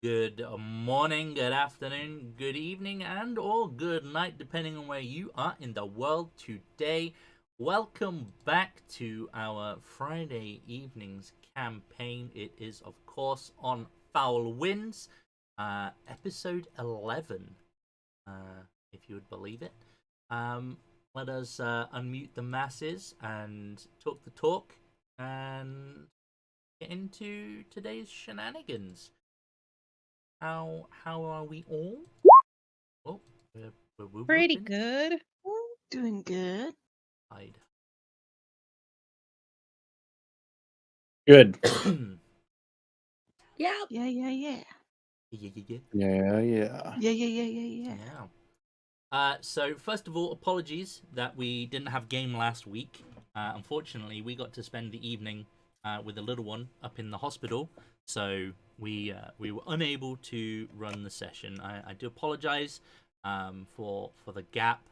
Good morning, good afternoon, good evening, and or good night, depending on where you are in the world today. Welcome back to our Friday evenings campaign. It is, of course, on Foul Winds, episode 11, if you would believe it. Let us unmute the masses and talk the talk and get into today's shenanigans. How are we all? Oh, we're Pretty whooping. good. Doing good. Hide. Good. Yeah. Yeah. Yeah. So first of all, apologies that we didn't have game last week. Unfortunately, we got to spend the evening with the little one up in the hospital, so we were unable to run the session. I do apologize for the gap,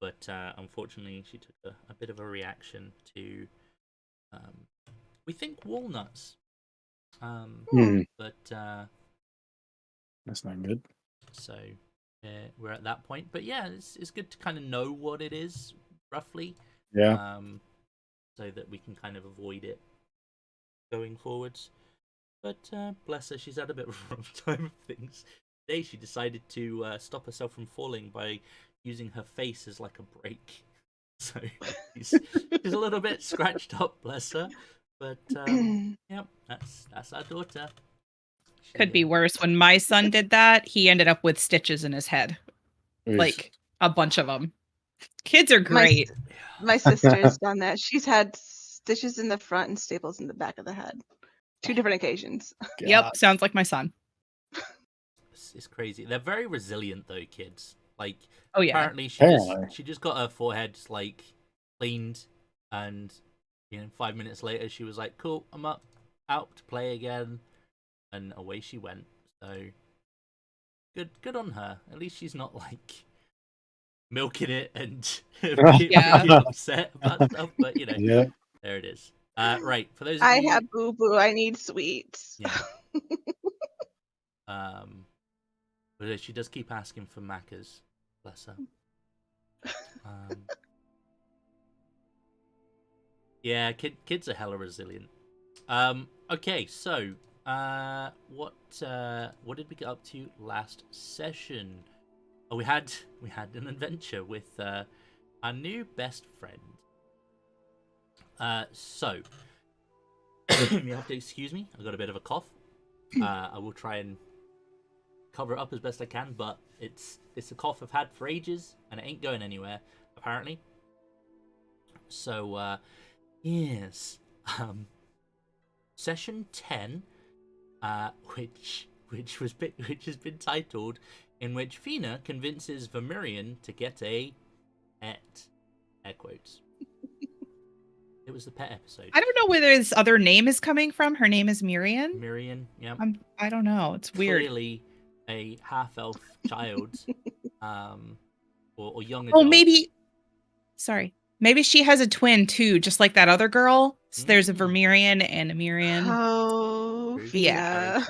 but unfortunately, she took a bit of a reaction to we think walnuts. But that's not good. So we're at that point. But yeah, it's good to kind of know what it is roughly. Yeah. So that we can kind of avoid it going forwards. But bless her, she's had a bit of a rough time of things. Today she decided to stop herself from falling by using her face as like a brake. So she's a little bit scratched up, bless her. But yeah, that's our daughter. Could be worse. When my son did that, he ended up with stitches in his head. Oof. Like a bunch of them. Kids are great. My sister's done that. She's had stitches in the front and staples in the back of the head. 2 different occasions. God. Yep, sounds like my son. It's crazy. They're very resilient though, kids. Like, oh yeah. Apparently she just got her forehead like cleaned, and 5 minutes later she was like, "Cool, I'm up, out to play again," and away she went. So good on her. At least she's not like milking it and being upset about stuff. But yeah. There it is. Right, for those of I you... have boo boo. I need sweets. Yeah. But she does keep asking for macas. Bless her. Yeah, kids are hella resilient. Okay, so what did we get up to last session? Oh, we had an adventure with our new best friend. So you have to excuse me. I got a bit of a cough. I will try and cover it up as best I can, but it's a cough I've had for ages, and it ain't going anywhere apparently. So yes, session 10, which has been titled "In which Fina convinces Vermirion to get a pet." Air quotes. It was the pet episode. I don't know where this other name is coming from. Her name is Miriam. Miriam, yeah. I don't know. It's weird. Clearly a half-elf child, or young adult. Oh, maybe. Sorry. Maybe she has a twin too, just like that other girl. So there's a Vermirion and a Miriam. Oh, yeah.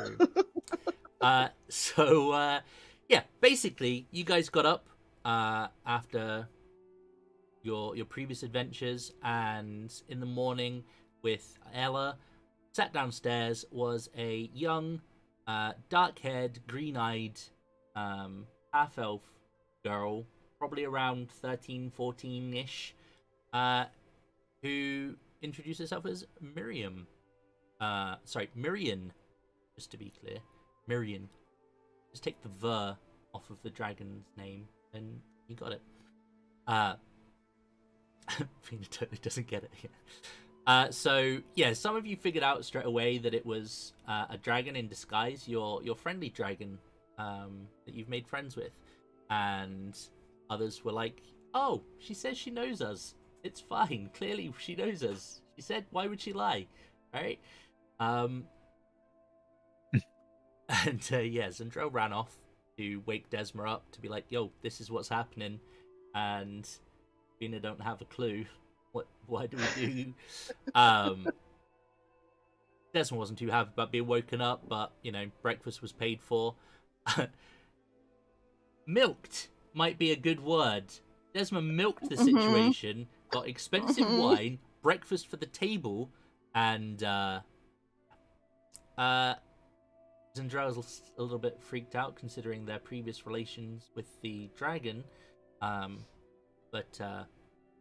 So yeah, basically, you guys got up after your previous adventures, and in the morning with Ella, sat downstairs was a young, dark-haired, green-eyed, half-elf girl, probably around 13, 14-ish, who introduced herself as Miriam. Miriam, just to be clear. Miriam. Just take the "ver" off of the dragon's name, and you got it. Fina totally doesn't get it here. So yeah, some of you figured out straight away that it was a dragon in disguise, your friendly dragon that you've made friends with, and others were like, "Oh, she says she knows us. It's fine. Clearly she knows us. She said, why would she lie?" Right? And yeah, Zandrel ran off to wake Desma up to be like, "Yo, this is what's happening," and Fina don't have a clue. Why do we do? Desmond wasn't too happy about being woken up, but, breakfast was paid for. Milked might be a good word. Desmond milked the situation, got expensive wine, breakfast for the table, and Zendral's a little bit freaked out considering their previous relations with the dragon, but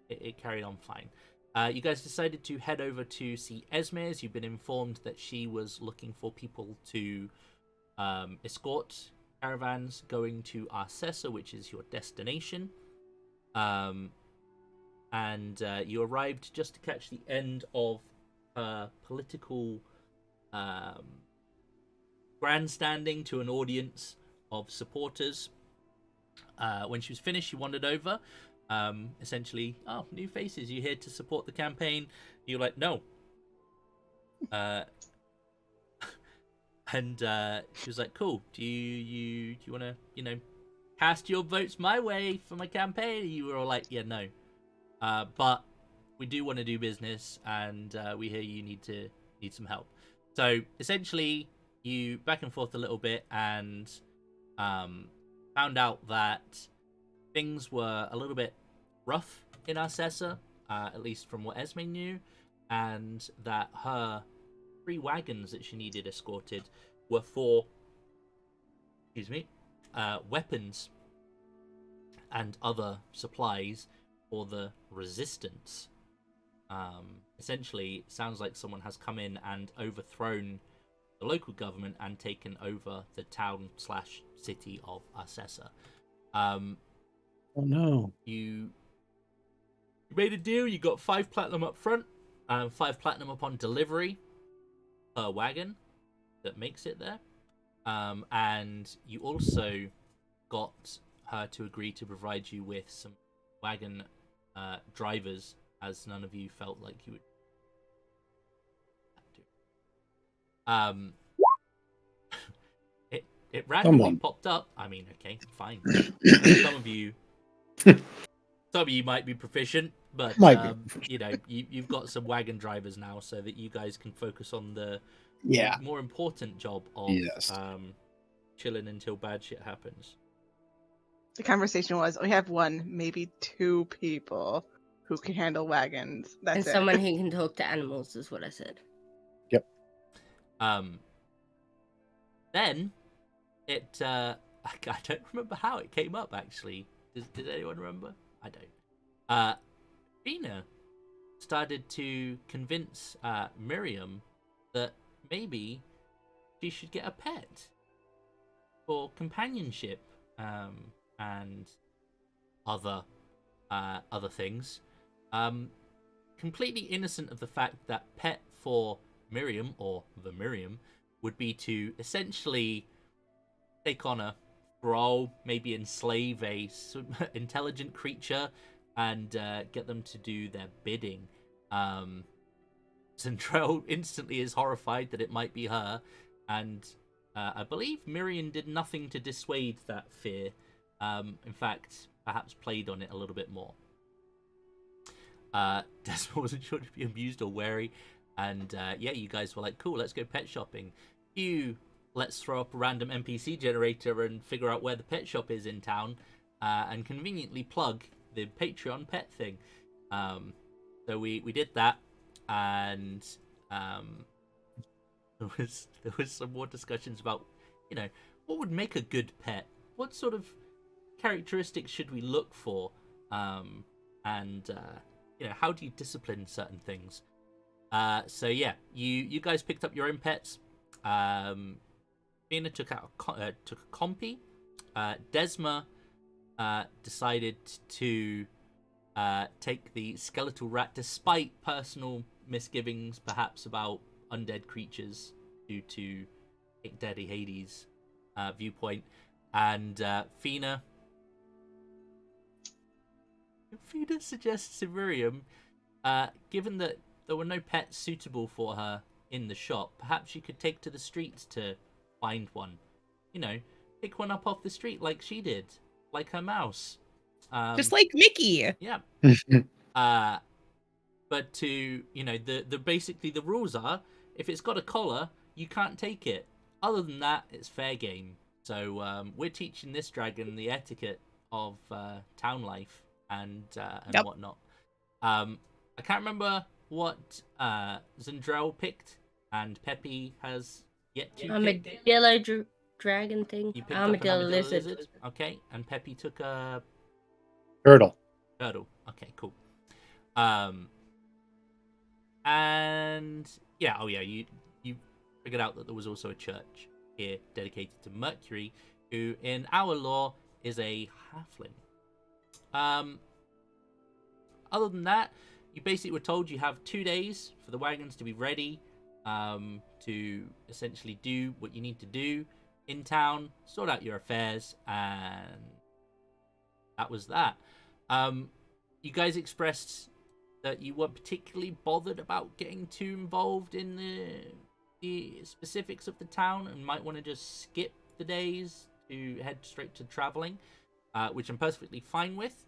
it carried on fine. You guys decided to head over to see Esme, as you've been informed that she was looking for people to escort caravans going to Arsessa, which is your destination. And you arrived just to catch the end of political grandstanding to an audience of supporters. When she was finished, she wandered over. Essentially, new faces, you here to support the campaign? You're like, no. And she was like, cool, do you want to cast your votes my way for my campaign? And you were all like, yeah, no, but we do want to do business, and we hear you need some help. So essentially, you back and forth a little bit, and found out that things were a little bit rough in Arsessa, at least from what Esme knew, and that her 3 wagons that she needed escorted were for, weapons and other supplies for the resistance. Essentially, it sounds like someone has come in and overthrown the local government and taken over the town/city of Arsessa. Oh no. You made a deal. You got 5 platinum up front, 5 platinum upon delivery per wagon that makes it there. And you also got her to agree to provide you with some wagon drivers, as none of you felt like you would. It randomly popped up. I mean, okay, fine. Some of you might be proficient, but you've got some wagon drivers now, so that you guys can focus on the more important job of chilling until bad shit happens. The conversation was, we have 1, maybe 2 people who can handle wagons. That's and it. someone who can talk to animals is what I said. Yep. Then it I don't remember how it came up, actually. Does anyone remember? I don't. Fina started to convince Miriam that maybe she should get a pet for companionship and other things. Completely innocent of the fact that pet for Miriam, or the Miriam, would be to essentially take on a role, maybe enslave a intelligent creature and get them to do their bidding. Centrell instantly is horrified that it might be her, and I believe Miriam did nothing to dissuade that fear. In fact, perhaps played on it a little bit more. Desmond wasn't sure to be amused or wary, and you guys were like, cool, let's go pet shopping. Let's throw up a random NPC generator and figure out where the pet shop is in town, and conveniently plug the Patreon pet thing. So we did that, and there was some more discussions about, what would make a good pet? What sort of characteristics should we look for? And how do you discipline certain things? So yeah, you guys picked up your own pets. Fina took a compy. Desma decided to take the skeletal rat, despite personal misgivings perhaps about undead creatures due to Daddy Hades' viewpoint. And Fina suggests to Miriam, given that there were no pets suitable for her in the shop, perhaps you could take to the streets to find one. Pick one up off the street like she did, like her mouse. Just like Mickey. Yeah. But to, basically the rules are, if it's got a collar, you can't take it. Other than that, it's fair game. So we're teaching this dragon the etiquette of town life and Yep. whatnot. I can't remember what Zendrell picked, and Peppy has yet to pick it. Armadillo dragon thing. You picked up an Armadillo armadillo lizard. Okay, and Peppy took a Turtle. turtle. Okay, cool. And yeah, you figured out that there was also a church here dedicated to Mercury, who in our lore is a halfling. Other than that, you basically were told you have 2 days for the wagons to be ready, to essentially do what you need to do in town, sort out your affairs, and that was that. You guys expressed that you weren't particularly bothered about getting too involved in the specifics of the town and might want to just skip the days to head straight to traveling, which I'm perfectly fine with.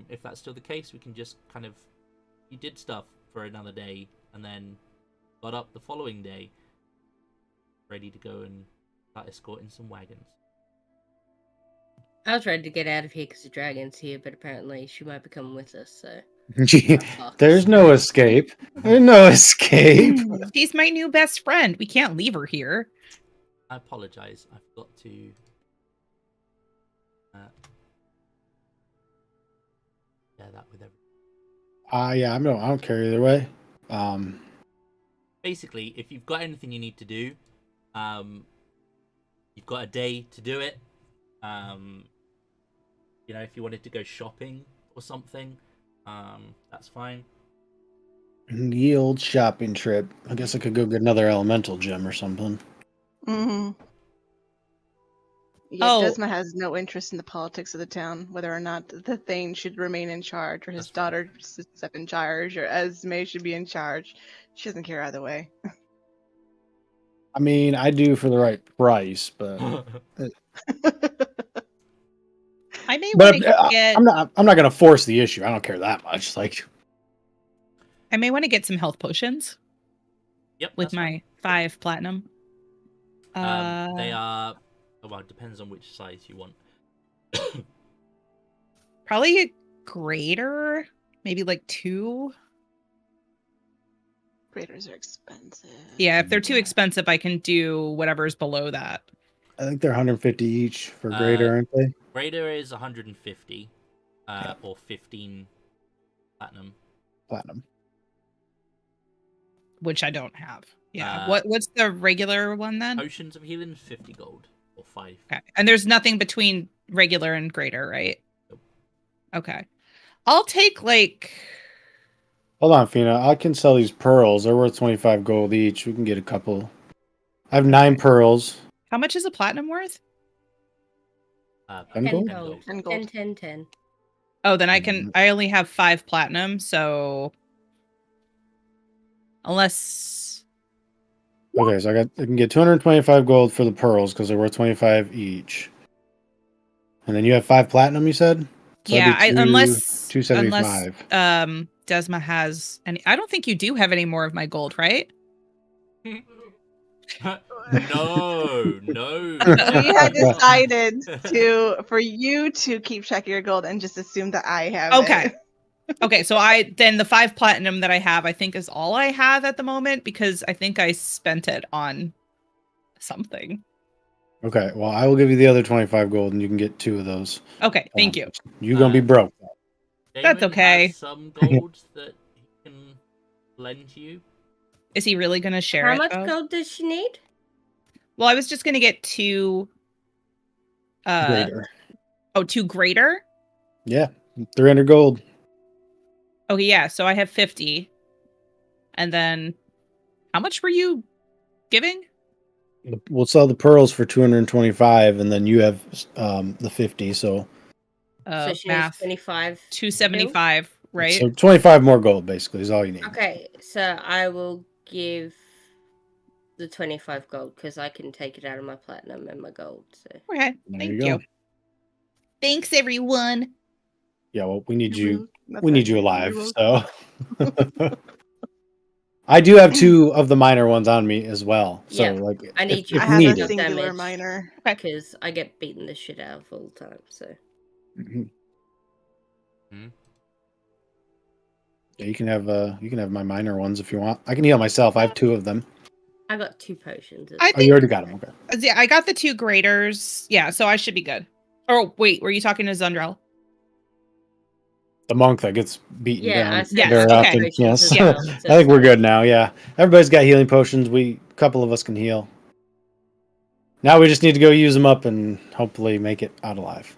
If that's still the case, we can just kind of... You did stuff for another day and then got up the following day ready to go and start escorting some wagons. I was ready to get out of here because the dragon's here, but apparently she might be coming with us, so... There's no escape. There's no escape. She's my new best friend. We can't leave her here. I apologize. I forgot to... share that with everyone. Yeah, I don't care either way. Basically, if you've got anything you need to do, you've got a day to do it. You know, if you wanted to go shopping or something, that's fine. The old shopping trip. I guess I could go get another elemental gem or something. Mm-hmm. Yeah, Desma has no interest in the politics of the town, whether or not the Thane should remain in charge, or his That's daughter sits up in charge, or Esme should be in charge. She doesn't care either way. I mean, I do for the right price, but I may want to get. I'm not gonna force the issue. I don't care that much. Like, I may want to get some health potions Yep. with that's my 5 platinum. fine. They are... Well, it depends on which size you want. Probably a greater, maybe like 2. Graders are expensive. Yeah, if they're too expensive, I can do whatever's below that. I think they're 150 each for greater, aren't they? Greater is 150, or 15 platinum. Platinum. Which I don't have. Yeah. What's the regular one then? Potions of healing, 50 gold, or 5. Okay. And there's nothing between regular and greater, right? Nope. Okay. I'll take like... Hold on, Fina. I can sell these pearls. They're worth 25 gold each. We can get a couple. I have 9 pearls. How much is a platinum worth? 10 10 gold? gold. 10 gold. 10. Oh, then I only have 5 platinum, so... Unless... Okay, so I can get 225 gold for the pearls because they're worth 25 each. And then you have 5 platinum, you said? So yeah, unless 275. Desma has any... I don't think you do have any more of my gold, right? No. We had decided for you to keep track of your gold and just assume that I have it. Okay, so then the 5 platinum that I have, I think is all I have at the moment because I think I spent it on something. Okay, well, I will give you the other 25 gold and you can get 2 of those. Okay, thank you. You're going to be broke. That's Damon okay. has some gold that he can lend to you. Is he really going to share How it? much though? gold does she need? Well, I was just going to get 2... Greater. 2 greater? Yeah, 300 gold. Okay, yeah, so I have 50. And then, how much were you giving? We'll sell the pearls for 225, and then you have the 50, so... So she math. needs 25. 275, right? So 25 more gold, basically, is all you need. Okay, so I will give the 25 gold because I can take it out of my platinum and my gold. So Okay, There thank you go. you. Thanks, everyone. Yeah, well, we need you. That's We need right. you alive, You're so... I do have 2 of the minor ones on me as well. So Yeah, like, I need if, you I if to have a needed. deal singular damage. minor. Because I get beaten the shit out of all the time, so. Mhm. Hmm? Yeah, you can have my minor ones if you want. I can heal myself. I have 2 of them. I got 2 potions. I Oh, you already got them. Okay. Yeah, I got the 2 graders. Yeah, so I should be good. Oh, wait, were you talking to Zundrel? The monk that gets beaten Yeah, I down said Yes, very okay. often. potions Yes. as Yeah. well, I so think we're sorry. good now. Yeah. Everybody's got healing potions. A couple of us can heal. Now we just need to go use them up and hopefully make it out alive.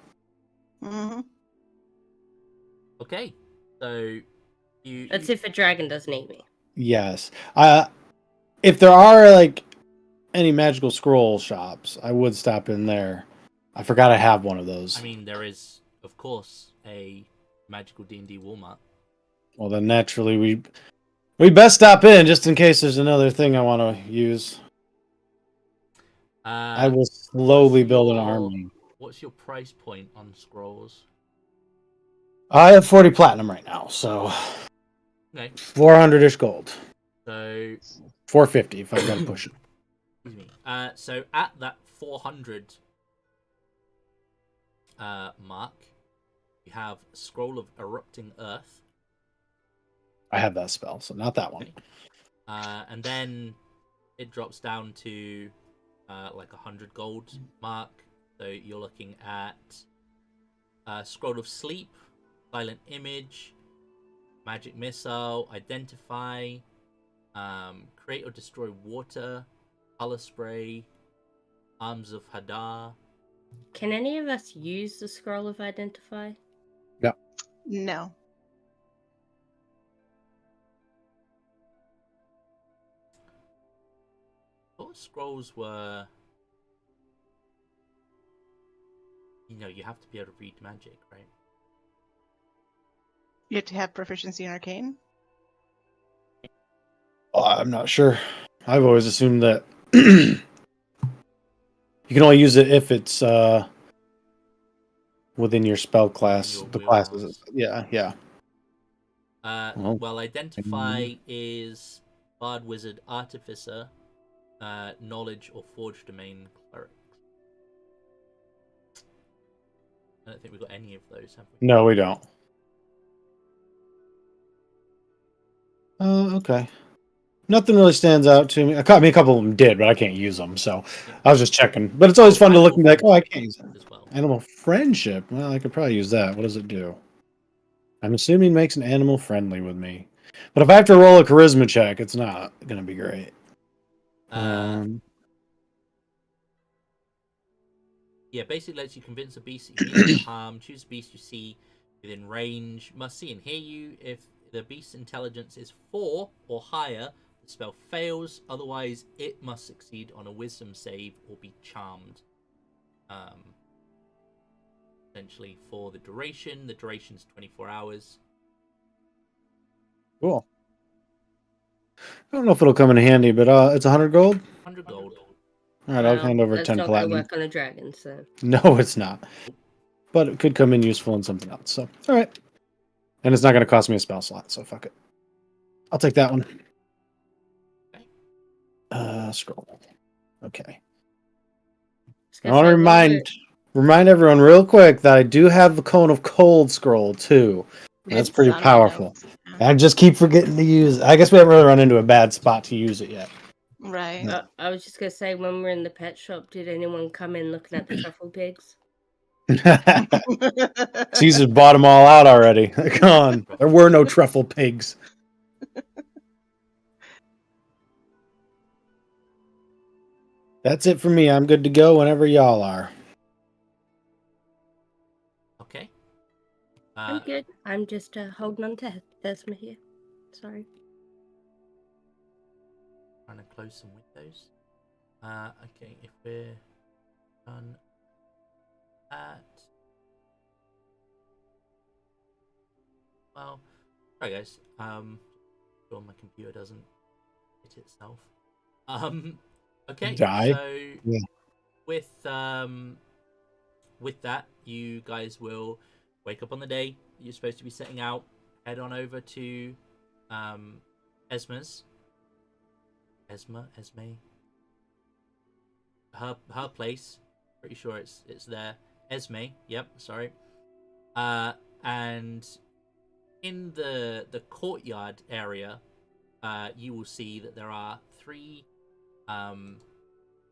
Hmm. Okay, so you. That's if a dragon doesn't eat me. Yes. If there are like any magical scroll shops, I would stop in there. I forgot I have one of those. I mean, there is, of course, a magical D&D Walmart. Well, then naturally we best stop in just in case there's another thing I want to use. I will slowly build an army. What's your price point on scrolls? I have 40 platinum right now, so Okay, 400-ish gold. so 450 if I've got to push it. excuse me. So at that 400 mark, you have Scroll of Erupting Earth. I have that spell, so not that one. Okay. And then it drops down to like 100 gold mark. So you're looking at Scroll of Sleep, Silent Image, Magic Missile, Identify, Create or Destroy Water, Color Spray, Arms of Hadar. Can any of us use the scroll of identify? No. What scrolls were? You have to be able to read magic, right? You have to have proficiency in arcane. Oh, I'm not sure. I've always assumed that you can only use it if it's within your spell class. your The wheelhouse. classes. Yeah. Well, Well, Identify is Bard, Wizard, Artificer, Knowledge, or Forge Domain Cleric. I don't think we've got any of those, have we? No, we don't. Okay. Nothing really stands out to me. I mean, a couple of them did, but I can't use them, so I was just checking. But it's always fun to look and be like, oh, I can't use that. As well. Animal friendship. Well, I could probably use that. What does it do? I'm assuming it makes an animal friendly with me. But if I have to roll a charisma check, it's not going to be great. Yeah, basically lets you convince a beast that you mean no harm. Choose a beast you see within range. Must see and hear you. If the beast's intelligence is 4 or higher, the spell fails. Otherwise, it must succeed on a wisdom save or be charmed. Essentially, for the duration. The duration is 24 hours. Cool. I don't know if it'll come in handy, but it's 100 gold. 100 gold. All right, I'll Well, hand over that's 10 not going to platinum. work on a dragon, so. No, it's not. But it could come in useful in something else. So, all right. And it's not going to cost me a spell slot, so fuck it. I'll take that one. Scroll. Okay. I want to remind everyone real quick that I do have the Cone of Cold scroll too. That's It's pretty on my powerful. notes. I just keep forgetting to use it. I guess we haven't really run into a bad spot to use it yet. Right. I was just going to say, when we're in the pet shop, did anyone come in looking at the truffle pigs? Caesar bought them all out already. They're gone. There were no truffle pigs. That's it for me. I'm good to go whenever y'all are. Okay. I'm good. I'm just holding on to Esme here. Sorry. Trying to close some windows. Okay, if we're done that. Well, sorry guys. Sure my computer doesn't hit itself. Okay. Die? So Yeah. with that, you guys will wake up on the day you're supposed to be setting out, head on over to Esme's, Esme. Her place. Pretty sure it's there. Esme. Yep. Sorry. And in the courtyard area, you will see that there are 3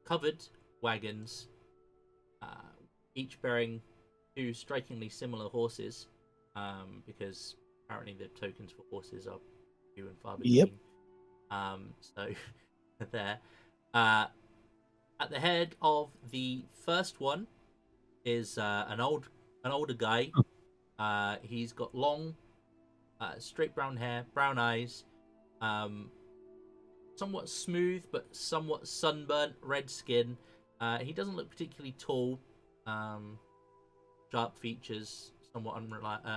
covered wagons, each bearing 2 strikingly similar horses, because apparently the tokens for horses are few and far between. Yep. So there. At the head of the first one is an older guy. He's got long, straight brown hair, brown eyes, somewhat smooth but somewhat sunburnt, red skin. He doesn't look particularly tall. Sharp features, somewhat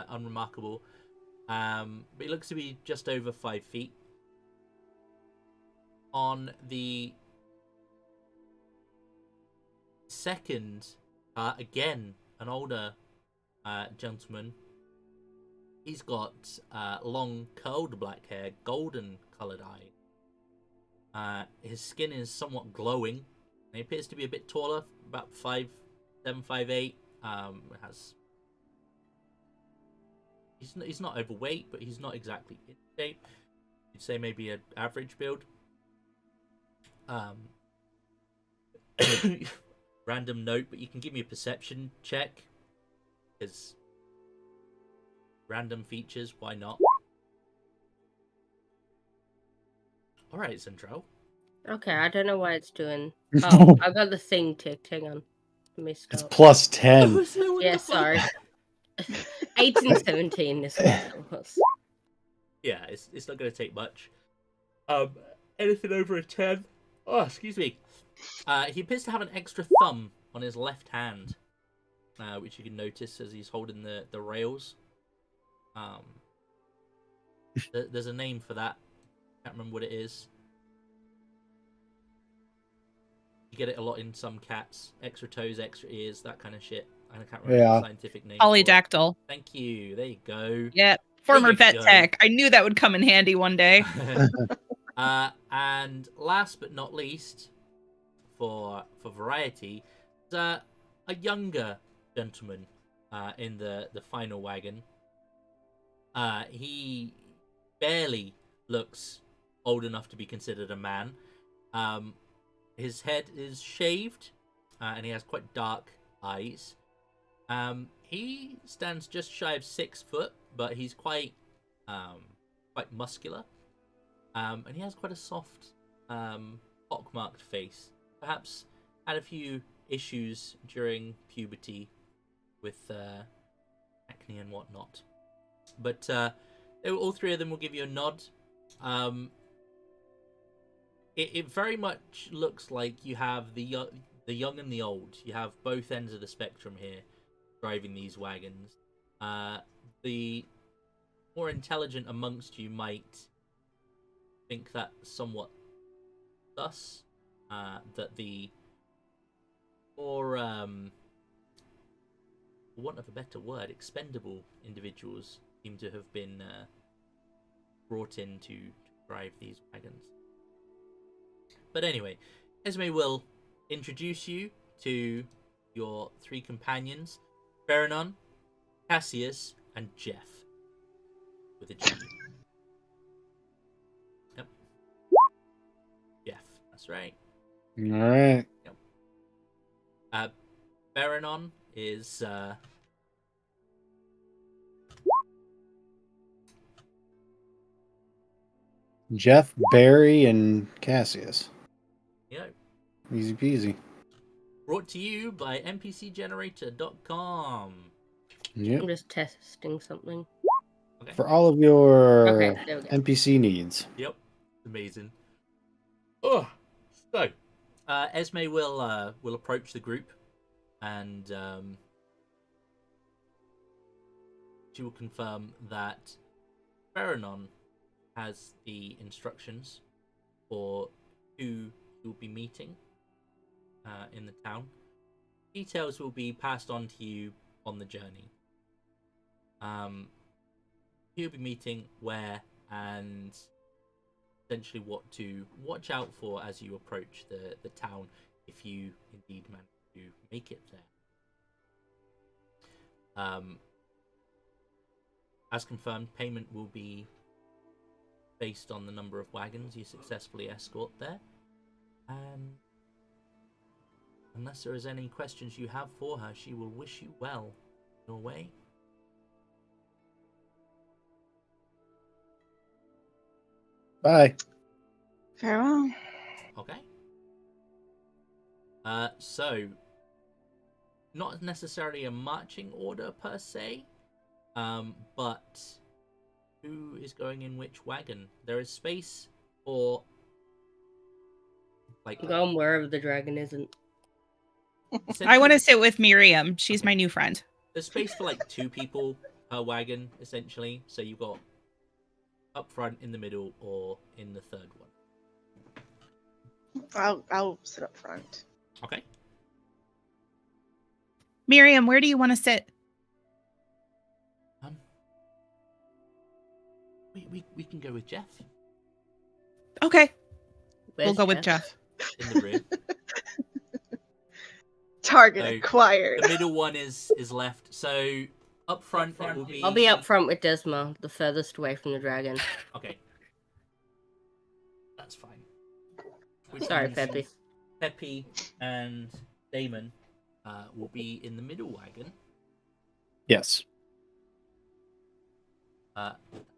unremarkable. But he looks to be just over 5 feet. On the second, again, an older gentleman. He's got long curled black hair, golden coloured eyes. His skin is somewhat glowing. And he appears to be a bit taller, about 5'7", 5'8". He's not overweight, but he's not exactly in shape. You'd say maybe an average build. Random note, but you can give me a perception check, because random features, why not? Alright, Central. Okay, I don't know why it's doing. Oh, I got the thing ticked. Hang on. Let me stop. It's plus 10. Yeah, sorry. 18, 17 is what it was. Yeah, it's not going to take much. Anything over a 10? Oh, excuse me. He appears to have an extra thumb on his left hand, which you can notice as he's holding the rails. There's a name for that. Can't remember what it is. You get it a lot in some cats. Extra toes, extra ears, that kind of shit. I can't remember the scientific name. Polydactyl. Thank you. There you go. Yep. Former you vet go. tech. I knew that would come in handy one day. And last but not least, for variety, is a younger gentleman in the final wagon. He barely looks old enough to be considered a man. His head is shaved, and he has quite dark eyes. He stands just shy of 6 foot, but he's quite muscular. And he has quite a soft, pockmarked face. Perhaps had a few issues during puberty with acne and whatnot. But all 3 of them will give you a nod. It very much looks like you have the young and the old. You have both ends of the spectrum here driving these wagons. The more intelligent amongst you might think that somewhat thus, that the more, for want of a better word, expendable individuals seem to have been brought in to drive these wagons. But anyway, Esme will introduce you to your 3 companions, Beranon, Cassius, and Jeff. With a G. Yep. Jeff, that's right. Alright. Yep. Beranon is Jeff, Barry, and Cassius. you know, Easy peasy. brought to you by npcgenerator.com. Yep. I'm just testing something. Okay. For all of your Okay, there we go. NPC needs. Yep. Amazing. Oh, so Esme will approach the group, and she will confirm that Beranon has the instructions for who you'll be meeting in the town. Details will be passed on to you on the journey. You'll be meeting where and essentially what to watch out for as you approach the town, if you indeed manage to make it there. As confirmed, payment will be based on the number of wagons you successfully escort there. And unless there is any questions you have for her, she will wish you well on your way. Bye. Farewell. Okay. So, not necessarily a marching order per se, but who is going in which wagon? There is space for, like, I'm going wherever the dragon isn't. I want to sit with Miriam. She's my new friend. There's space for like 2 people per wagon, essentially. So you've got up front, in the middle, or in the third one. I'll sit up front. Okay. Miriam, where do you want to sit? We can go with Jeff Okay, Where's we'll go with Jeff. in the rear. Target So, acquired. The middle one is left. So up front, it will be. I'll be up front with Desma, the furthest away from the dragon. Okay. That's fine. Sorry, means Peppy. Peppy and Damon will be in the middle wagon. Yes.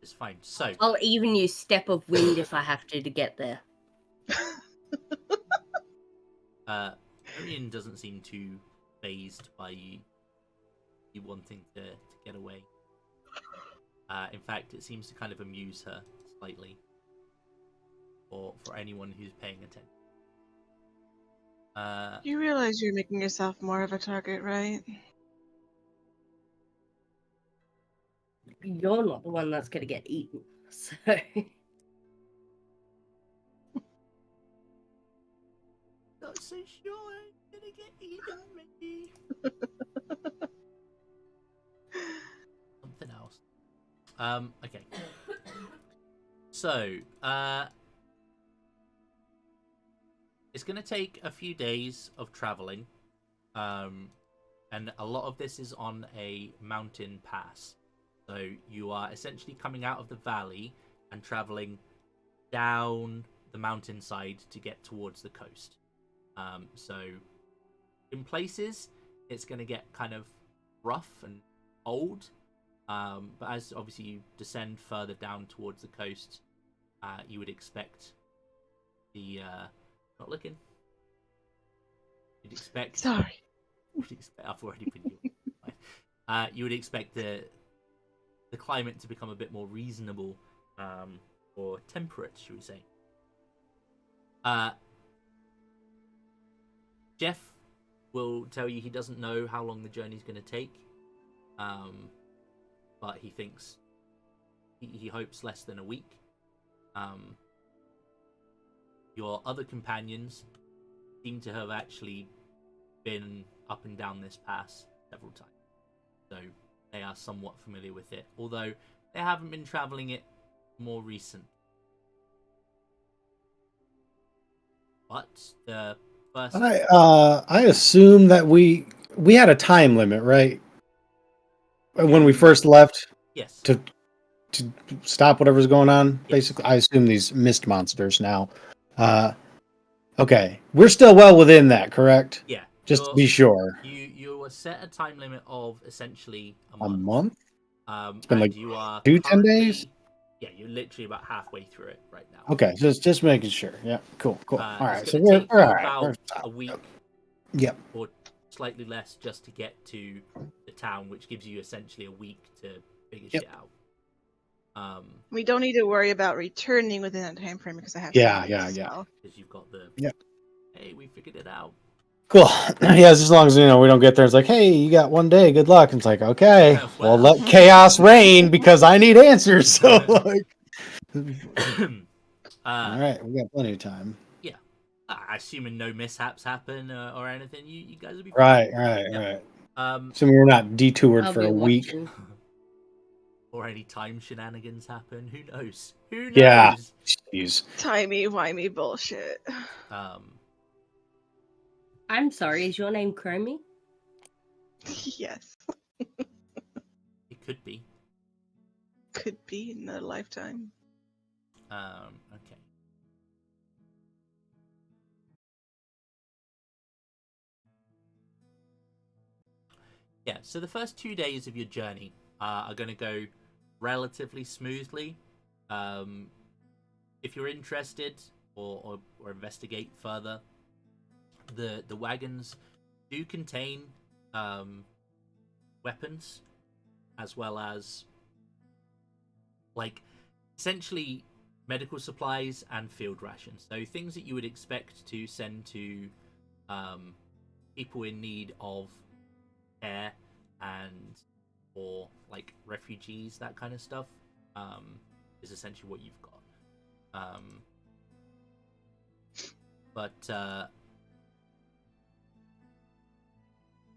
It's fine. So I'll even use Step of Wind if I have to get there. Miriam doesn't seem too fazed by you wanting to get away. In fact, it seems to kind of amuse her slightly. Or for anyone who's paying attention. You realize you're making yourself more of a target, right? You're not the one that's going to get eaten. So. Not so sure I'm gonna get eaten, maybe. Something else. Okay. So, it's gonna take a few days of traveling. And a lot of this is on a mountain pass. So you are essentially coming out of the valley and traveling down the mountainside to get towards the coast. So in places, it's going to get kind of rough and old. But as obviously you descend further down towards the coast, you would expect the... not looking. You'd expect... Sorry. I've already been... you would expect the climate to become a bit more reasonable, or temperate, should we say. Jeff will tell you he doesn't know how long the journey's going to take, but he thinks he hopes less than a week. Your other companions seem to have actually been up and down this pass several times, so they are somewhat familiar with it, although they haven't been traveling it more recent. But the first... I assume that we had a time limit, right? When we first left Yes. to stop whatever's going on. Yes. Basically, I assume these mist monsters now. Okay, we're still well within that, correct? Yeah. Just to be sure. You were set a time limit of essentially a A month. month? It's been like you are 10 currently- days? Yeah, you're literally about halfway through it right now. Okay, just making sure. Yeah, cool. All right, It's so gonna take we're you all right. about a week Yep. or slightly less just to get to the town, which gives you essentially a week to figure Yep. shit out. We don't need to worry about returning within that time frame because I have. Yeah, friends, yeah, yeah. so. Because you've got the... Yep. Hey, we figured it out. Cool. Yeah, as long as we don't get there. It's like, hey, you got one day. Good luck. And it's like, okay, Yeah, well, well. let chaos reign because I need answers. So, like, all right, we got plenty of time. Assuming no mishaps happen or anything, you guys will be Right. Yeah. So we're not detoured I'll for be a week. watching. Or before any time shenanigans happen. Who knows? Who knows? Yeah. Jeez. Timey-wimey bullshit. I'm sorry, is your name Chromie? Yes. It could be. Could be in a lifetime. Okay. Yeah, so the first 2 days of your journey are going to go relatively smoothly. If you're interested or investigate further, the wagons do contain weapons, as well as like essentially medical supplies and field rations. So things that you would expect to send to people in need of care and or like refugees, that kind of stuff, is essentially what you've got.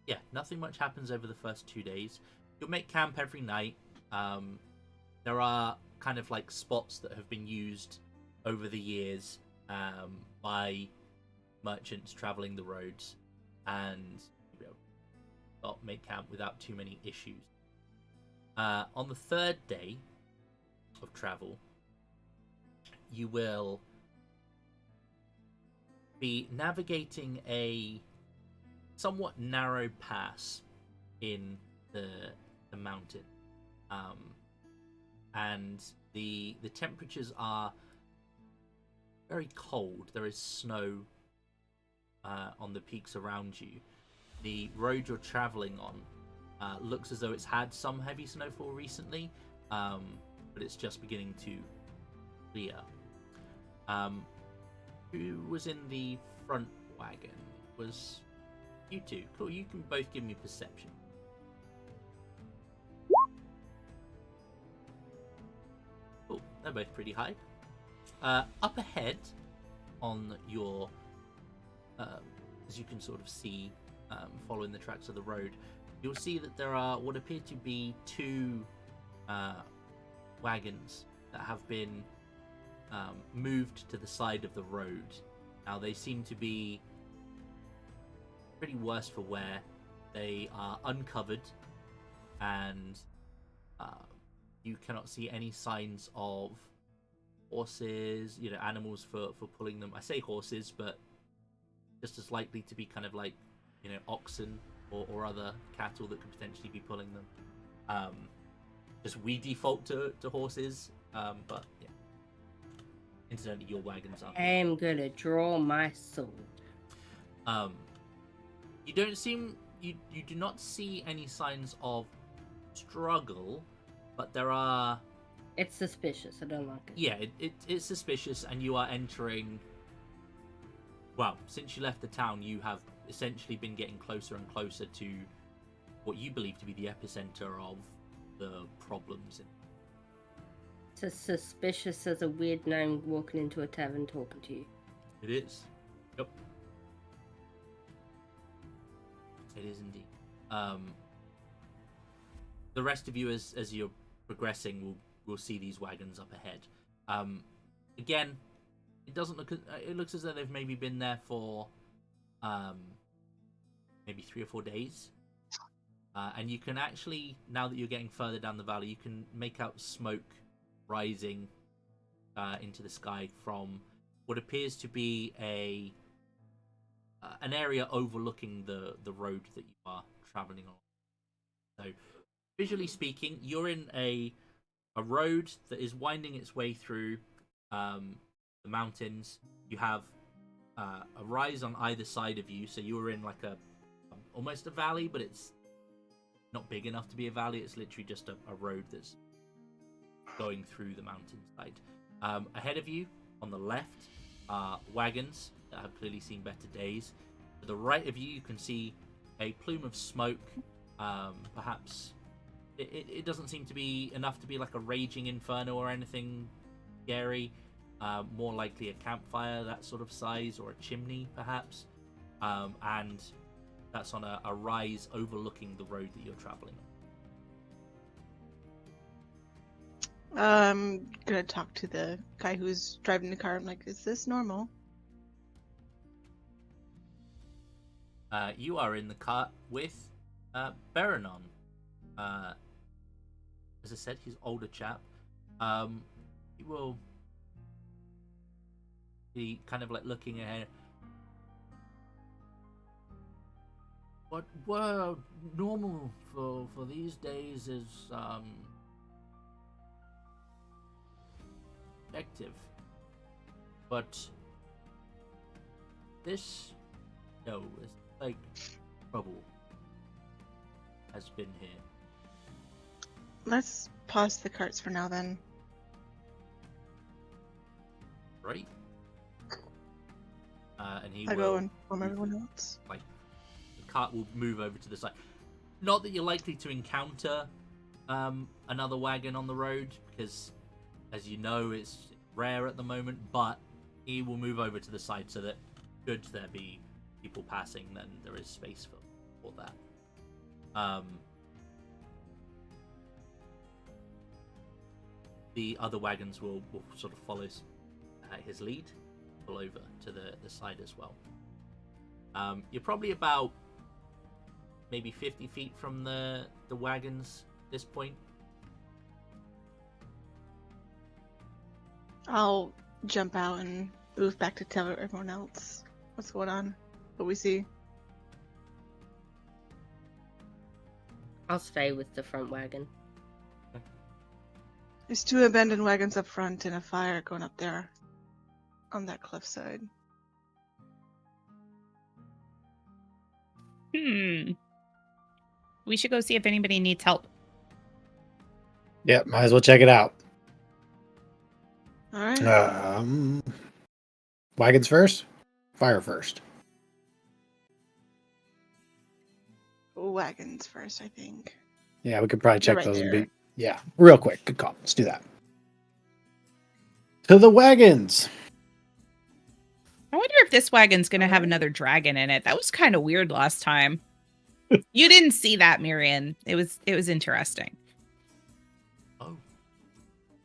Yeah, nothing much happens over the first 2 days. You'll make camp every night. There are kind of like spots that have been used over the years by merchants traveling the roads, and not make camp without too many issues. On the third day of travel, you will be navigating a somewhat narrow pass in the mountain, and the temperatures are very cold. There is snow on the peaks around you. The road you're traveling on looks as though it's had some heavy snowfall recently, but it's just beginning to clear. Who was in the front wagon? It was you two. Cool, you can both give me perception. Cool, they're both pretty high. Up ahead on your, as you can sort of see, following the tracks of the road, you'll see that there are what appear to be two wagons that have been moved to the side of the road. Now they seem to be pretty worse for wear. They are uncovered, and you cannot see any signs of horses, animals for pulling them. I say horses, but just as likely to be kind of like, oxen or other cattle that could potentially be pulling them. Just we default to horses, but yeah. Incidentally, your wagons are. I'm gonna draw my sword. You don't seem you do not see any signs of struggle, but there are. It's suspicious. I don't like it. Yeah, it's suspicious, and you are entering. Well, since you left the town, you have essentially been getting closer and closer to what you believe to be the epicenter of the problems. It's as suspicious as a weird gnome walking into a tavern talking to you. It is. Yep. It is indeed. The rest of you, as you're progressing, will see these wagons up ahead. Again, it doesn't look. It looks as though they've maybe been there for maybe 3 or 4 days. And you can actually, now that you're getting further down the valley, you can make out smoke rising into the sky from what appears to be an area overlooking the road that you are traveling on. So, visually speaking, you're in a road that is winding its way through the mountains. You have a rise on either side of you, so you are in like almost a valley, but it's not big enough to be a valley. It's literally just a road that's going through the mountainside. Ahead of you, on the left, are wagons that have clearly seen better days. To the right of you, you can see a plume of smoke. Perhaps it doesn't seem to be enough to be like a raging inferno or anything scary. More likely a campfire, that sort of size, or a chimney, perhaps. And that's on a rise overlooking the road that you're traveling I'm gonna talk to the guy who's driving the car. I'm like, is this normal? You are in the car with Beranon. As I said, he's older chap. He will be kind of like looking ahead. What were normal for these days is effective, but this is like trouble has been here. Let's pause the carts for now then. Right? And he I will go and inform everyone else. like the cart will move over to the side. Not that you're likely to encounter another wagon on the road, because as you know it's rare at the moment, but he will move over to the side so that should there be people passing, then there is space for that. The other wagons will sort of follow his lead, pull over to the side as well. You're probably about maybe 50 feet from the wagons at this point. I'll jump out and move back to tell everyone else what's going on, what we see. I'll stay with the front wagon. There's 2 abandoned wagons up front and a fire going up there on that cliffside. We should go see if anybody needs help. Yeah, might as well check it out. All right. Wagons first? Fire first. Wagons first, I think. Yeah, we could probably They're check right those and there. be... Yeah, real quick. Good call. Let's do that. To the wagons! I wonder if this wagon's going to have another dragon in it. That was kind of weird last time. You didn't see that, Miriam. It was interesting. Oh,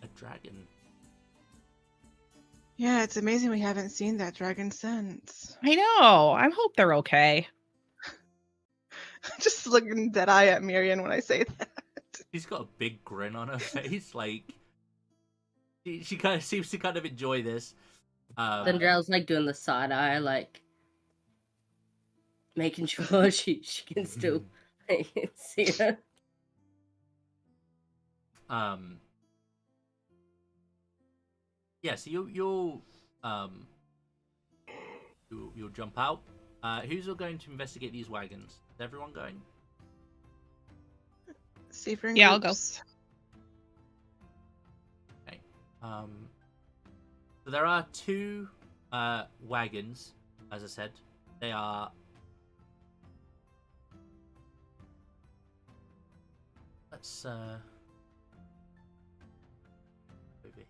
a dragon. Yeah, it's amazing we haven't seen that dragon since. I know. I hope they're okay. Just looking dead eye at Miriam when I say that. She's got a big grin on her face, like she kind of seems to kind of enjoy this. Thunderell's like doing the side eye, like making sure she can still see her. Yeah, so you'll jump out. Who's all going to investigate these wagons? Is everyone going? See for Yeah, I'll go. Okay. So there are 2 wagons, as I said. They are over here.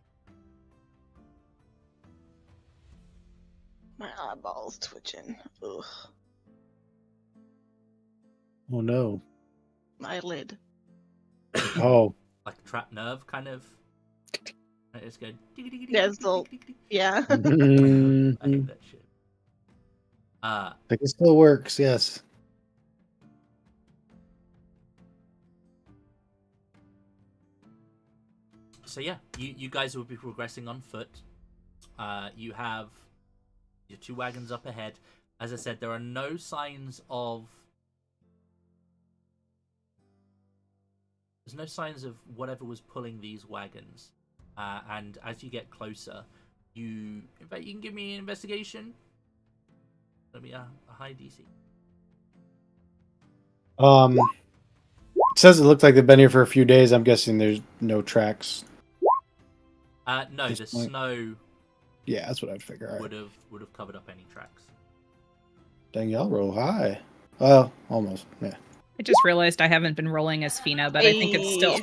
My eyeballs twitching. Ugh. Oh, no. My lid. Oh. Like a trapped nerve, kind of. It's good. Yeah, it's all- Yeah. I hate that shit. Like it still works, yes. So yeah, you guys will be progressing on foot. You have your 2 wagons up ahead. As I said, there are no signs of... There's no signs of whatever was pulling these wagons. And as you get closer, in fact, you can give me an investigation. That'll be a high DC. It says it looked like they've been here for a few days. I'm guessing there's no tracks. No, This the point. snow Yeah, that's what I'd figure. All right. would have covered up any tracks. Dang, y'all roll high. Well, almost. Yeah. I just realized I haven't been rolling as Fina, but I think it's still...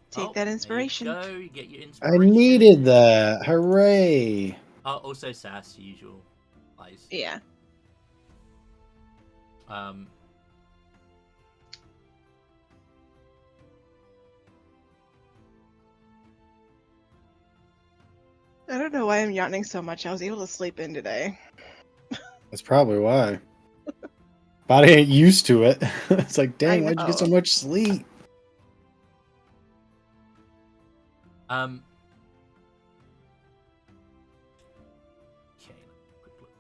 Take that inspiration. There you go. You get your I inspiration. needed that. Hooray. Also sass, usual lies. Yeah. I don't know why I'm yawning so much. I was able to sleep in today. That's probably why. Body ain't used to it. It's like, dang, why'd you get so know. much sleep? Okay.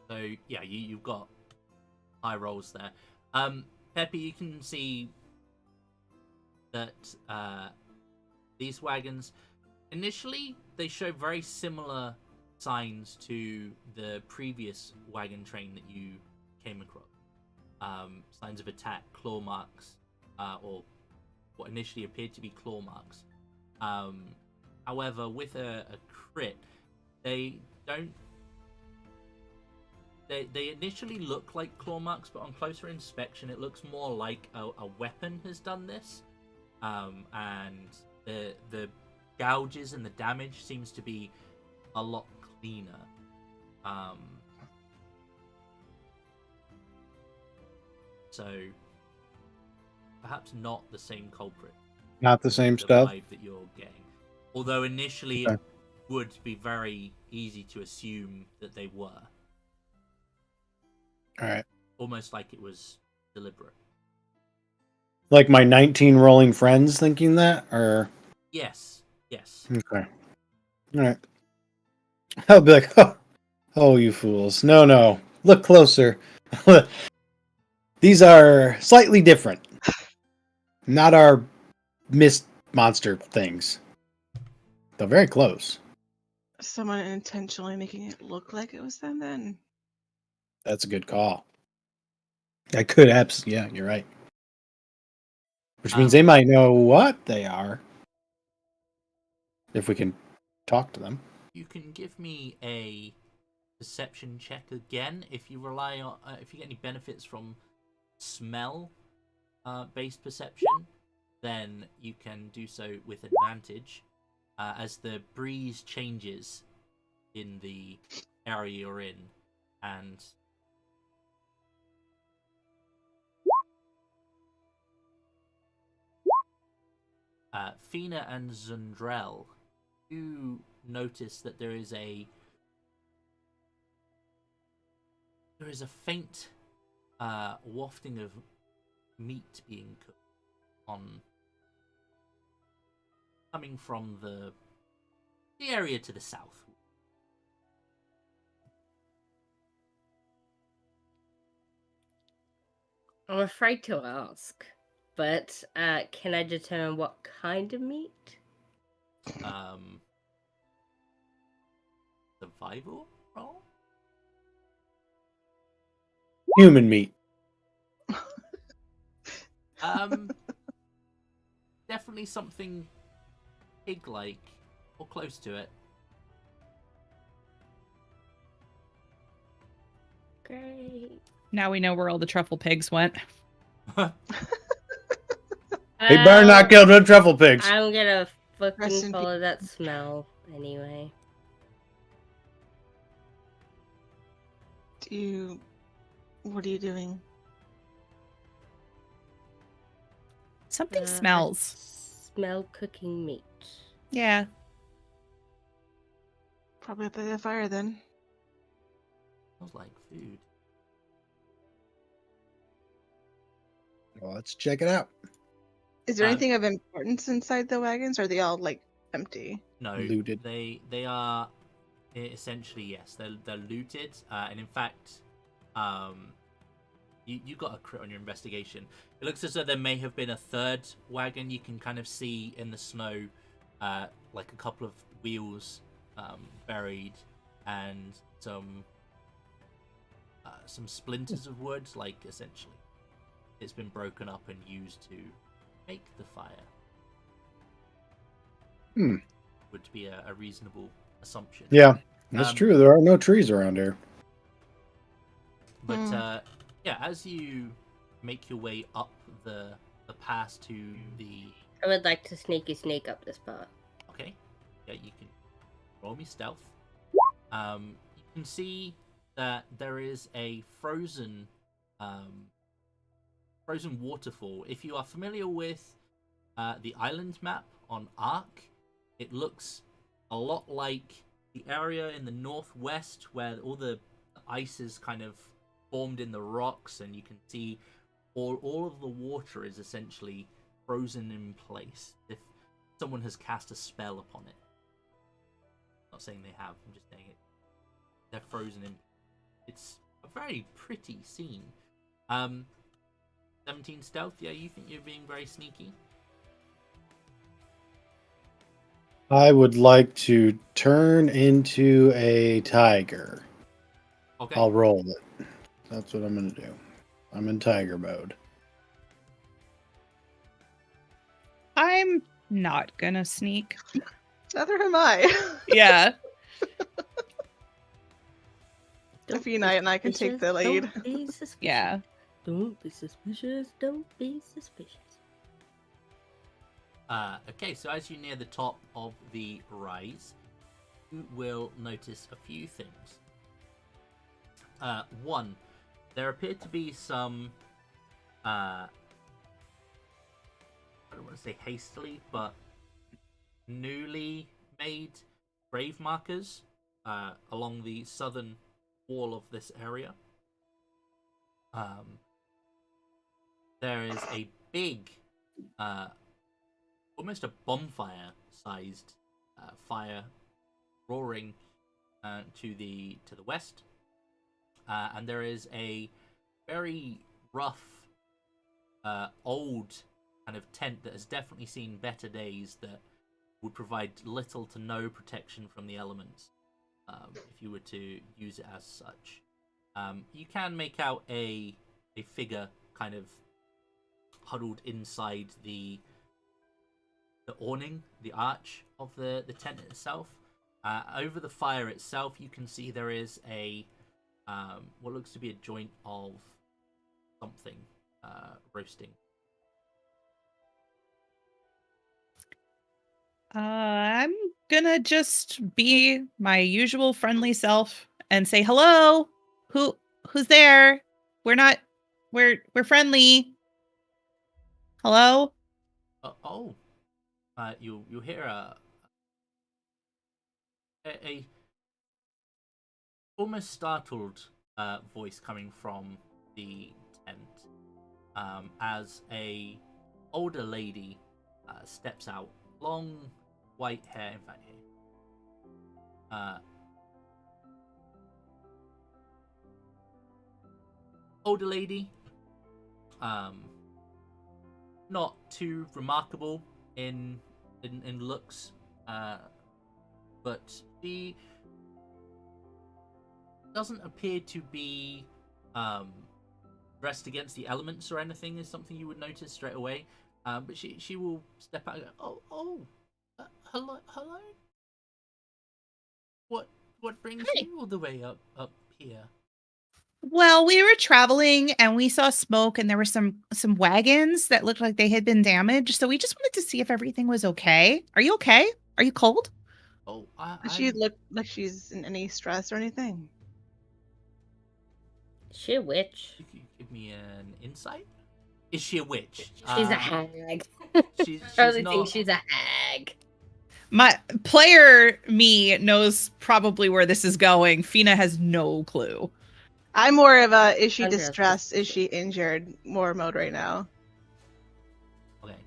So yeah, you've got high rolls there. Peppy, you can see that these wagons initially they show very similar signs to the previous wagon train that you came across. Signs of attack, claw marks, or what initially appeared to be claw marks. However, with a crit, they don't. They initially look like claw marks, but on closer inspection, it looks more like a weapon has done this. And the gouges and the damage seems to be a lot cleaner. So perhaps not the same culprit. Not the same The stuff. vibe that you're getting. Although initially Okay. it would be very easy to assume that they were. All right. Almost like it was deliberate. Like my 19 rolling friends thinking that, or Yes. Yes. okay. All right. I'll be like, oh, you fools! No, look closer. These are slightly different. Not our mist monster things. They're very close. Someone intentionally making it look like it was them then? That's a good call. I could absolutely, yeah, you're right. Which means they might know what they are. If we can talk to them. You can give me a perception check again if you rely on if you get any benefits from smell based perception, then you can do so with advantage as the breeze changes in the area you're in, and Fina and Zundrel, you notice that there is a faint wafting of meat being cooked coming from the area to the south. I'm afraid to ask, but can I determine what kind of meat? Survival roll? Human meat. Definitely something pig-like or close to it. Great. Now we know where all the truffle pigs went. They better not kill the truffle pigs. I'm gonna Rest fucking in follow that smell anyway. What are you doing? Something I smells. smell cooking meat. Yeah. Probably up by the fire then. Smells like food. Well, let's check it out. Is there anything of importance inside the wagons, or are they all like empty? No, Looted. They are essentially, yes, they're looted, and in fact, you got a crit on your investigation. It looks as though there may have been a third wagon. You can kind of see in the snow, like a couple of wheels buried, and some splinters of wood. Like essentially, it's been broken up and used to make the fire. Would be a reasonable assumption. Yeah, that's true. There are no trees around here. But yeah, as you make your way up the pass to the... I would like to sneak up this part. Okay. Yeah, you can roll me stealth. You can see that there is a frozen waterfall. If you are familiar with the island map on Ark, it looks a lot like the area in the northwest where all the ice is kind of formed in the rocks, and you can see all of the water is essentially frozen in place. If someone has cast a spell upon it. I'm not saying they have, I'm just saying it. They're frozen in. It's a very pretty scene. 17 stealth, yeah, you think you're being very sneaky? I would like to turn into a tiger. Okay. I'll roll it. That's what I'm going to do. I'm in tiger mode. I'm not gonna sneak. Neither am I. Yeah. Athena and I can take the lead. Don't be suspicious. Yeah. Don't be suspicious. Don't be suspicious. Okay, so as you near the top of the rise, you will notice a few things. One, there appear to be some, I don't want to say hastily, but newly made grave markers along the southern wall of this area. There is a big, almost a bonfire-sized fire roaring to the west, and there is a very rough, old kind of tent that has definitely seen better days that would provide little to no protection from the elements if you were to use it as such. You can make out a figure kind of huddled inside the awning, the arch of the tent itself. Over the fire itself, you can see there is a what looks to be a joint of something roasting. I'm gonna just be my usual friendly self and say hello. Who's there? We're friendly. Hello? You'll hear a almost startled voice coming from the tent as a older lady steps out. Long white hair, in fact, here. Older lady, not too remarkable in looks, but she doesn't appear to be dressed against the elements or anything. Is something you would notice straight away. But she will step out and go, hello. What brings Hi. you all the way up here? Well, we were traveling and we saw smoke and there were some wagons that looked like they had been damaged. So we just wanted to see if everything was okay. Are you okay? Are you cold? Oh, Does she look like she's in any stress or anything? Is she a witch? You could give me an insight. Is she a witch? She's a hag. She's I really not. think she's a hag. My player me knows probably where this is going. Fina has no clue. I'm more of a is she Okay. distressed? Is she injured? More mode right now. Okay.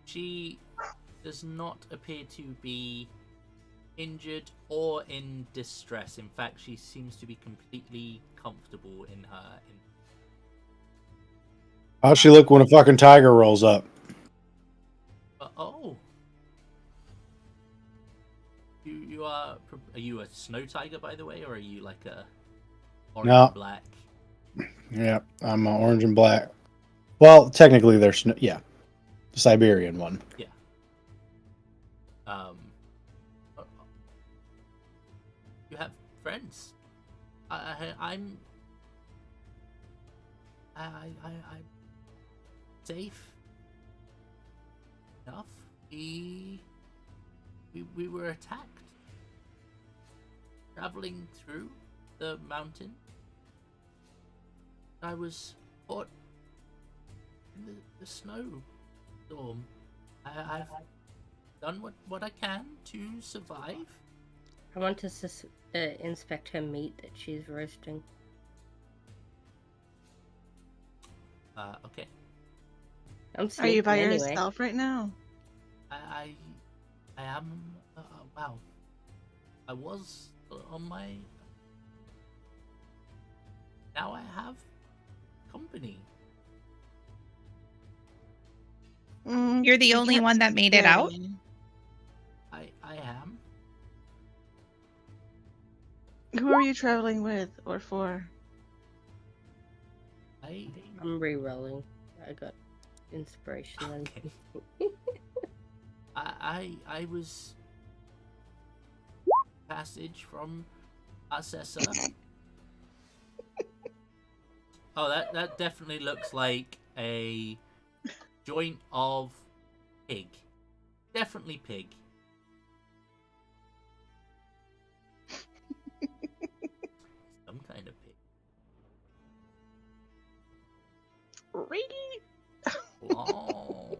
She does not appear to be injured or in distress. In fact, she seems to be completely comfortable in her. How's she look when a fucking tiger rolls up? You are you a snow tiger, by the way, or are you like a orange No. and black? Yeah, I'm orange and black. Well, technically, they're the Siberian one. Yeah. You have friends. I'm safe enough. We were attacked traveling through the mountain. I was caught in the snowstorm. I've done what I can to survive. I want to inspect her meat that she's roasting. Okay. I'm Are you by sneaking anyway. yourself right now? I am. Wow. I was on my. Now I have company. You're the You only can't one that made it out? stay. I am. Who are you traveling with or for? I'm re-rolling. I got inspiration. Okay. I was passage from Arsessa. Oh, that definitely looks like a joint of pig. Definitely pig. Some kind of pig. Really? Oh.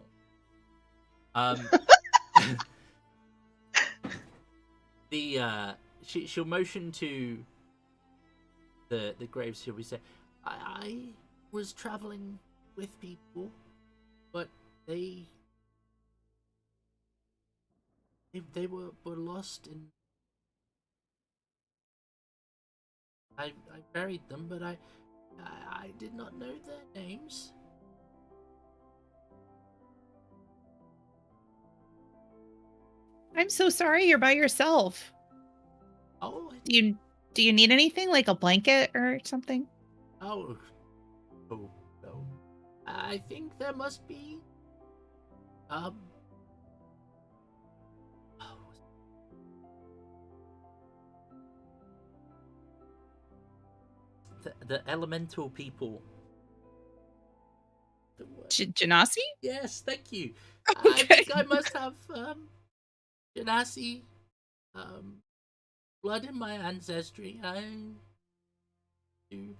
She'll motion to the graves. She'll be saying, I was traveling with people, but they were lost in. I buried them, but I did not know their names. I'm so sorry you're by yourself. Oh, Do you need anything, like a blanket or something? oh, no. I think there must be, the elemental people. Genasi? Yes, thank you. Okay. I think I must have Genasi blood in my ancestry. I do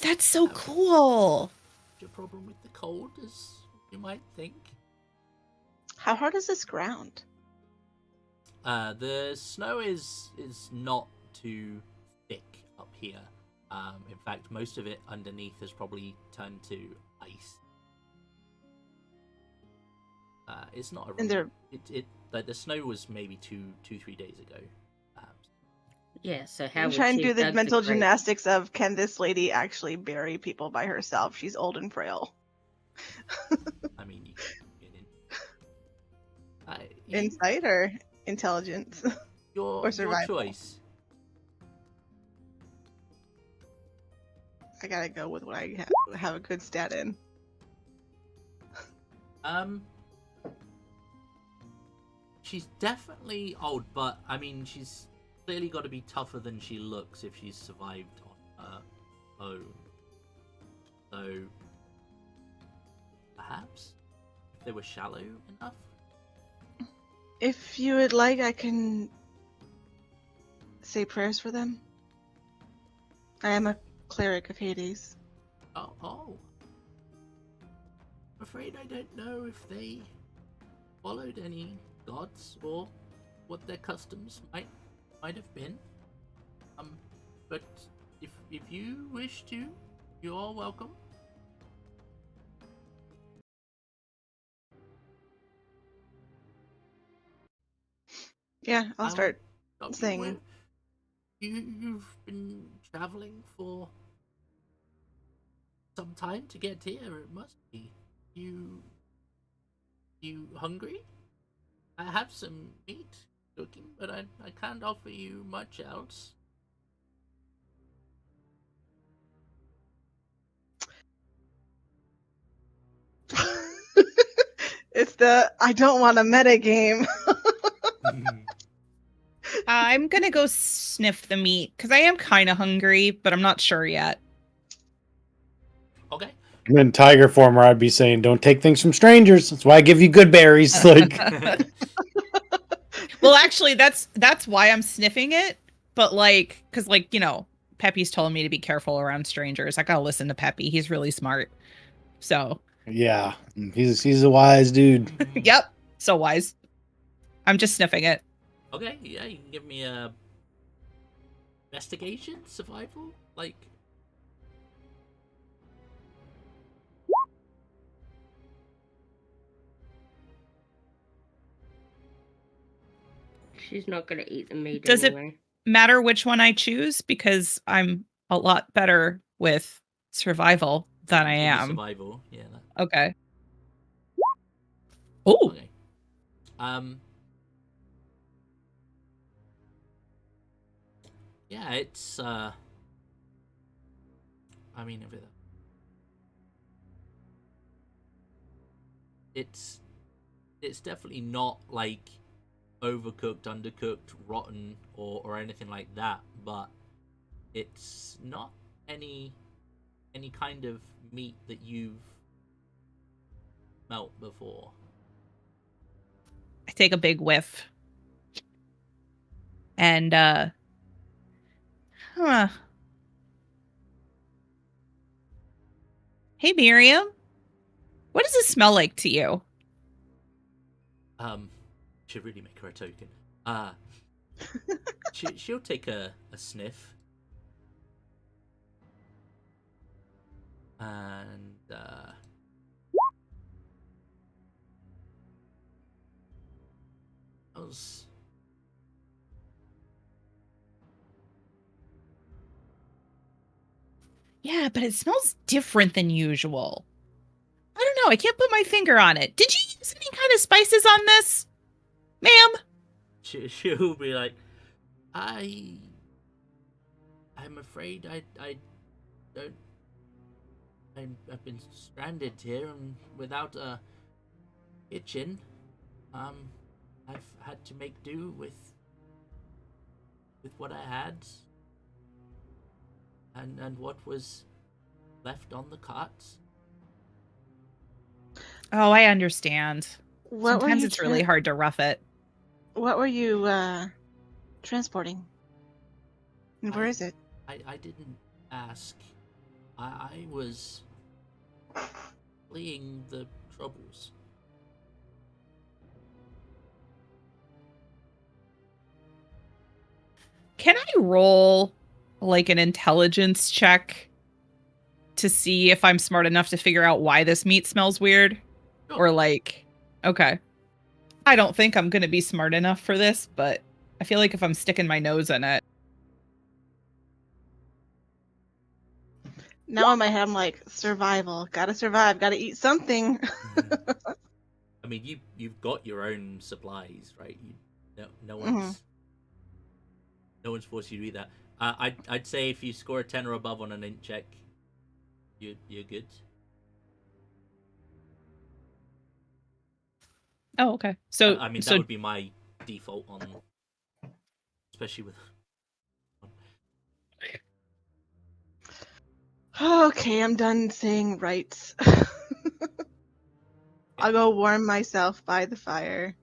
That's so cool. a problem with the cold, as you might think. How hard is this ground? The snow is not too thick up here. In fact, most of it underneath has probably turned to ice. It's not a And they're- like the snow was maybe 2-3 days ago, perhaps. Yeah, so how I'm would trying she to do the dug mental grave? gymnastics of, can this lady actually bury people by herself? She's old and frail. I mean, you can get in. Insight or intelligence? Your or survival? choice. I gotta go with what I have a good stat in. She's definitely old, but I mean, she's clearly got to be tougher than she looks if she's survived on her own. So, perhaps if they were shallow enough. If you would like, I can say prayers for them. I am a cleric of Hades. Oh. I'm afraid I don't know if they followed any gods or what their customs might have been. But if you wish to, you're all welcome. Yeah, I'll start will stop saying. You've been traveling for some time to get here. It must be. You hungry? I have some meat cooking, but I can't offer you much else. It's the I don't want a meta game. I'm gonna go sniff the meat because I am kind of hungry, but I'm not sure yet. Okay. I'm in tiger form where I'd be saying, don't take things from strangers. That's why I give you good berries. Like, Well, actually, that's why I'm sniffing it. But like, because like, you know, Peppy's told me to be careful around strangers. I gotta listen to Peppy. He's really smart. So yeah, he's a wise dude. yep, so wise. I'm just sniffing it. Okay, yeah, you can give me a investigation, survival, like. She's not gonna eat the meat Does it anyway. matter which one I choose? Because I'm a lot better with survival than I Give me am. survival, yeah. Okay. Oh, Okay. Yeah, it's I mean, it's definitely not like overcooked, undercooked, rotten, or anything like that, but it's not any kind of meat that you've smelt before. I take a big whiff. And huh. Hey Miriam, what does it smell like to you? Should really make her a token. She'll take a sniff. And Yeah, but it smells different than usual. I don't know. I can't put my finger on it. Did you use any kind of spices on this, ma'am? she'll be like, I'm afraid I don't. I've been stranded here and without a kitchen. I've had to make do with what I had and what was left on the carts. Oh, I understand. What were Sometimes you it's really hard to rough it. What were you transporting? And where is it? I didn't ask. I was fleeing the troubles. Can I roll like an intelligence check to see if I'm smart enough to figure out why this meat smells weird? Sure. Or like, okay. I don't think I'm going to be smart enough for this, but I feel like if I'm sticking my nose in it. Now in my head, I'm like, survival. Gotta survive. Gotta eat something. I mean, you've got your own supplies, right? No Mhm. one's no one's forced you to do that. I'd say if you score a 10 or above on an int check, you're good. Oh, okay. So I mean, that would be my default on, especially with. Okay, I'm done saying rights. I'll go warm myself by the fire.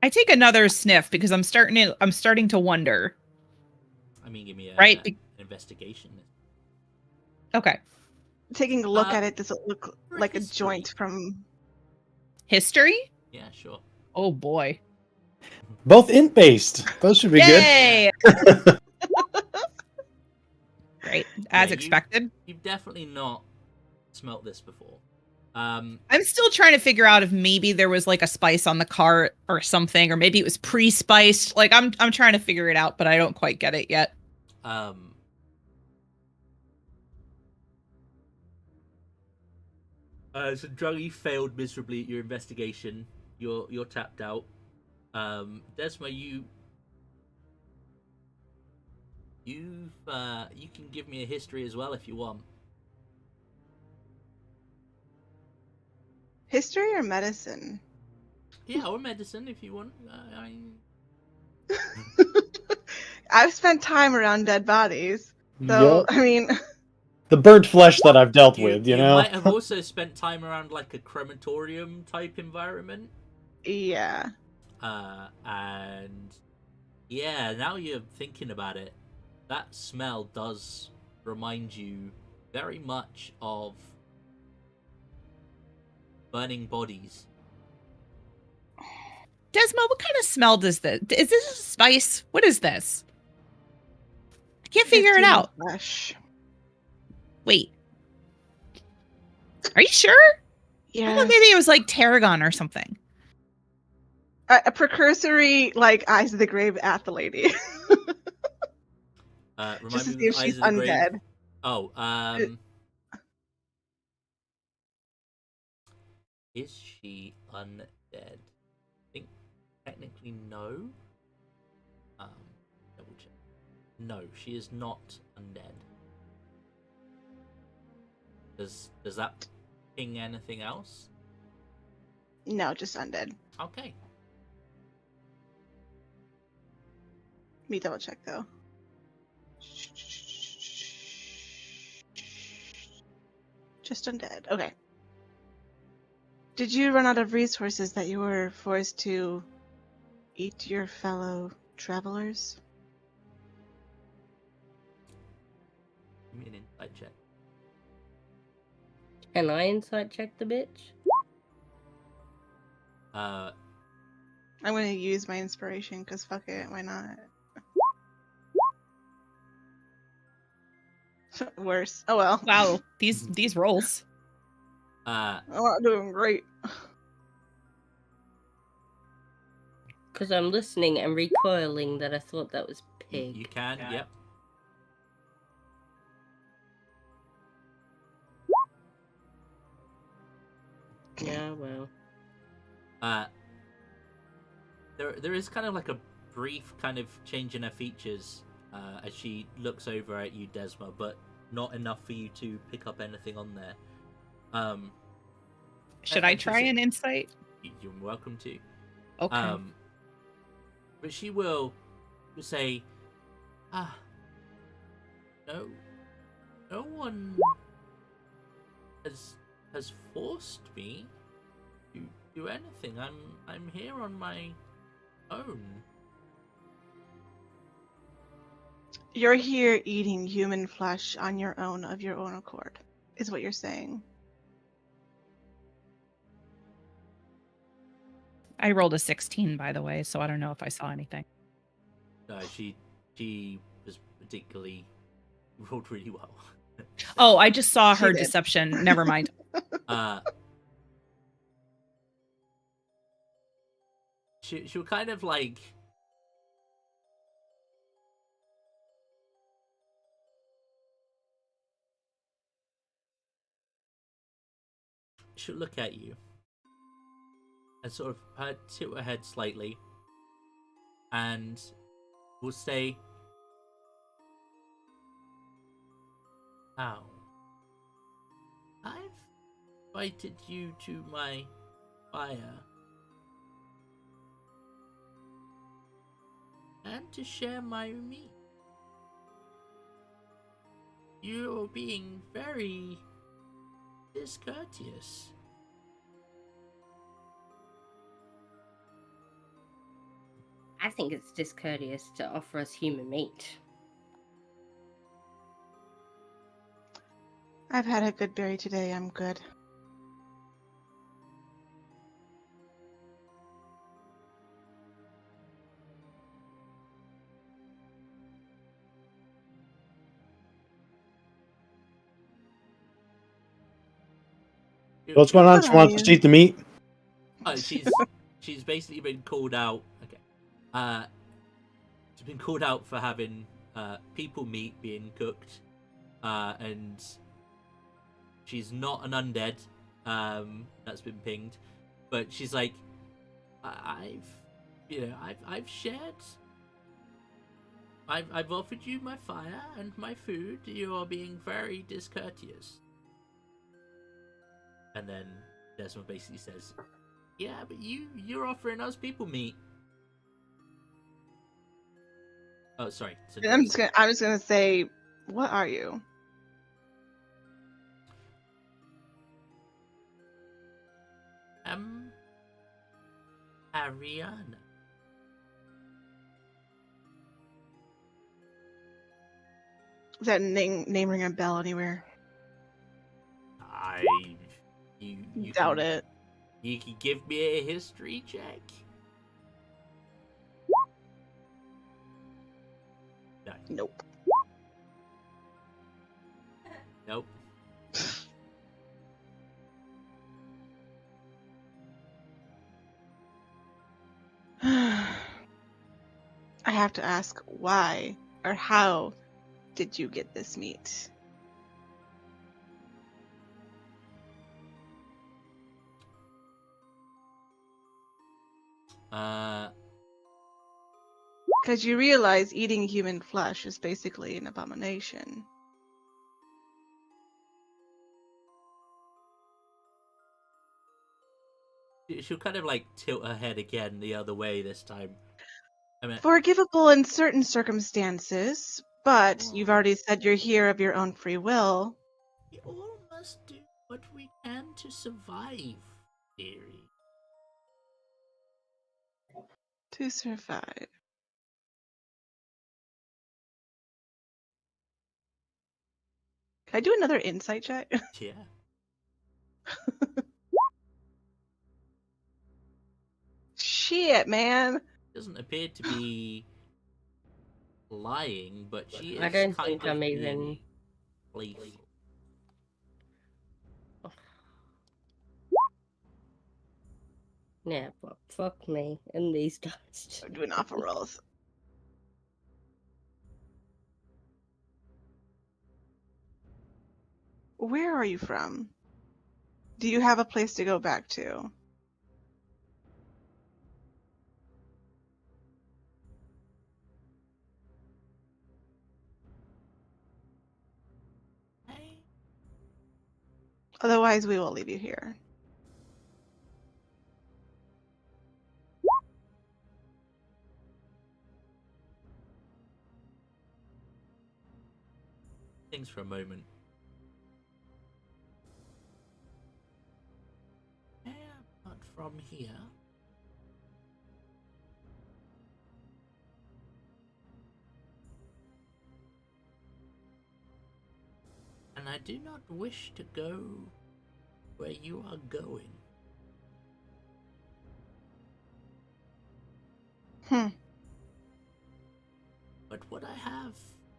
I take another sniff because I'm starting to wonder. I mean, give me Right? an investigation. Okay. Taking a look at it, does it look for like history. a joint from... History? Yeah, sure. Oh boy. Both int based. Those should be Yay! good. Great. As Yeah, expected. You've definitely not smelt this before. I'm still trying to figure out if maybe there was like a spice on the cart or something, or maybe it was pre-spiced. Like I'm trying to figure it out, but I don't quite get it yet. So Druggy failed miserably at your investigation. You're tapped out. Desma, you can give me a history as well if you want. History or medicine? Yeah, or medicine if you want. I've spent time around dead bodies. So, Yep. I mean... The burnt flesh that I've dealt with, you know? might have also spent time around like a crematorium type environment. Yeah. And yeah, now you're thinking about it, that smell does remind you very much of burning bodies. Desmo, what kind of smell does this? Is this a spice? What is this? I can't figure It's it human out. Flesh. Wait. Are you sure? Yes. I thought maybe it was like tarragon or something. A precursory, like, Eyes of the Grave at the lady. Remind Just to me see if of she's Eyes of the Grave. undead. Oh, is she undead? I think technically no. Double check. No, she is not undead. Does that ping anything else? No, just undead. Okay. Let me double check, though. Just undead. Okay. Did you run out of resources that you were forced to eat your fellow travelers? Give me an insight check. Can I insight check the bitch? I'm gonna use my inspiration, because fuck it, why not? Worse. Oh well. Wow, these rolls. I'm not doing great. Because I'm listening and recoiling that I thought that was pig. You can, yep. Yeah, well. There is kind of like a brief kind of change in her features as she looks over at you, Desma, but not enough for you to pick up anything on there. Should I try an insight? You're welcome to. Okay. But she will say, no one has forced me to do anything. I'm here on my own. You're here eating human flesh on your own, of your own accord, is what you're saying. I rolled a 16, by the way, so I don't know if I saw anything. No, she was particularly rolled really well. Oh, I just saw She her did. deception. Never mind. She'll kind of like she'll look at you and sort of tilt her head slightly and will say, "Now, I've invited you to my fire and to share my meat. You're being very discourteous." I think it's discourteous to offer us human meat. I've had a good berry today, I'm good. What's going on? What She are wants you? to eat the meat. She's basically been called out. Okay, she's been called out for having people meat being cooked, and she's not an undead. That's been pinged, but she's like, I've shared. I've offered you my fire and my food. You are being very discourteous. And then Desmond basically says, "Yeah, but you're offering us people meat." Oh, sorry. I'm just gonna say, what are you? Ariana. Is that name ring a bell anywhere? You Doubt can, it. You can give me a history check. Nope. Nope. I have to ask, why or how did you get this meat? Because you realize eating human flesh is basically an abomination. She'll kind of like tilt her head again the other way this time. I mean, Forgivable in certain circumstances, but you've already said you're here of your own free will. we all must do what we can to survive, dearie. To survive. Can I do another insight check? Yeah. Shit, man. Doesn't appear to be lying, but she I is don't kind think of I'm being even. playful. Yeah, but fuck me and these dice. I'm doing awful rolls. Where are you from? Do you have a place to go back to? Otherwise, we will leave you here. Things for a moment. I am not from here. And I do not wish to go where you are going. But what I have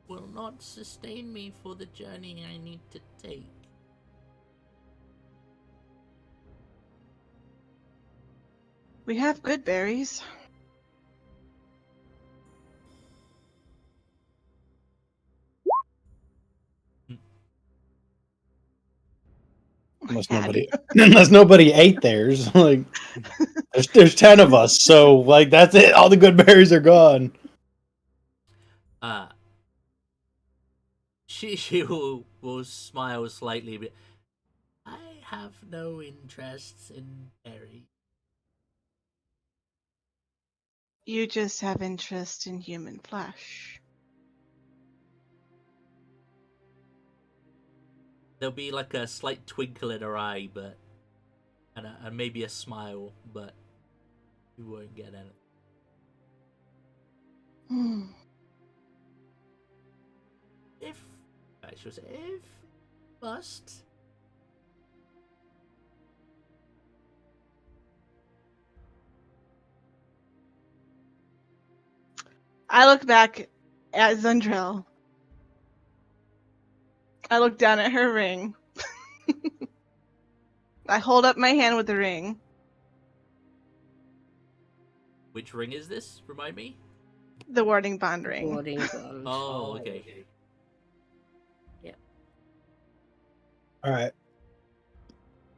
will not sustain me for the journey I need to take. We have good berries. Unless nobody ate theirs. Like there's 10 of us, so like that's it. All the good berries are gone. She will smile slightly, but I have no interest in berries. You just have interest in human flesh. There'll be like a slight twinkle in her eye, but and maybe a smile, but you won't get anything. If I should say, if must. I look back at Zundril. I look down at her ring. I hold up my hand with the ring. Which ring is this? Remind me. The warding bond ring. Warding bond. Oh, okay. Yep. All right.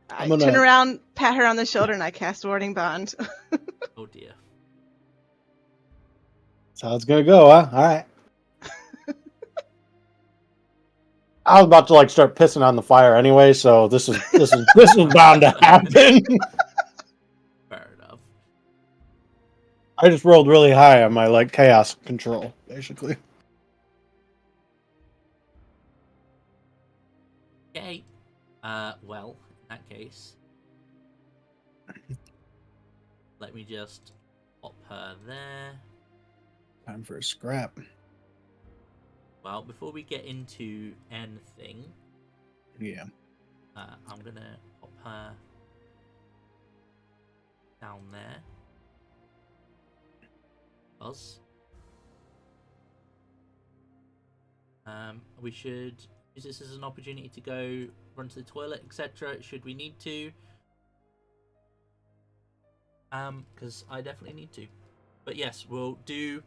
I turn around, pat her on the shoulder, and I cast warding bond. Oh dear. That's how it's gonna go, huh? All right. I was about to like start pissing on the fire anyway, so this is bound to happen. Fair enough. I just rolled really high on my like chaos control, basically. Okay. Well, in that case, let me just pop her there. Time for a scrap. Well, before we get into anything, Yeah. I'm gonna pop her down there. Us. We should use this as an opportunity to go run to the toilet, etc. Should we need to? Because I definitely need to. But yes, we'll do.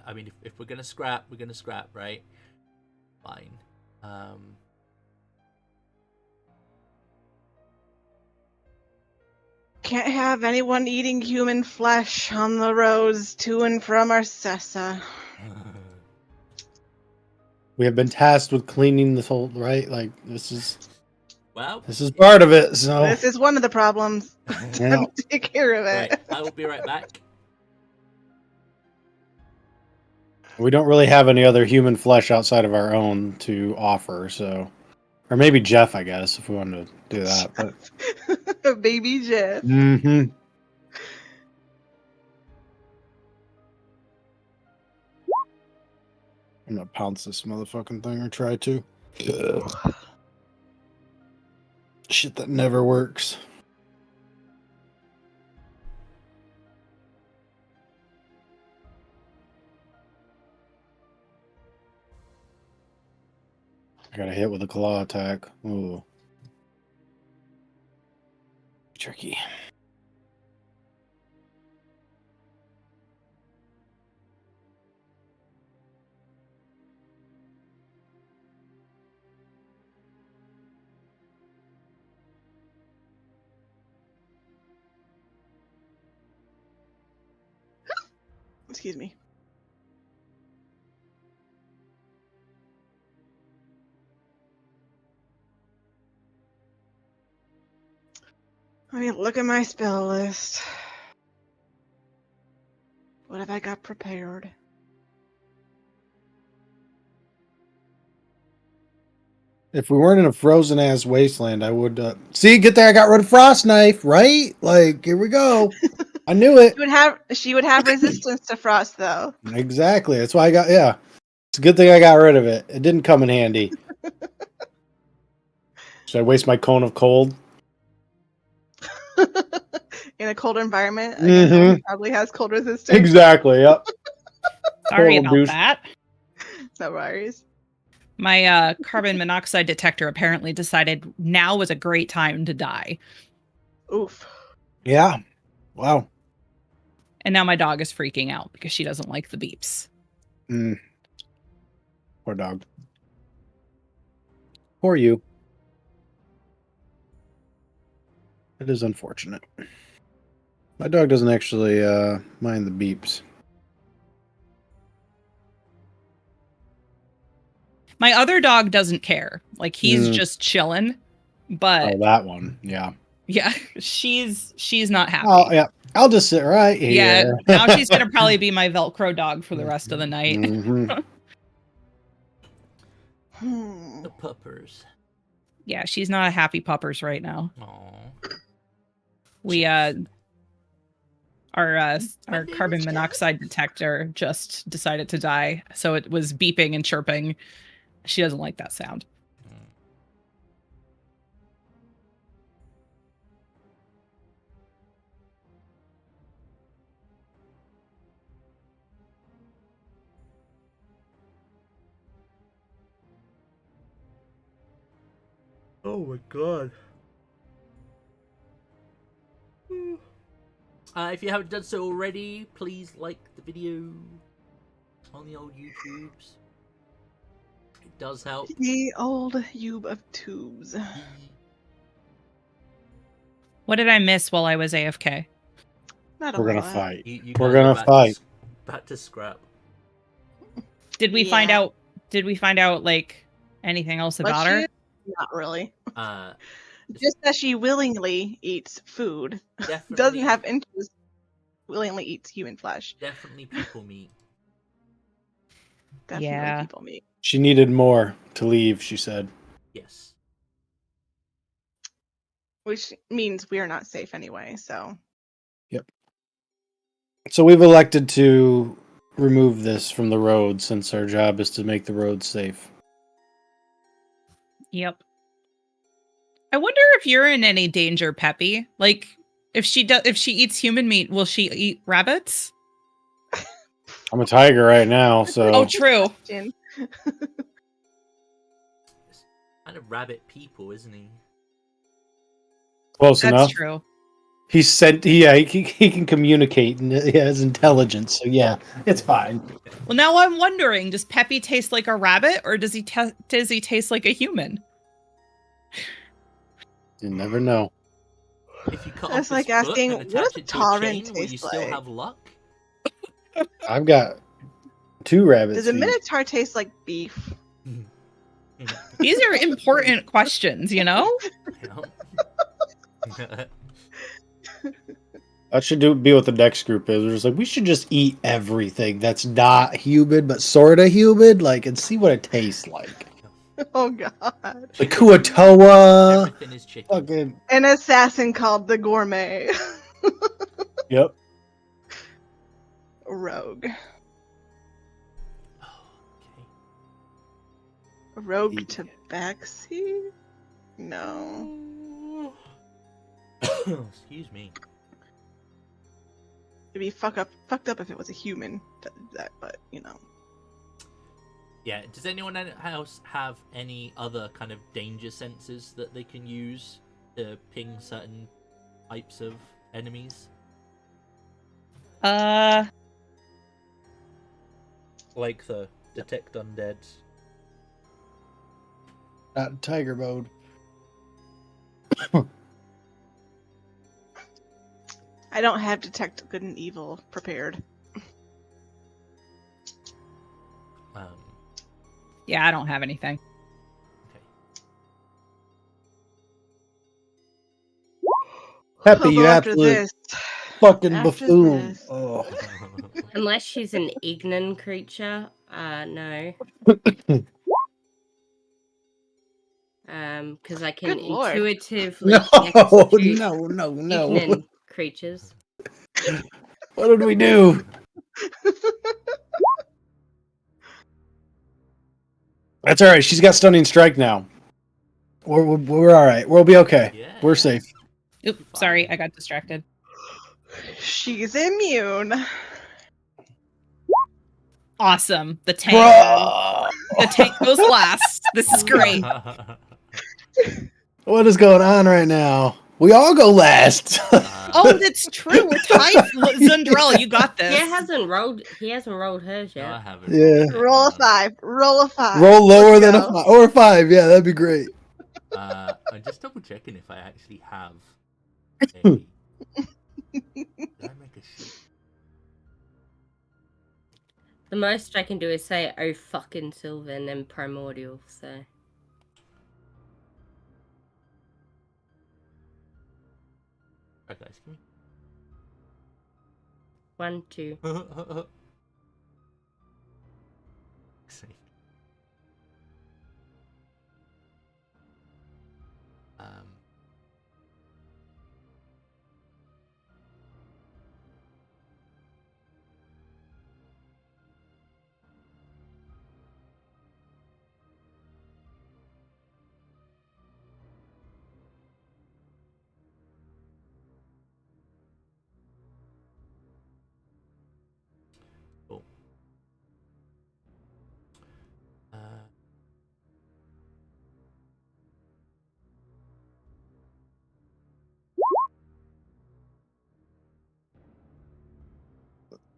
I mean, if we're gonna scrap, we're gonna scrap, right? Fine. Can't have anyone eating human flesh on the roads to and from Arsessa. We have been tasked with cleaning this whole like this is part of it. So This is one of the problems. Yeah. Time to take care of it. Right, I will be right back. We don't really have any other human flesh outside of our own to offer, so or maybe Jeff, I guess, if we wanted to do that. But Baby Jeff. mm-hmm. I'm gonna pounce this motherfucking thing or try to. Ugh. Shit that never works. I got a hit with a claw attack. Ooh. Tricky. Excuse me. Let me look at my spell list. What have I got prepared? If we weren't in a frozen ass wasteland, I would see. Get there, I got rid of frost knife. Right? Like here we go. I knew it. She would have resistance to frost, though. Exactly. That's why I got. Yeah, it's a good thing I got rid of it. It didn't come in handy. Should I waste my cone of cold? In a cold environment, Mhm. it probably has cold resistance. Exactly. Yep. Sorry Total about douche. that. No worries. My carbon monoxide detector apparently decided now was a great time to die. Oof. Yeah. Wow. And now my dog is freaking out because she doesn't like the beeps. Poor dog. Poor you. It is unfortunate. My dog doesn't actually mind the beeps. My other dog doesn't care. Like he's just chilling. But Oh, that one. Yeah. yeah, she's not happy. Oh, yeah. I'll just sit right here. Yeah, now she's gonna probably be my Velcro dog for the rest of the night. Mhm. The puppers. Yeah, she's not a happy puppers right now. Aww. We our name carbon is Jeff. monoxide detector just decided to die, so it was beeping and chirping. She doesn't like that sound. Oh my god. If you haven't done so already, please like the video on the old YouTubes. It does help. The old Yube of tubes. What did I miss while I was AFK? Not a We're gonna lot. fight. You We're guys are gonna back fight. Back to scrap. Did we find Yeah. out? Did we find out like anything else about her? Not really. Uh, Just that she willingly eats food. definitely Doesn't have interest. Willingly eats human flesh. definitely people meat. Definitely Yeah. people meat. She needed more to leave, she said. Yes. Which means we are not safe anyway, so. So we've elected to remove this from the road since our job is to make the road safe. Yep. I wonder if you're in any danger, Peppy. Like, if she eats human meat, will she eat rabbits? I'm a tiger right now, so Oh, true. Kind of rabbit people, isn't he? Close That's enough. true. He said, yeah, he can communicate and he has intelligence. So yeah, it's fine. Well, now I'm wondering: does Peppy taste like a rabbit, or does he taste like a human? You never know. If you cut That's off his like foot asking, and what attach does it to a Tauren chain, will you taste still like? have luck? I've got 2 rabbits. Does a minotaur taste like beef? These are important questions, you know? Yeah. That should be what the next group is. We're just like, we should just eat everything that's not human, but sort of human, like, and see what it tastes like. Oh god. The Kuatoa. Everything is chicken. Fucking. An assassin called the Gourmet. Yep. Rogue. Okay. Rogue Tabaxi? No. Excuse me. It'd be fucked up if it was a human. But you know. Yeah, does anyone else have any other kind of danger senses that they can use to ping certain types of enemies? Like the detect undead. Not in tiger mode. I don't have detect good and evil prepared. Yeah, I don't have anything. Okay. Peppy, you Although after absolute this, fucking after buffoon. this. Oh. Unless she's an ignorant creature, no. Because I can Good lord. intuitively No, execute no. ignorant creatures. What did we do? That's all right. She's got stunning strike now. We're all right. We'll be okay. Yeah. We're safe. Oop, sorry, I got distracted. She's immune. Awesome. The tank. Bro, The tank goes last. This is great. what is going on right now? We all go last. Oh, that's true. We're tied. Zundrell, you got this. He hasn't rolled hers No, I yet. haven't. Yeah. Roll a 5. Roll a 5. Roll lower Let's than a go. 5 or 5. Yeah, that'd be great. I'm just double checking if I actually have a... Did I make a sheet? The most I can do is say, oh fucking Sylvan and Primordial, so. Alright guys, give me... 1, 2. Cool.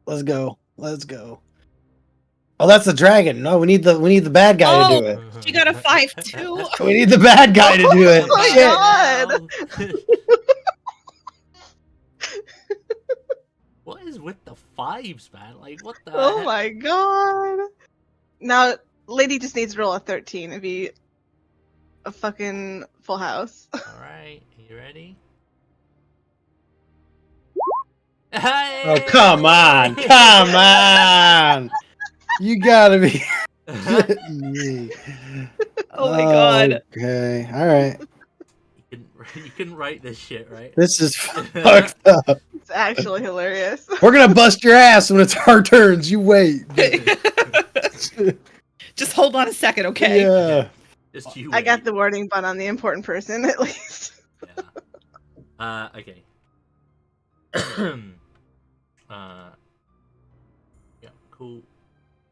Let's go. Let's go. Oh, that's the dragon. No, we need the bad guy to do it. She got a 5 too. We need the bad guy to do it. Oh my Shit. God. What is with the 5s, man? Like, what the Oh heck? my god. Now, lady just needs to roll a 13 and be a fucking full house. Alright, you ready? Hey! Oh, come on. Come on. You gotta be kidding me. Oh my god. Okay. All right. You can write this shit, right? This is fucked up. It's actually hilarious. We're gonna bust your ass when it's our turns. You wait. Just hold on a second, okay? Yeah. Just you I got wait. the wording bun on the important person at least. Yeah. Okay. Yeah, cool.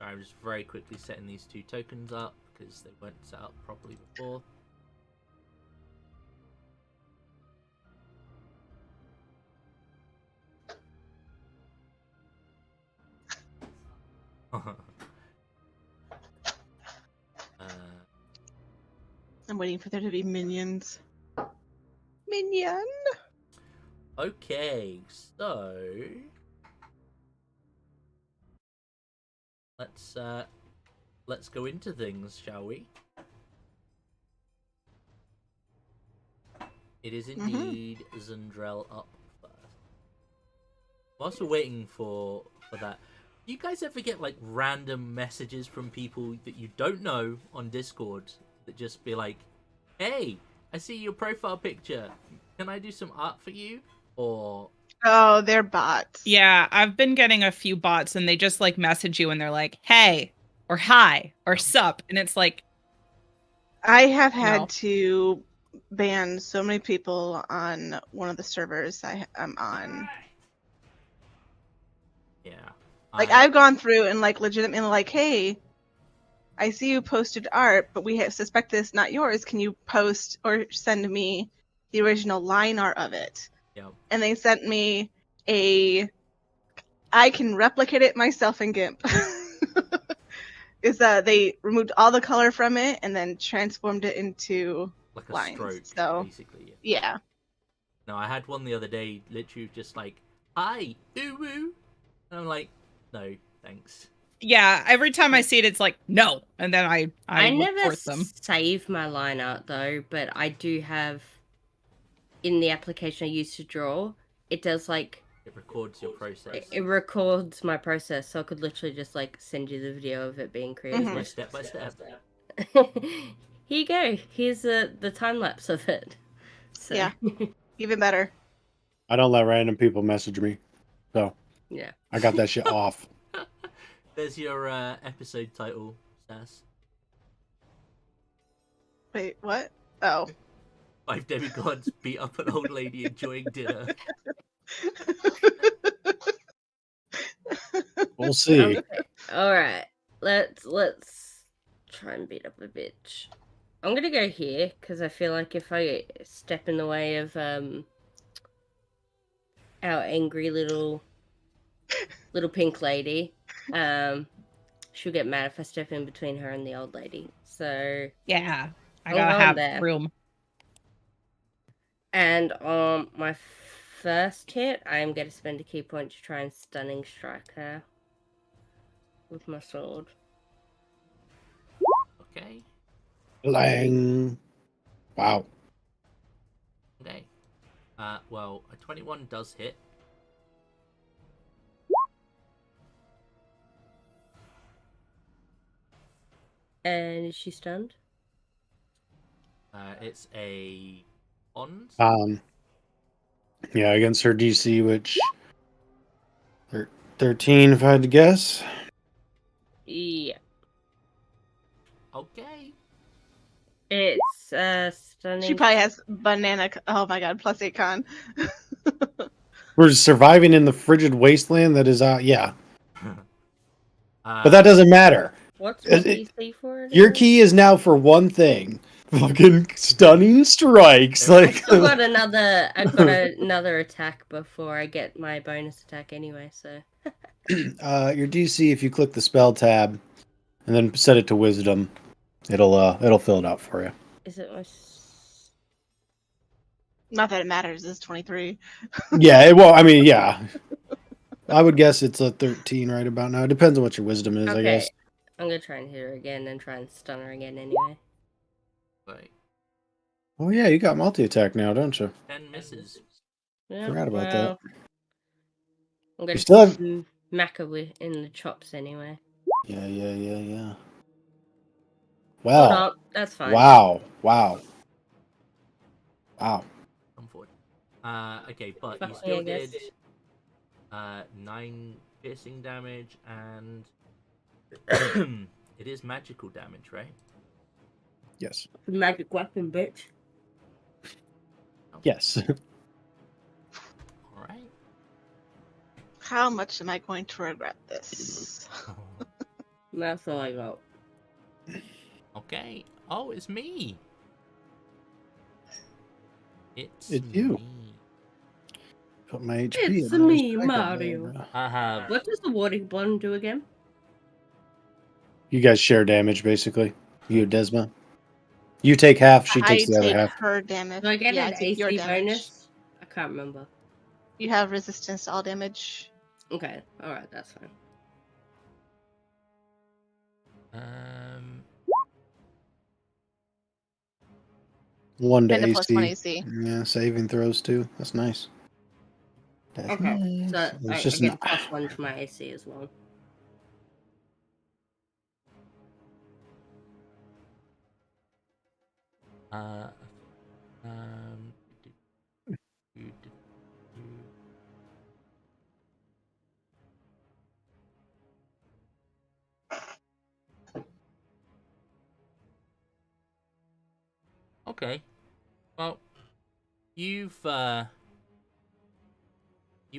I'm just very quickly setting these 2 tokens up because they weren't set up properly before. I'm waiting for there to be minions. Minion! Okay, so let's go into things, shall we? It is indeed Zundrel up first. Whilst we're waiting for that, do you guys ever get like random messages from people that you don't know on Discord that just be like, "Hey, I see your profile picture. Can I do some art for you?" Or Oh, they're bots. Yeah, I've been getting a few bots and they just like message you and they're like, "Hey," or "Hi," or "Sup," and it's like, I have had No. to ban so many people on one of the servers I'm on. yeah, Like I've gone through and like legitimately like, hey, I see you posted art, but we suspect this not yours. Can you post or send me the original line art of it? Yep. And they sent me I can replicate it myself in GIMP. Is that they removed all the color from it and then transformed it into like a lines. stroke, So basically. yeah. No, I had one the other day, literally just like, "Hi, ooh woo," and I'm like, "No, thanks." yeah, every time I see it, it's like, no. And then I never report them. save my line art though, but I do have in the application I use to draw, it does like It records your process. it records my process, so I could literally just like send you the video of it being created. Mhm. Like step by step. Here you go. Here's the time lapse of it. So, Yeah. Even better. I don't let random people message me, so yeah. I got that shit off. There's your episode title, Sass. Wait, what? Oh. 5 demigods beat up an old lady enjoying dinner. We'll see. Okay. All right. Let's try and beat up a bitch. I'm gonna go here because I feel like if I step in the way of our angry little pink lady, she'll get mad if I step in between her and the old lady. So Yeah, I I'm gotta going have there. room. And on my first hit, I am going to spend a key point to try and stunning strike her with my sword. Okay. Lang. Wow. Okay. Well, a 21 does hit. And is she stunned? It's a pond. Yeah, against her DC, which 13, if I had to guess. Yeah. Okay. It's stunning. She probably has banana. Oh my god, plus 8 con. We're surviving in the frigid wasteland that is yeah. But But that doesn't matter. What's my DC for it? Your again? key is now for one thing. Fucking stunning strikes. I I've still got another. I've got another attack before I get my bonus attack anyway. So. Your DC, if you click the spell tab and then set it to wisdom, it'll fill it out for you. Is it my? Not that it matters. It's 23. Yeah, well, I mean, yeah. I would guess it's a 13 right about now. It depends on what your wisdom is, I guess. I'm gonna try and hit her again and try and stun her again anyway. Like Oh yeah, you got multi-attack now, don't you? 10 misses. Yeah, Forgot about that. I'm gonna still have- smack her in the chops anyway. Yeah. Hold Well, up, that's fine. wow. Come forward. Okay, but you Fuck still me, I guess. did 9 piercing damage, and it is magical damage, right? Yes. Magic weapon, bitch. Yes. All right. How much am I going to regret this? That's all I got. Okay. Oh, it's me. It's you. me. Put my HP. It's in my me, striker Mario. mode. I have. What does the warding bond do again? You guys share damage, basically. You, Desma. You take half, she takes the other take half. her damage. Do I get yeah, an I take your AC damage. bonus? I can't remember. You have resistance to all damage. Okay, alright, that's fine. One to And a AC. +1 AC. Yeah, saving throws too. That's nice. That's Okay, nice. so It's I just get an- +1 to my AC as well. Um. Okay. Well, you've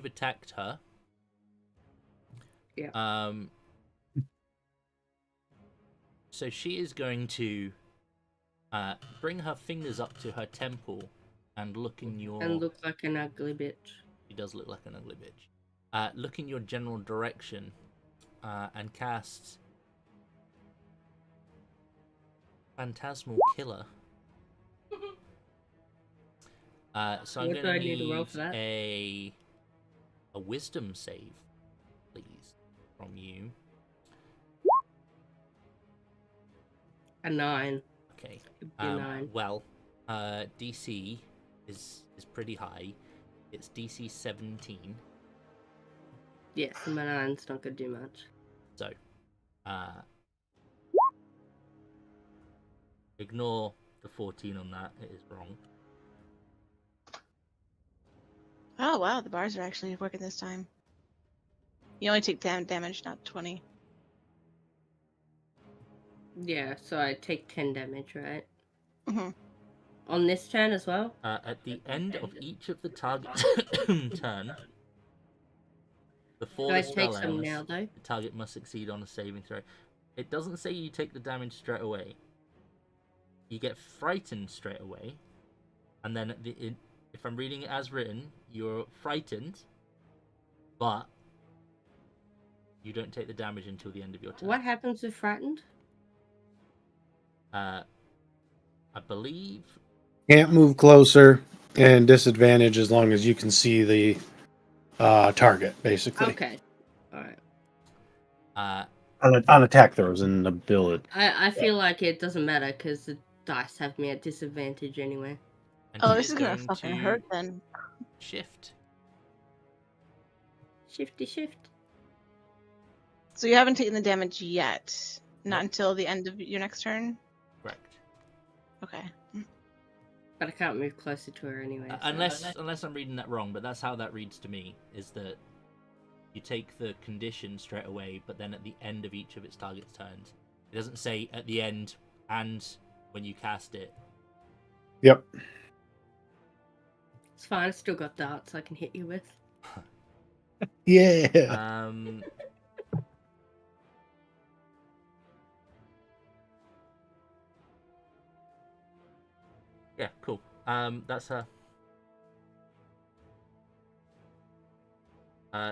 attacked her. Yeah. So she is going to bring her fingers up to her temple and look in your. And look like an ugly bitch. She does look like an ugly bitch. Look in your general direction, and cast Phantasmal Killer. So I'm What going do I to need to roll need for that? a wisdom save, please, from you. A 9. Okay. It'd be 9. Well, DC is pretty high. It's DC 17. Yeah, so my 9's not gonna do much. So, ignore the 14 on that. It is wrong. Oh wow, the bars are actually working this time. You only take damage, not 20. Yeah, so I take 10 damage, right? Mm-hmm. On this turn as well? At the end of each of the target's turn, before Do I the take spell some ends, now, though? the target must succeed on a saving throw. It doesn't say you take the damage straight away. You get frightened straight away, and then if I'm reading it as written, you're frightened, but you don't take the damage until the end of your turn. What happens with frightened? I believe Can't move closer and disadvantage as long as you can see the target, basically. Okay. Alright. On attack throws and ability. I feel like it doesn't matter because the dice have me at disadvantage anyway. and Oh, she this is gonna going fucking to hurt then. shift. Shifty shift. So you haven't taken the damage yet. Not Nope. until the end of your next turn? Correct. Okay. But I can't move closer to her anyway. So. Unless I'm reading that wrong, but that's how that reads to me, is that you take the condition straight away, but then at the end of each of its target's turns. It doesn't say at the end and when you cast it. Yep. It's fine, I still got darts I can hit you with. Yeah. Yeah, cool. That's her.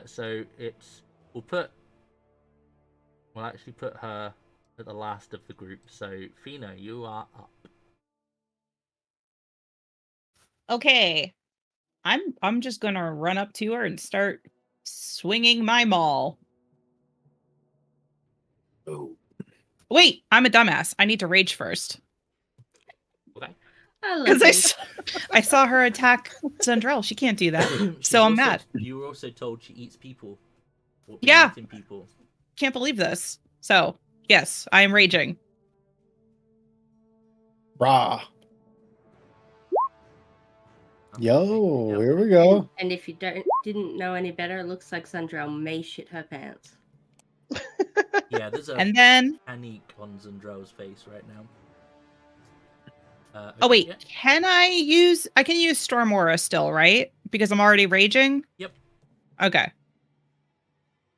So we'll actually put her at the last of the group. So Fina, you are up. Okay. I'm just gonna run up to her and start swinging my maul. Oh. Wait, I'm a dumbass. I need to rage first. Okay. Because I saw her attack Zundrell. She can't do that. So I'm mad. You were also told she eats people. Or Yeah. eating people. Can't believe this. So, yes, I am raging. Rah. Yo, here we go. And if you didn't know any better, it looks like Zundrell may shit her pants. Yeah, there's a And then panic on Zundrell's face right now. oh wait, yeah. I can use Storm Aura still, right? Because I'm already raging? Yep. Okay.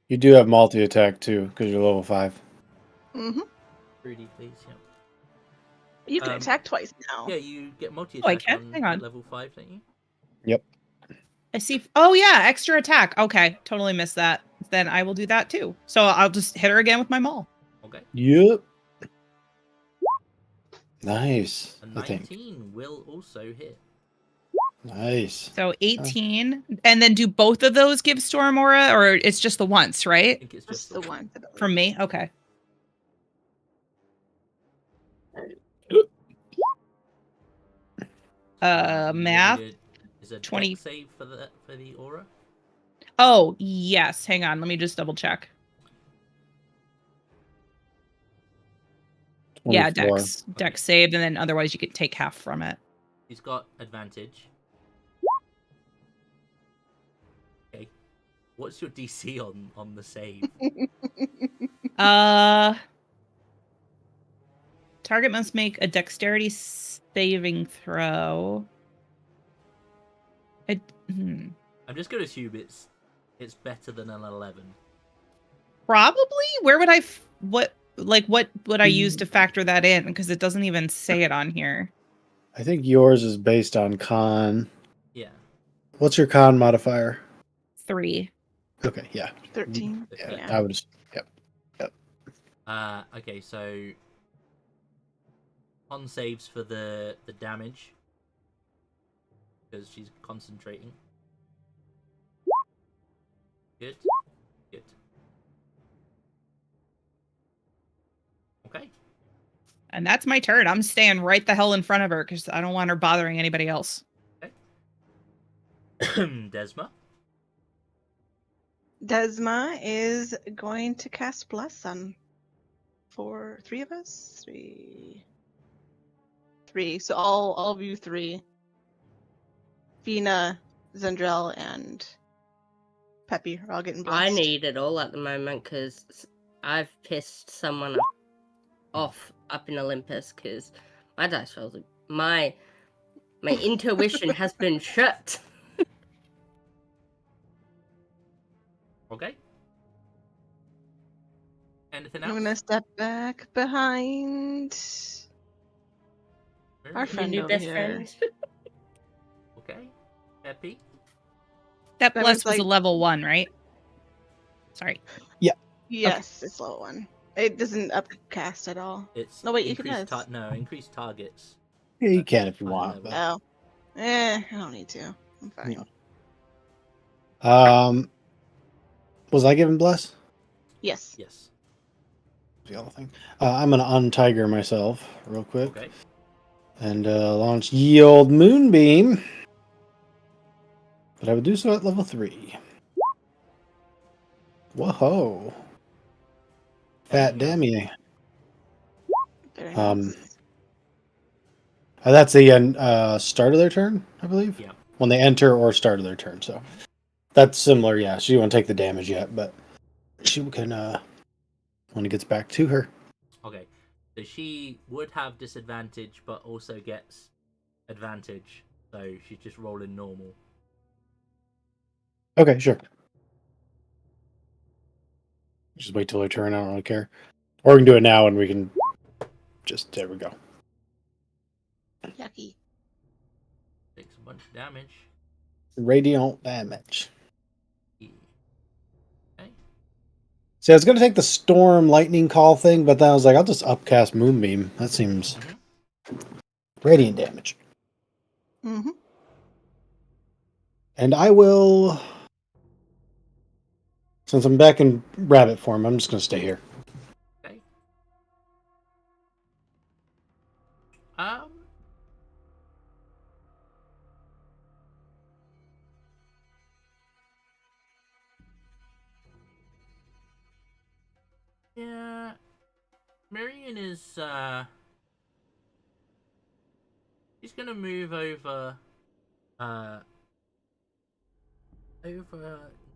You do have multi-attack too, because you're level 5. Mm-hmm. Pretty please, yeah. You can attack twice now. Yeah, you get Oh, I multi-attack can? Hang on. at level 5, don't you? Yep. I see. Oh yeah, extra attack. Okay, totally missed that. Then I will do that too. So I'll just hit her again with my maul. Okay. Yep. Nice. A I think. 19 will also hit. Nice. So 18, and then do both of those give Storm Aura, or it's just the once, I right? think it's Just just the one. I believe. From me. Okay. Math. Is a 20. dex save for the aura? Oh yes. Hang on. Let me just double check. Yeah, 24. Dex saved, and then otherwise you could take half from it. He's got advantage. Okay. What's your DC on the save? Target must make a dexterity saving throw. I'm just gonna assume it's better than an 11. Probably. Where would what would I use to factor that in? Because it doesn't even say it on here. I think yours is based on con. Yeah. What's your con modifier? 3. Okay, yeah. 13. Yeah, Yeah. I would just. Yep. Okay, so con saves for the damage because she's concentrating. Good. Good. Okay. And that's my turn. I'm staying right the hell in front of her because I don't want her bothering anybody else. Okay. Desma. Desma is going to cast Bless on 3 of us. 3. So all of you 3. Fina, Zendrel, and Peppy are all getting blessed. I need it all at the moment because I've pissed someone off up in Olympus because my dice rolls, my intuition has been shut. Okay. Anything else? I'm gonna step back behind our Your friend new over best here. friend. Okay. Peppy. That That bless was was a like- level 1, right? Sorry. Yes, it's level 1. It doesn't upcast at all. It's No, wait, you can increased do increased targets. Yeah, you can if you High want. level. But, I don't need to. I'm fine. Yeah. Was I given bless? Yes. Yes. The other thing. I'm gonna untiger myself real quick Okay. and launch ye old moonbeam. But I would do so at level 3. Whoa. Fat There you Demi. Very Um, nice. That's the start of their turn, I believe. Yeah. When they enter or start of their turn. So that's similar, yeah. She won't take the damage yet, but she can when it gets back to her. Okay. So she would have disadvantage, but also gets advantage. So she's just rolling normal. Okay, sure. Just wait till her turn. I don't really care. Or we can do it now and we can just, there we go. Yucky. Takes a bunch of damage. Radiant damage. Okay. See, I was going to take the storm lightning call thing, but then I was like, I'll just upcast moonbeam. That seems radiant damage. Mm-hmm. And I will, since I'm back in rabbit form, I'm just going to stay here. Okay. Yeah. Miriam is she's gonna move over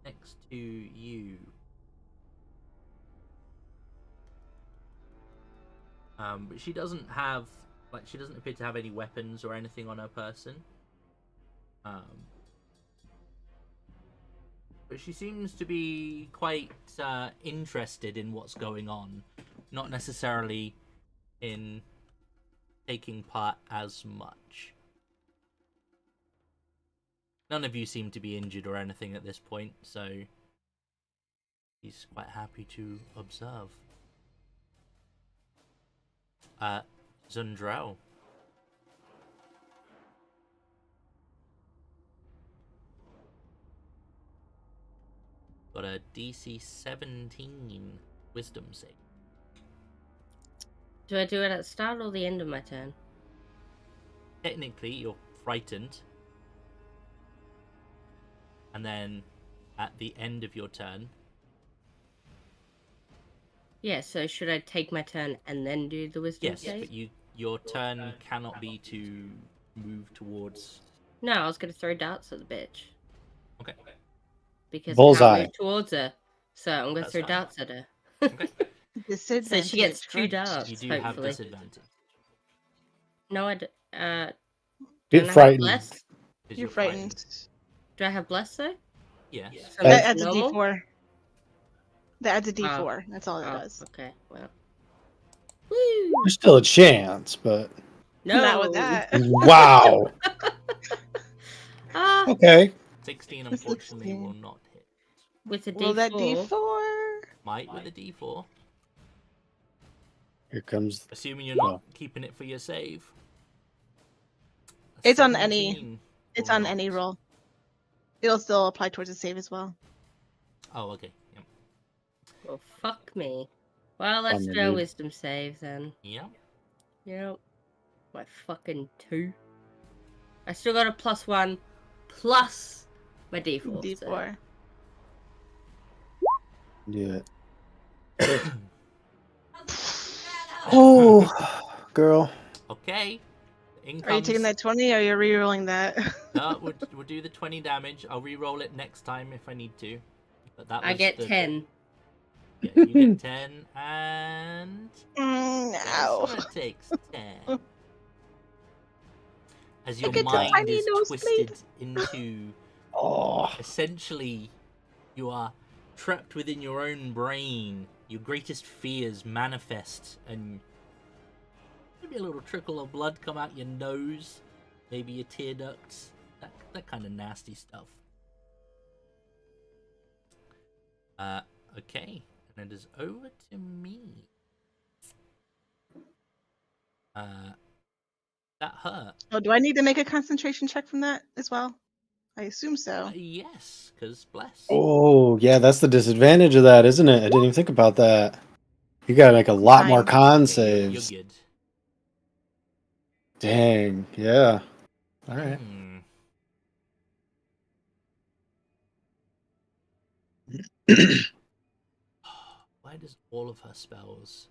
next to you. But she doesn't appear to have any weapons or anything on her person. But she seems to be quite interested in what's going on, not necessarily in taking part as much. None of you seem to be injured or anything at this point, so he's quite happy to observe. Zundrel. Got a DC 17 wisdom save. Do I do it at the start or the end of my turn? Technically, you're frightened. And then at the end of your turn. Yeah, so should I take my turn and then do the wisdom Yes, save? but your turn cannot be to move towards. No, I was going to throw darts at the bitch. Okay. Because I Bullseye. can't move towards her. So I'm going to That's throw fine. darts at her. Okay. So Disadvantage. she gets 2 right? darts, You do hopefully. have disadvantage. No, Get don't I have frightened. bless? 'Cause You're frightened. Do I have bless though? Yes. So That that's That adds a normal? D4. That adds a Oh. D4. That's all it Oh, does. okay, well. Woo! There's still a chance, but No! Not with that. wow. Ah, Okay. 16 unfortunately 16. will not hit. with a D4. Well, that D4. Might with a D4. Here comes. Assuming you're not keeping it for your save. A It's on any- 17 It's will on not. any roll. It'll still apply towards the save as well. Oh, okay. Yep. Well, fuck me. Well, let's Bummer, do a dude. wisdom save then. Yep. Yep. My fucking 2. I still got a +1 plus my D4. D4. Do it. Oh, girl. Okay. In Are you taking that 20 or are you re-rolling that? No, we'll do the 20 damage. I'll re-roll it next time if I need to. But that I was get the- 10. Yeah, you get 10, and No. Esme takes 10. As your Look at the mind tiny is nosebleed. twisted into, Oh, essentially, you are trapped within your own brain. Your greatest fears manifest, and maybe a little trickle of blood come out your nose, maybe your tear ducts, that kind of nasty stuff. Okay, and it is over to me. That hurt. Oh, do I need to make a concentration check from that as well? I assume so. Yes, because bless. oh, yeah. That's the disadvantage of that, isn't it? I didn't even think about that. You gotta make a lot more Fine. con Okay, saves. You're good. Dang. Yeah. All right. Why does all of her spells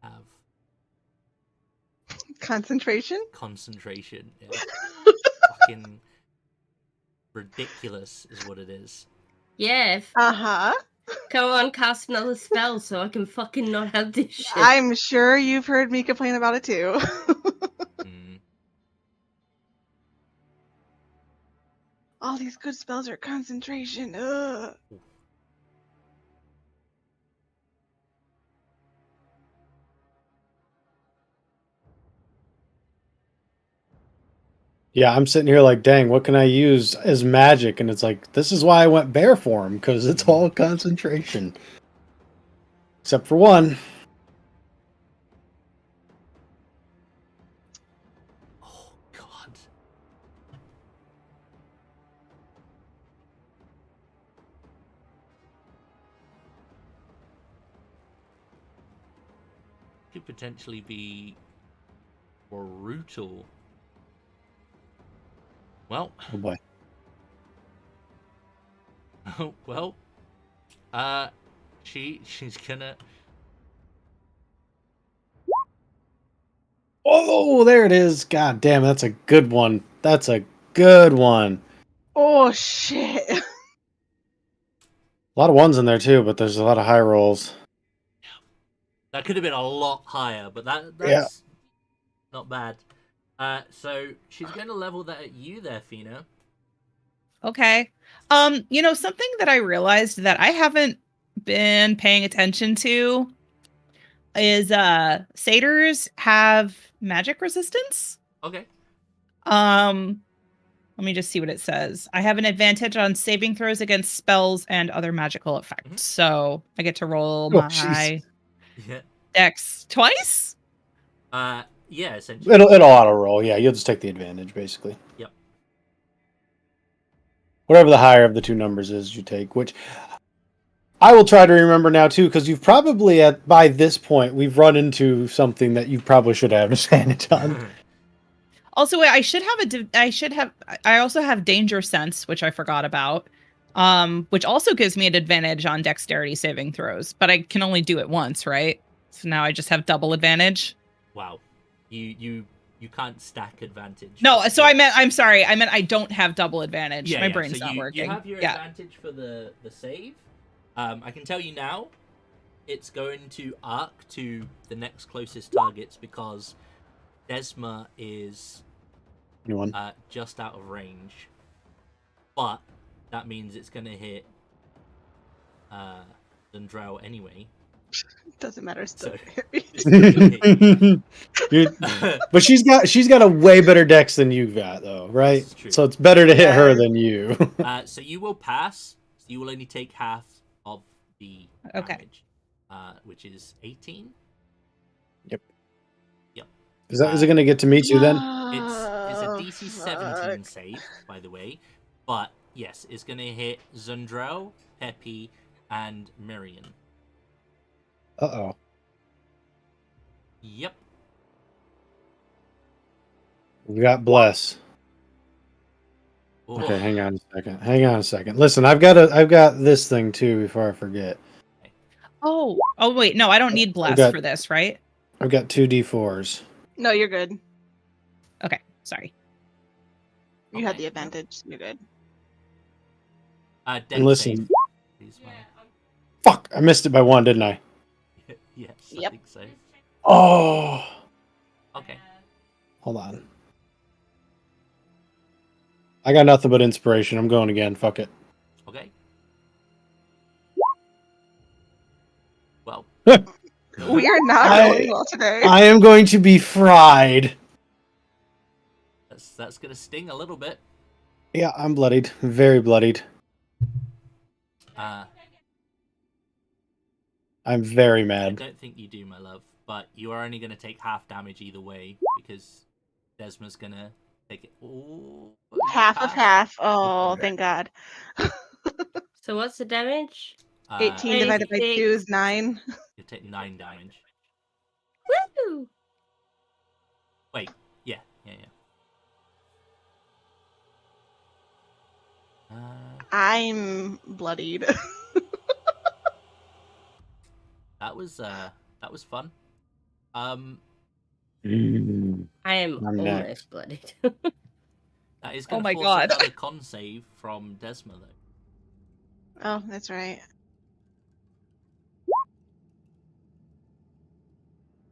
have Concentration? concentration? Yeah. Fucking ridiculous is what it is. Yeah, Uh-huh. come on, cast another spell so I can fucking not have this shit. I'm sure you've heard me complain about it too. Mm. All these good spells are concentration. Ugh. Yeah, I'm sitting here like, dang, what can I use as magic? And it's like, this is why I went bear form, because it's all concentration. Except for one. Oh God. Could potentially be brutal. Well, Oh boy. well, she's gonna. Oh, there it is. God damn, that's a good one. That's a good one. Oh shit. A lot of ones in there too, but there's a lot of high rolls. That could have been a lot higher, but that's Yeah. not bad. So she's going to level that at you there, Fina. Okay. Something that I realized that I haven't been paying attention to is satyrs have magic resistance. Okay. Let me just see what it says. I have an advantage on saving throws against spells and other magical effects. So I get to roll my Yeah. dex twice. Yeah, essentially. It'll auto roll. Yeah, you'll just take the advantage basically. Yep. Whatever the higher of the two numbers is you take, which I will try to remember now too, because you've probably by this point we've run into something that you probably should have advantage on. Also, I also have danger sense, which I forgot about. Which also gives me an advantage on dexterity saving throws, but I can only do it once, right? So now I just have double advantage. Wow. You can't stack advantage. No, so I'm sorry. I meant I don't have double advantage. Yeah, My brain's so not working. You have your advantage for the save. I can tell you now, it's going to arc to the next closest targets because Desma is just out of range. But that means it's going to hit Dundrell anyway. Doesn't matter. Still. But she's got a way better dex than you've got, though, right? So it's better to hit her than you. So you will pass. So you will only take half of the damage, which is 18. Yep. Is it going to get to me too then? It's a DC 17 save, by the way. But yes, it's going to hit Zundrell, Peppy, and Miriam. Uh-oh. Yep. We got bless. Oh. Okay, hang on a second. Listen, I've got this thing too before I forget. Oh wait, no, I don't need bless for this, right? I've got 2 D4s. No, you're good. Okay, sorry. You had the advantage. You're good. And listen. Fuck! I missed it by 1, didn't I? Yes, Yep. I think so. Oh. Okay. Hold on. I got nothing but inspiration. I'm going again. Fuck it. Okay. Well. We are not rolling well today. I am going to be fried. That's gonna sting a little bit. Yeah, I'm bloodied. Very bloodied. I'm very mad. I don't think you do, my love. But you are only gonna take half damage either way because Desma's gonna take it. Ooh, half of half. Oh, thank God. So what's the damage? 18 divided by 2 is 9. You take 9 damage. Woo! Wait, yeah. I'm bloodied. That was fun. I am almost bloodied. That is going to force God. another con save from Desma, though. Oh, that's right.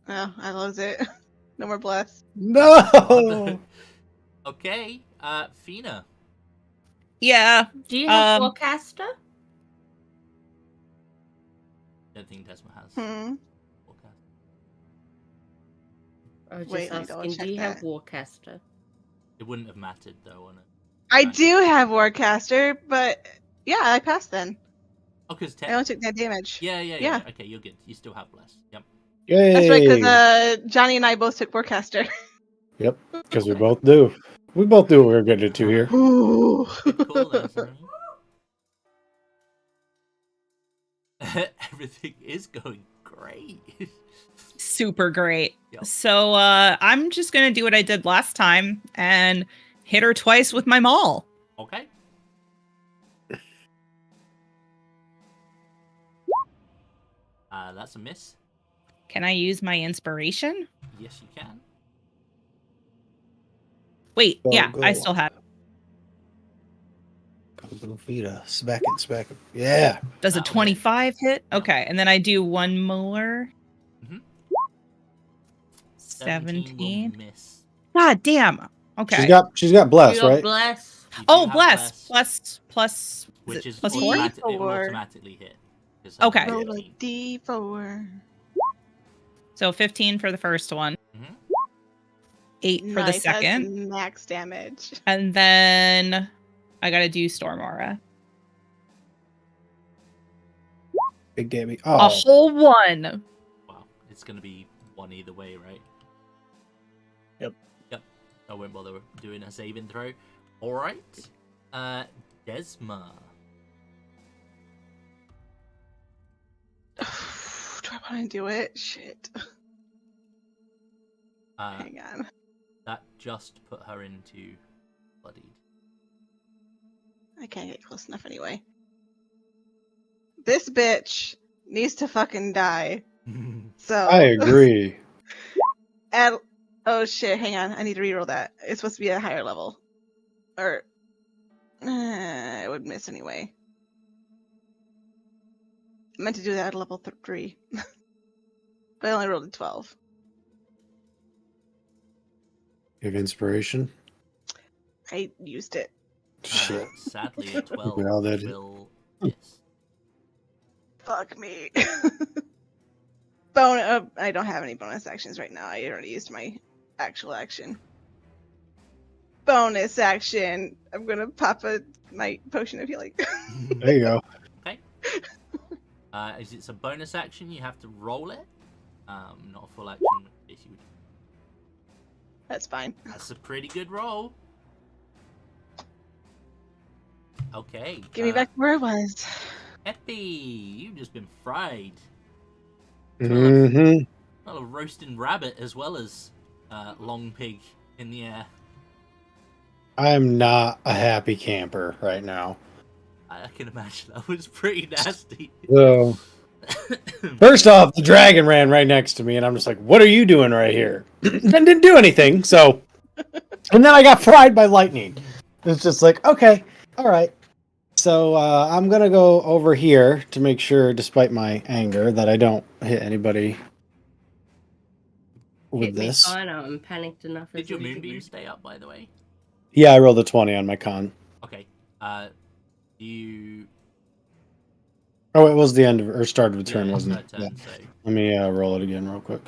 Oh, I lose it. No more bless. No. Okay, Fina. Yeah. Do you have Warcaster? I don't think Desma has. Warcaster. I was Wait, just asking, do you have Warcaster? It wouldn't have mattered though on it. I do have Warcaster, but yeah, I passed then. Oh, because I only took that damage. Yeah. Okay, you're good. You still have bless. Yep. Yay. That's right, because Johnny and I both took Warcaster. Yep, because we both do. We both do what we're good to here. Ooh. Good call, Desma. Everything is going great. Super great. Yep. So I'm just gonna do what I did last time and hit her twice with my maul. Okay. That's a miss. Can I use my inspiration? Yes, you can. Wait, Go, yeah, go. I still have. Smack it. Yeah. Does a That'll 25 hit? Okay, and then I do one more. Mhm. 17. will miss. God damn. Okay. She's got bless, You got right? bless. You do Oh, have plus. which is plus 4? it will D4. automatically hit. 'Cause Okay. I'm Roll a 18. D4. So 15 for the first one, Mhm. 8 for the Nice, that's second, max damage. and then I gotta do Storm Aura. Big Gabby. A Oh, whole 1. Wow, it's gonna be one either way, right? Yep. Yep. I won't bother doing a saving throw. All right. Desma. Do I want to do it? Shit. Hang on. That just put her into bloodied. I can't get close enough anyway. This bitch needs to fucking die. So I agree. And oh shit, hang on. I need to reroll that. It's supposed to be a higher level. Or I would miss anyway. I meant to do that at level 3. But I only rolled a 12. You have inspiration? I used it. Shit. Sadly, a 12 We all did it. will miss. Fuck me. I don't have any bonus actions right now. I already used my actual action. Bonus action. I'm gonna pop my potion of healing. There you go. Okay. As it's a bonus action, you have to roll it. Not a full action. If you would. That's fine. That's a pretty good roll. Okay. Give me back where I was. Epi, you've just been fried. Mm-hmm. Well, a roasting rabbit as well as long pig in the air. I'm not a happy camper right now. I can imagine that was pretty nasty. So, first off, the dragon ran right next to me, and I'm just like, "What are you doing right here?" And didn't do anything. So, and then I got fried by lightning. It's just like, okay, all right. So I'm gonna go over here to make sure, despite my anger, that I don't hit anybody with Hit me this. fine. I'm panicked enough. Did as your it is. moonbeam stay up, by the way? Yeah, I rolled a 20 on my con. Okay. You. Oh, it was the end of or start of a turn, Yeah, wasn't it's it? her turn, Yeah. so. Let me roll it again real quick.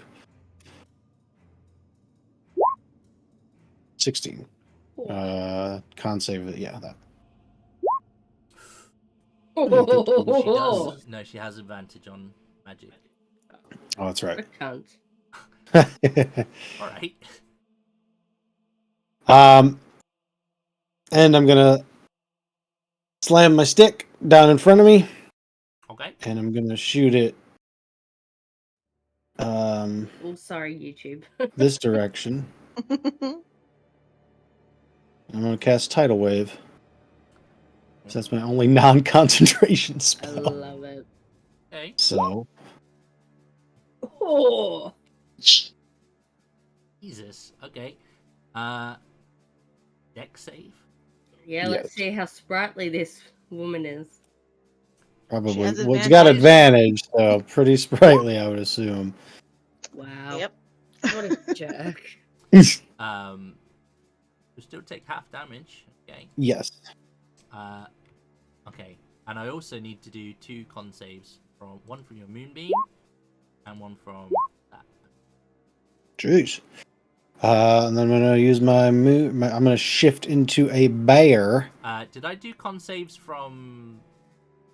16. Con save, yeah, that. She does. No, she has advantage on magic. Oh, that's right. It counts. All right. And I'm gonna slam my stick down in front of me, Okay. and I'm gonna shoot it Oh, sorry, YouTube. this direction. I'm gonna cast Tidal Wave. So that's my only non-concentration I spell. love it. Okay. So Oh, Jesus. Okay. Deck save. yeah. Let's see how sprightly this woman is. probably has well, it's got advantage. advantage, so pretty sprightly, I would assume. Wow. Yep. What a jerk. You still take half damage. Okay. Yes. Okay. And I also need to do 2 con saves from one from your moonbeam and one from that. Jeez. And then I'm gonna use I'm gonna shift into a bear. Did I do con saves from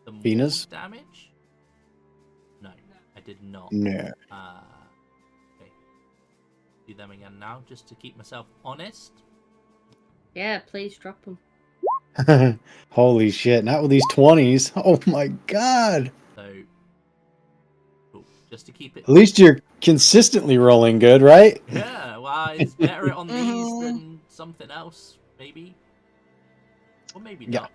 the Venus? mortal damage? No, I did not. No. Okay. Do them again now, just to keep myself honest. Yeah, please drop them. Holy shit! Not with these 20s. Oh my god! So, cool. Just to keep it. At least you're consistently rolling good, right? Yeah, well, it's better on these than something else, maybe. Or maybe Yeah.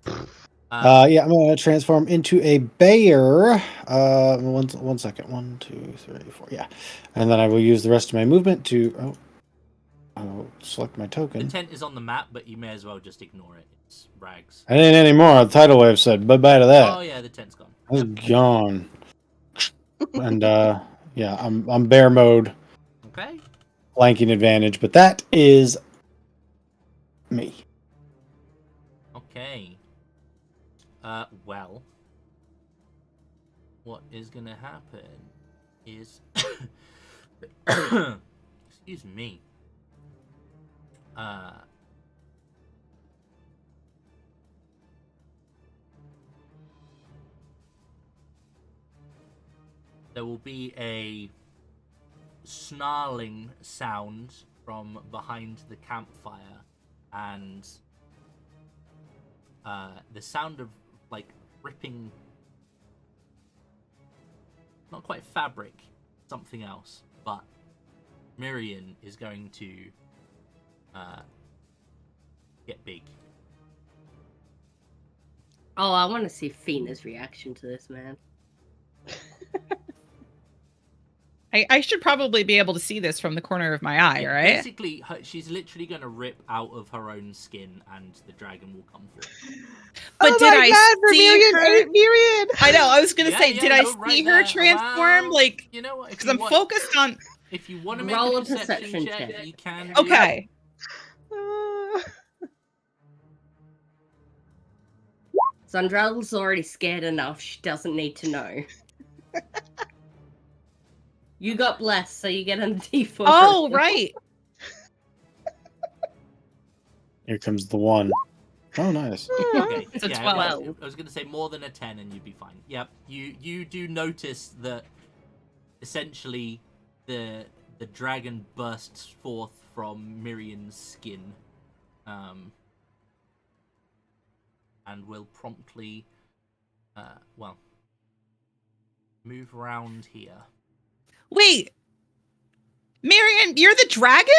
not. Yeah, I'm gonna transform into a bear. One second. 1, 2, 3, 4. Yeah, and then I will use the rest of my movement to. I'll select my The token. tent is on the map, but you may as well just ignore it. It's rags. I ain't anymore. The tidal wave said bye bye to that. Oh yeah, the tent's gone. It's gone. And yeah, I'm bear mode, Okay. flanking advantage, but that is me. Okay. Well, what is gonna happen is excuse me. There will be a snarling sound from behind the campfire, and the sound of like ripping, not quite fabric, something else, but Miriam is going to get big. Oh, I want to see Fina's reaction to this, man. I should probably be able to see this from the corner of my eye, right? Basically, she's literally going to rip out of her own skin, and the dragon will come forth. But did I see her? Miriam! I know. I was gonna Yeah, say, yeah, did I you're right see her there. transform? Well, Like, you know what? because I'm focused on. If you want to make Roll a a perception perception check, check. you can. Do. Okay. Zandrell's already scared enough. She doesn't need to know. You got blessed, so you get a D4. Oh, right. Here comes the 1. Oh, nice. Okay. It's a yeah, 12. I was going to say more than a 10, and you'd be fine. Yep. You do notice that essentially the dragon bursts forth from Miriam's skin, and will promptly, move around here. Wait, Miriam, you're the dragon?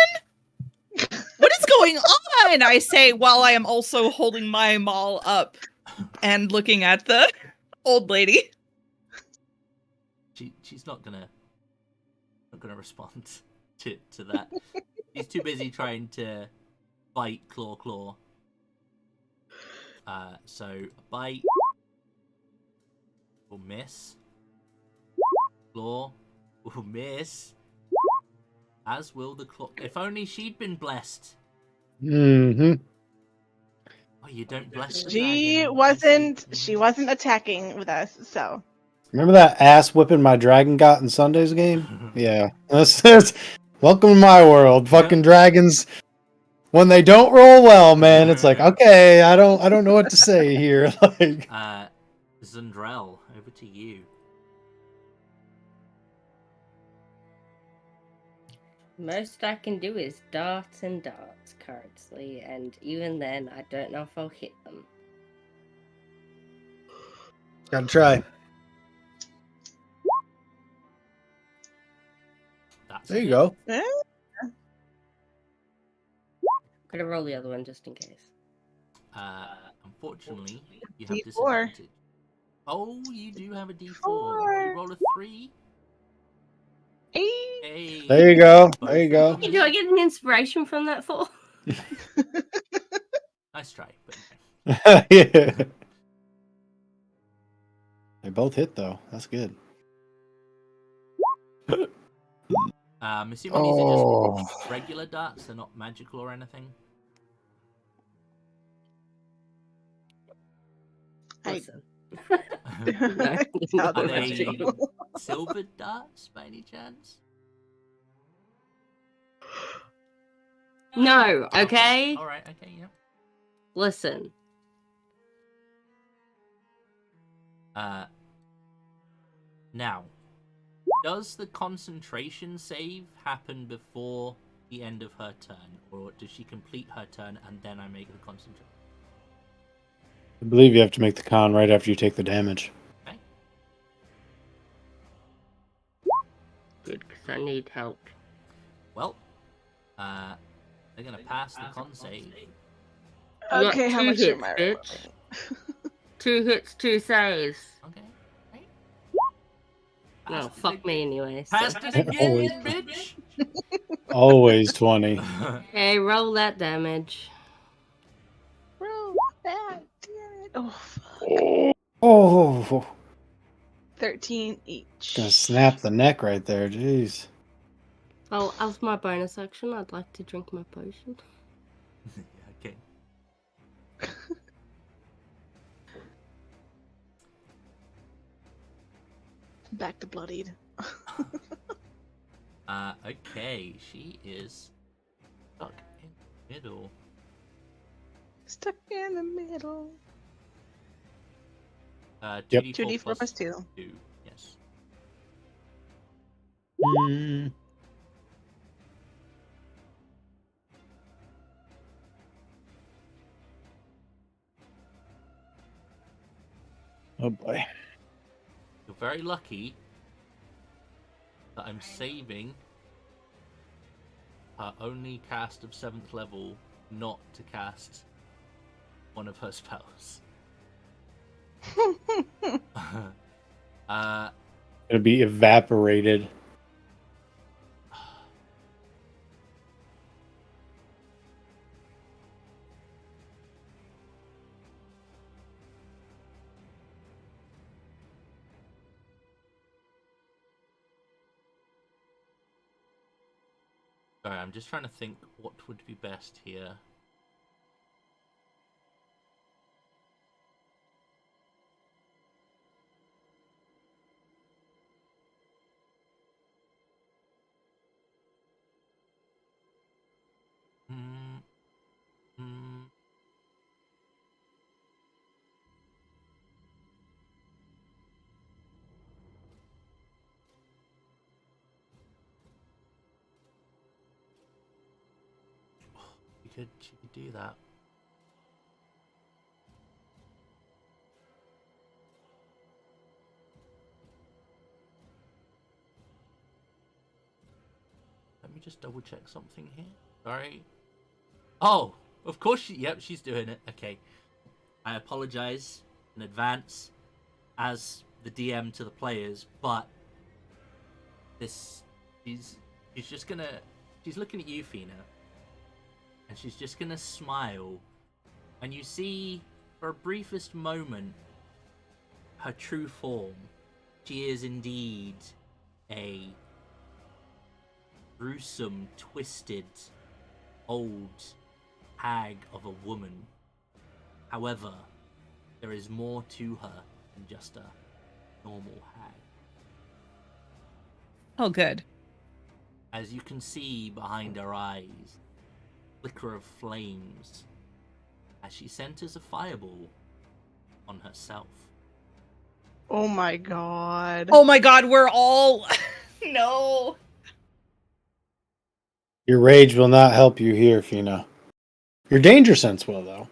What is going on? I say while I am also holding my maul up and looking at the old lady. She's not gonna respond to that. She's too busy trying to bite claw. So bite will miss. Claw will miss. As will the claw. If only she'd been blessed. Mm-hmm. Oh, you don't bless the She dragon. she wasn't attacking with us, so. Remember that ass whipping my dragon got in Sunday's game? Yeah. That's welcome to my world. Fucking dragons. When they don't roll well, man, it's like, okay, I don't know what to say here. Like, Zandrell, over to you. Most I can do is darts and darts currently, and even then, I don't know if I'll hit them. gotta try. That's There you it. go. Gonna roll the other one just in case. Unfortunately, you have D4. disadvantage. Oh, you do have a D4. If you roll a 3. Hey. There you go. Both There you of go. them. Hey, do I get an inspiration from that fall? Nice try, but Yeah. They both hit though. That's good. I'm assuming these are just regular darts. They're not magical or anything. Listen. How Are the they magical. silver darts by any chance? No, okay? All right. Okay. Yeah. Listen. Now, does the concentration save happen before the end of her turn, or does she complete her turn and then I make the concentration? I believe you have to make the con right after you take the damage. Okay. Good, because I need help. Well, they're gonna pass the con save. You Okay, got how 2 much hits, am I bitch. rolling? 2 hits, 2 saves. Okay. Right. No, Passed it fuck again. me anyway. So. Passed it again, bitch. Always 20. Hey, roll that damage. Roll that. Damn it. Oh, fuck. Oh, 13 each. gonna snap the neck right there. Jeez. Oh, as my bonus action, I'd like to drink my potion. Okay. Back to bloodied. Okay, she is stuck in the middle. Stuck in the middle. 2d4 2d4 plus 2. 2. Yes. Oh boy. You're very lucky that I'm saving her only cast of 7th level not to cast one of her spells. Gonna be evaporated. Sorry, I'm just trying to think what would be best here. Hmm. Hmm. She could do that. Let me just double check something here. Sorry. Oh, of course yep, she's doing it. Okay. I apologize in advance as the DM to the players, but she's just gonna, she's looking at you, Fina, and she's just gonna smile, and you see for a briefest moment her true form. She is indeed a gruesome, twisted, old hag of a woman. However, there is more to her than just a normal hag. Oh, good. As you can see behind her eyes, flicker of flames as she centers a fireball on herself. Oh my god. Oh my god, we're all... No. Your rage will not help you here, Fina. Your danger sense will, though.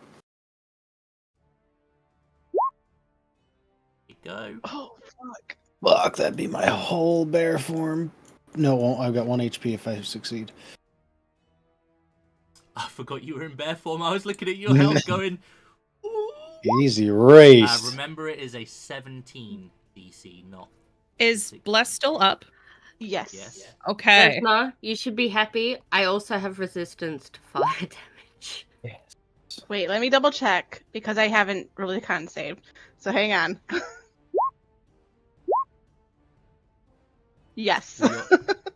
Here you go. Oh, fuck. Fuck, that'd be my whole bear form. No, it won't. I've got 1 HP if I succeed. I forgot you were in bear form. I was looking at your health going, ooh. Easy race. Remember, it is a 17 DC, not... Is Bless still up? Yes. Yes. Okay. Esma, you should be happy. I also have resistance to fire damage. Wait, let me double check because I haven't really con saved. So hang on. Yes.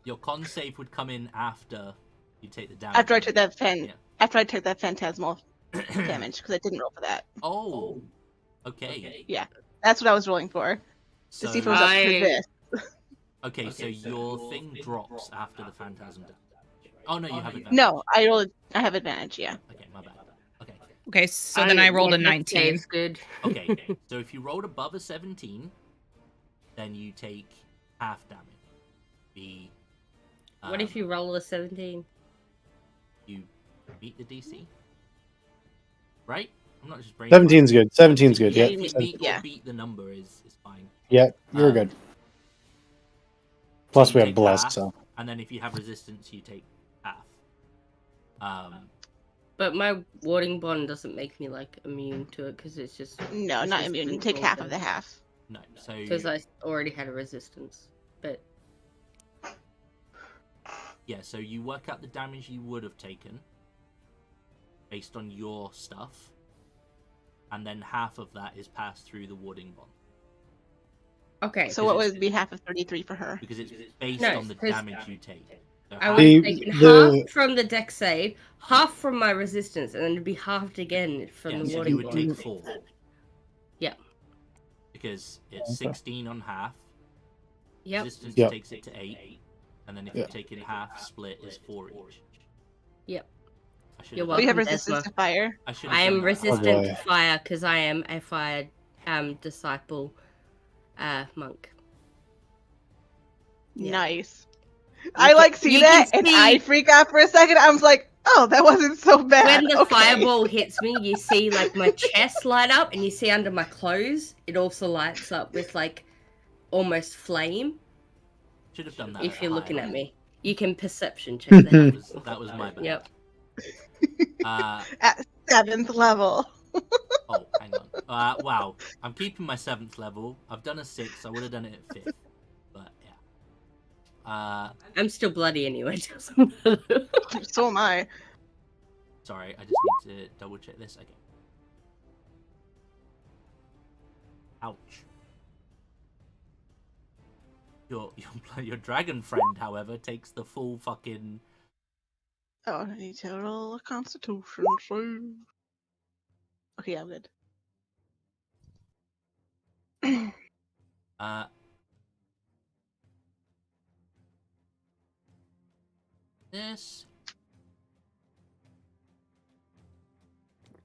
Your con save would come in after you take the damage. After I took that Yeah. after I took that phantasmal damage because I didn't roll for that. Oh. Okay. Yeah, that's what I was rolling for to see if it was up to this. Okay, so your thing drops after the phantasm damage. Oh no, you have advantage. No, I have advantage. Yeah. Okay, my bad. Okay. Okay, so then I rolled a 19. It's good. Okay. So if you rolled above a 17, then you take half damage. What if you roll a 17? You beat the DC? Right? I'm not just brain. 17's good. 17's good. Yeah, Yep. if you beat the number is fine. Yep, you're good. Plus, you we have take blessed, half, so. And then if you have resistance, you take half. But my warding bond doesn't make me like immune to it because it's just No, not immune. You take half of the half. No, so because I already had a resistance. But yeah, so you work out the damage you would have taken based on your stuff, and then half of that is passed through the warding bond. okay, So what would be half of 33 for her? Because it's based No, on the 'cause damage you take. So I half- was taking half the- from the deck save, half from my resistance, and then it'd be halved again from yeah, the so warding you would bond. take 4. Yeah. Because it's 16 on half. Yep. Resistance Yep. takes it to 8. And then if Yeah. you take in half, split is 4 each. Yep. I should You're have Oh, you have welcome, resistance Desma. to fire. I should I have am done that. resistant boy. to fire because I am a fire disciple monk. Yeah. Nice. You I can- like see you that, can and see- I freak out for a second. I was like, "Oh, that wasn't so bad." When the Okay. fireball hits me, you see like my chest light up, and you see under my clothes, it also lights up with like almost flame. Should have done that. If at you're a looking higher at level. me, you can perception check that. That was my bad. Yep. At 7th level. Oh, hang on. Wow. I'm keeping my 7th level. I've done a 6. I would have done it at 5th. But yeah. I'm still bloody anyway. So am I. Sorry, I just need to double check this again. Ouch. Your dragon friend, however, takes the full fucking. Oh, I need to roll a Constitution save. Okay, I'm good. This.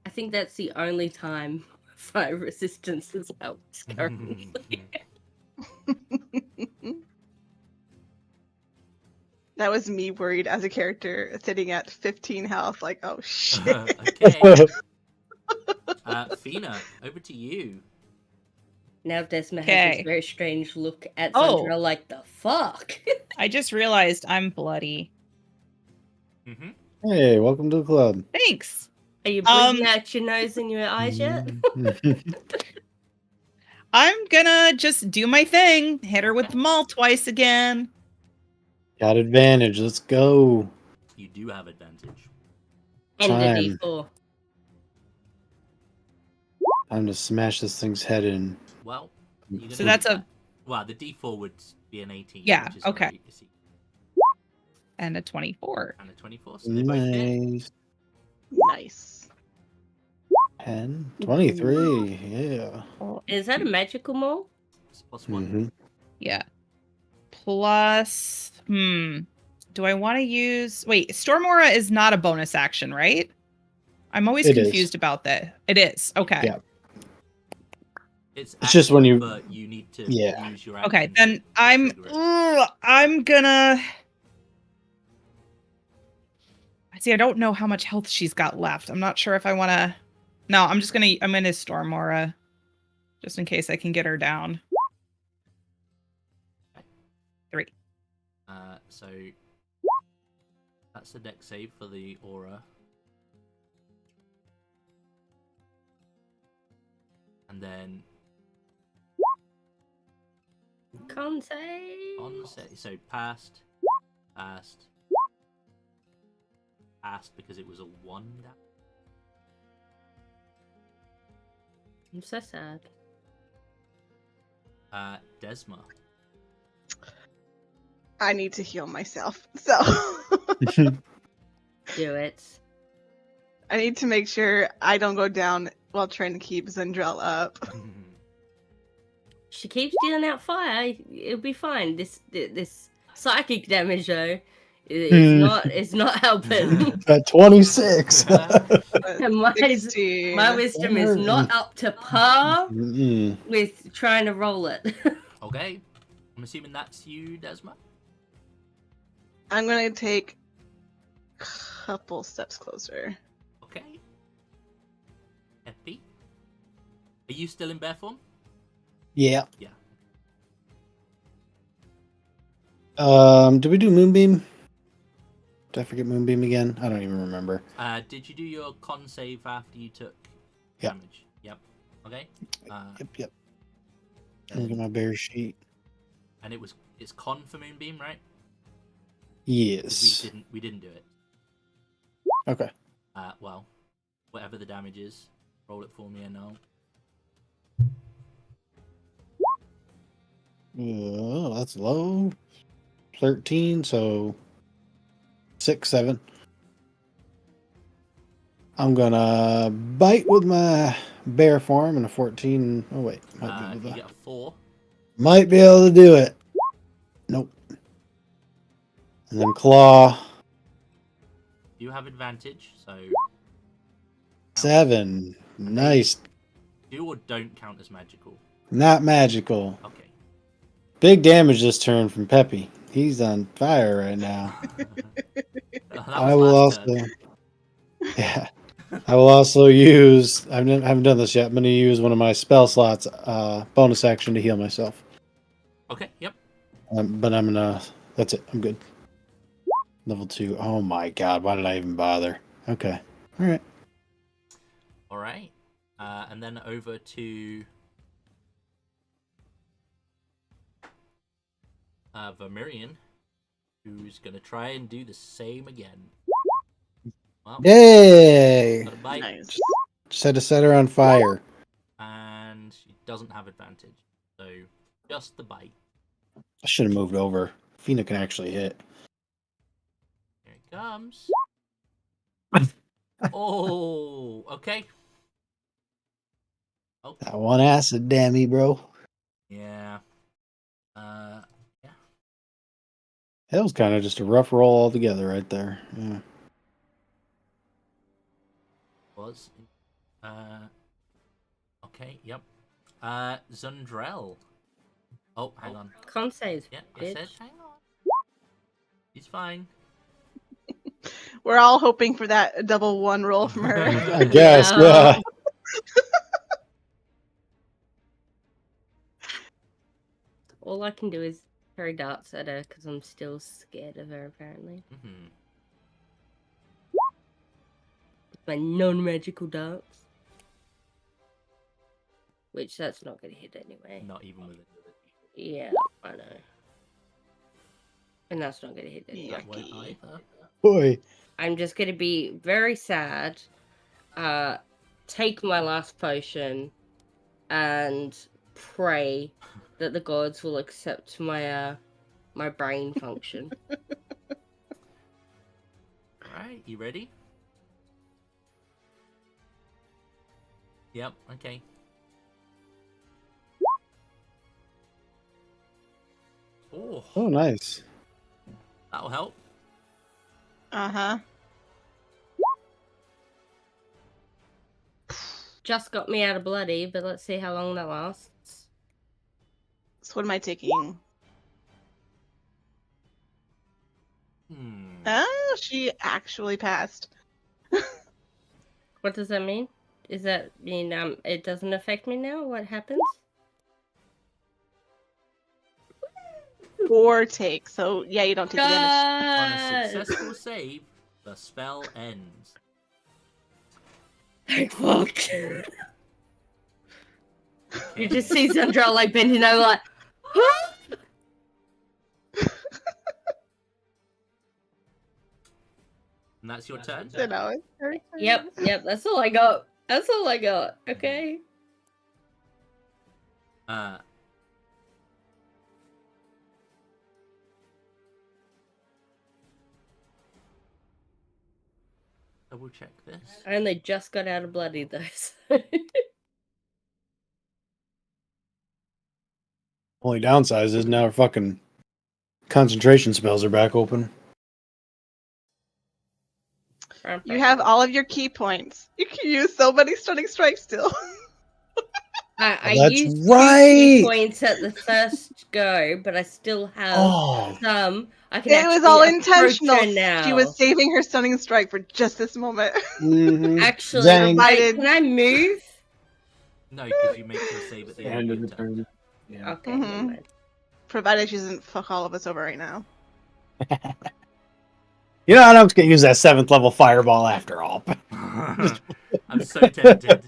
I think that's the only time fire resistance has helped currently. That was me worried as a character sitting at 15 health, like, oh shit. Okay. Fina, over to you. Now Desma has Okay. this very strange look at Oh. Sandra like, the fuck? I just realized I'm bloody. Mm-hmm. Hey, welcome to the club. Thanks. Are you bleeding out your nose and your eyes yet? I'm gonna just do my thing. Hit her with the maul twice again. Got advantage. Let's go. You do have advantage. And a Time. D4. Time to smash this thing's head in. Well, you're gonna So that's do a- that. Well, the D4 would be an 18. Yeah, which is okay. already a C. And a 24. And a 24. So they both hit. Nice. Nice. 10, 23. Yeah. Is that a magical maul? It's +1. hmm Yeah. Plus, do I want to use? Wait, Storm Aura is not a bonus action, right? I'm always It is. confused about that. It is. Okay. Yeah. It's just when you- But you need to Yeah. use your Okay, action then to I'm trigger it. I'm gonna see. I don't know how much health she's got left. I'm not sure if I want to. No, I'm gonna Storm Aura, just in case I can get her down. 3. So that's the deck save for the aura. And then Can't say. so passed because it was a 1 down. I'm so sad. Desma. I need to heal myself. So Do it. I need to make sure I don't go down while trying to keep Zendrel up. She keeps dealing out fire. It'll be fine. This psychic damage though, it's not helping. At 26. And my 16. wisdom is not up to par Mm-mm. with trying to roll it. Okay. I'm assuming that's you, Desma. I'm gonna take a couple steps closer. Okay. Epi. Are you still in bear form? Yeah. Yeah. Did we do Moonbeam? Did I forget Moonbeam again? I don't even remember. Did you do your con save after you took Yeah. damage? Yep. Okay. Yep. Look at my bear sheet. And it's con for Moonbeam, right? 'Cause Yes. we didn't do it. Okay. Well, whatever the damage is, roll it for me and I'll. Oh, that's low. 13, so 6, 7. I'm gonna bite with my bear form and a 14. Oh wait, might be, You get a 4. might be able to do it. Nope. And then claw. You have advantage, so 7. Nice. do or don't count as magical. Not magical. Okay. Big damage this turn from Peppy. He's on fire right now. That I was will last also. turn. Yeah. I will also use. I haven't done this yet. I'm going to use one of my spell slots, bonus action to heal myself. Okay. Yep. But I'm gonna. That's it. I'm good. Level 2. Oh my god! Why did I even bother? Okay. All right. All right. And then over to Vermirion, who's gonna try and do the same again. Well, Yay! got a bite, Nice. Just had to set her on fire. and she doesn't have advantage, so just the bite. I should have moved over. Fina can actually hit. Here it comes. Oh, okay. Oh, That one acid, damn me, bro. yeah. Yeah. That was kind of just a rough roll altogether right there. Yeah. Was. Okay. Yep. Zundrel. Oh, hang on. Con save, Yeah, I bitch. said hang on. He's fine. We're all hoping for that double 1 roll from her. I guess, No. yeah. All I can do is throw darts at her because I'm still scared of her, apparently. Mm-hmm. With my non-magical darts. Which, that's not going to hit anyway. Not even with it. Yeah, I know. And that's not going to hit anyway. That won't Yucky. either. Boy. I'm just going to be very sad, take my last potion, and pray that the gods will accept my my brain function. Alright, you ready? Yep, okay. Oh, Oh, nice. that'll help. Uh-huh. Just got me out of bloody, but let's see how long that lasts. So what am I taking? Hmm. Oh, she actually passed. What does that mean? Does that mean it doesn't affect me now? What happens? Or take. So yeah, you don't take the damage. On a successful save, the spell ends. Thank fuck. You just see Zandra like bending over like, huh? And that's your turn? So now it's her turn. Yep, that's all I got. That's all I got, okay? Double check this. I only just got out of bloody though, so. Only downside is now our fucking concentration spells are back open. You have all of your key points. You can use so many stunning strikes still. I That's used 2 right! key points at the first go, but I still have Oh, some. I can It was actually all approach intentional. her now. She was saving her stunning strike for just this moment. mhm. Actually, Zang. wait, can I move? No, because you make your save at the end of your turn. Yeah. Okay, Mhm. never mind. Provided she doesn't fuck all of us over right now. You know, I'm just gonna use that 7th level fireball after all. I'm so tempted.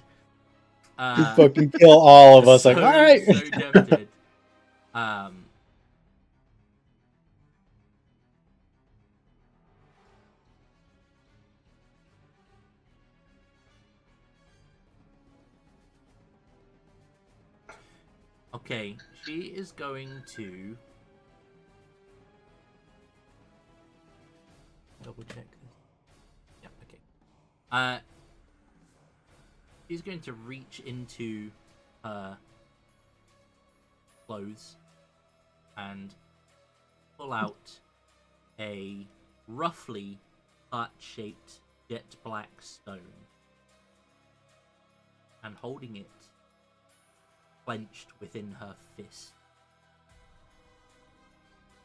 You fucking kill all of us. Like, all right. So tempted. Okay, she is going to double check this. Yeah, okay. She's going to reach into her clothes and pull out a roughly heart-shaped jet black stone and holding it clenched within her fist.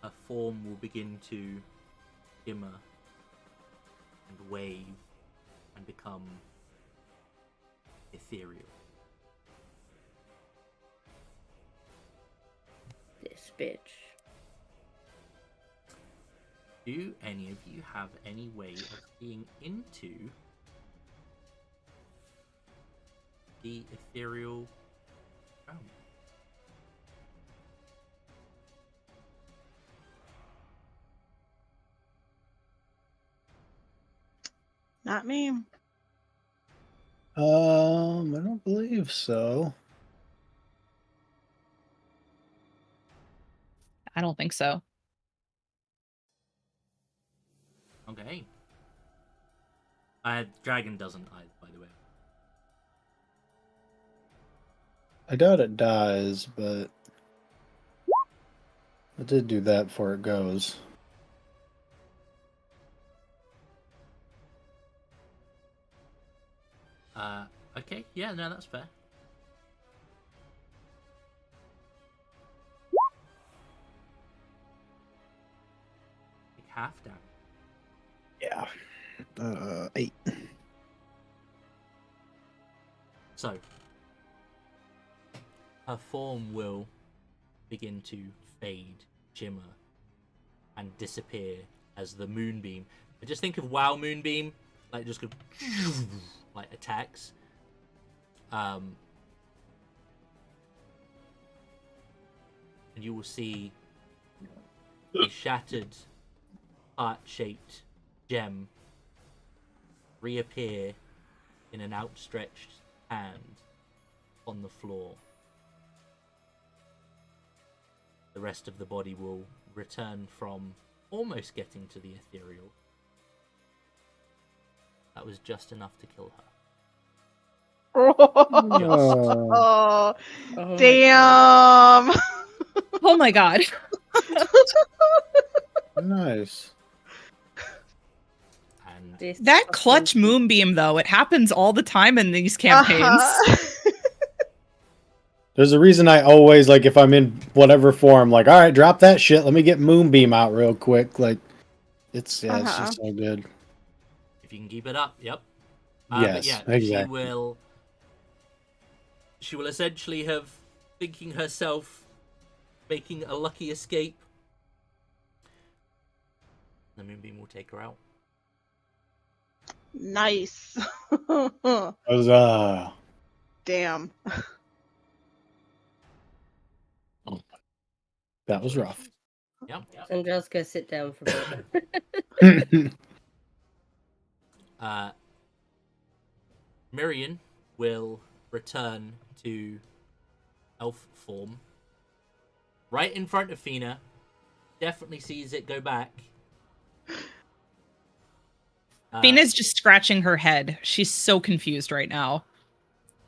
Her form will begin to shimmer and wave and become ethereal. This bitch. Do any of you have any way of seeing into the ethereal realm? Not me. I don't believe so. I don't think so. Okay. Dragon doesn't either, by the way. I doubt it dies, but I did do that before it goes. Okay, yeah, no, that's fair. Take half down. Yeah. 8. So, her form will begin to fade, shimmer, and disappear as the moonbeam. Just think of WoW moonbeam, like just go, like attacks. And you will see a shattered, heart-shaped gem reappear in an outstretched hand on the floor. The rest of the body will return from almost getting to the ethereal. That was just enough to kill her. Oh, Oh damn. Oh my god. Nice. And This That fucking clutch bitch. moonbeam, though, it happens all the time in these campaigns. Uh-huh. There's a reason I always, like, if I'm in whatever form, like, all right, drop that shit. Let me get Moonbeam out real quick. Like, it's just so good. if you can keep it up, yep. Yes, but yeah, exactly. She will essentially have thinking herself making a lucky escape. The moonbeam will take her out. Nice. Huzzah. Damn. That was rough. Yep. Sandra's gonna sit down for a bit. Miriam will return to elf form. Right in front of Fina. Definitely sees it go back. Fina's just scratching her head. She's so confused right now.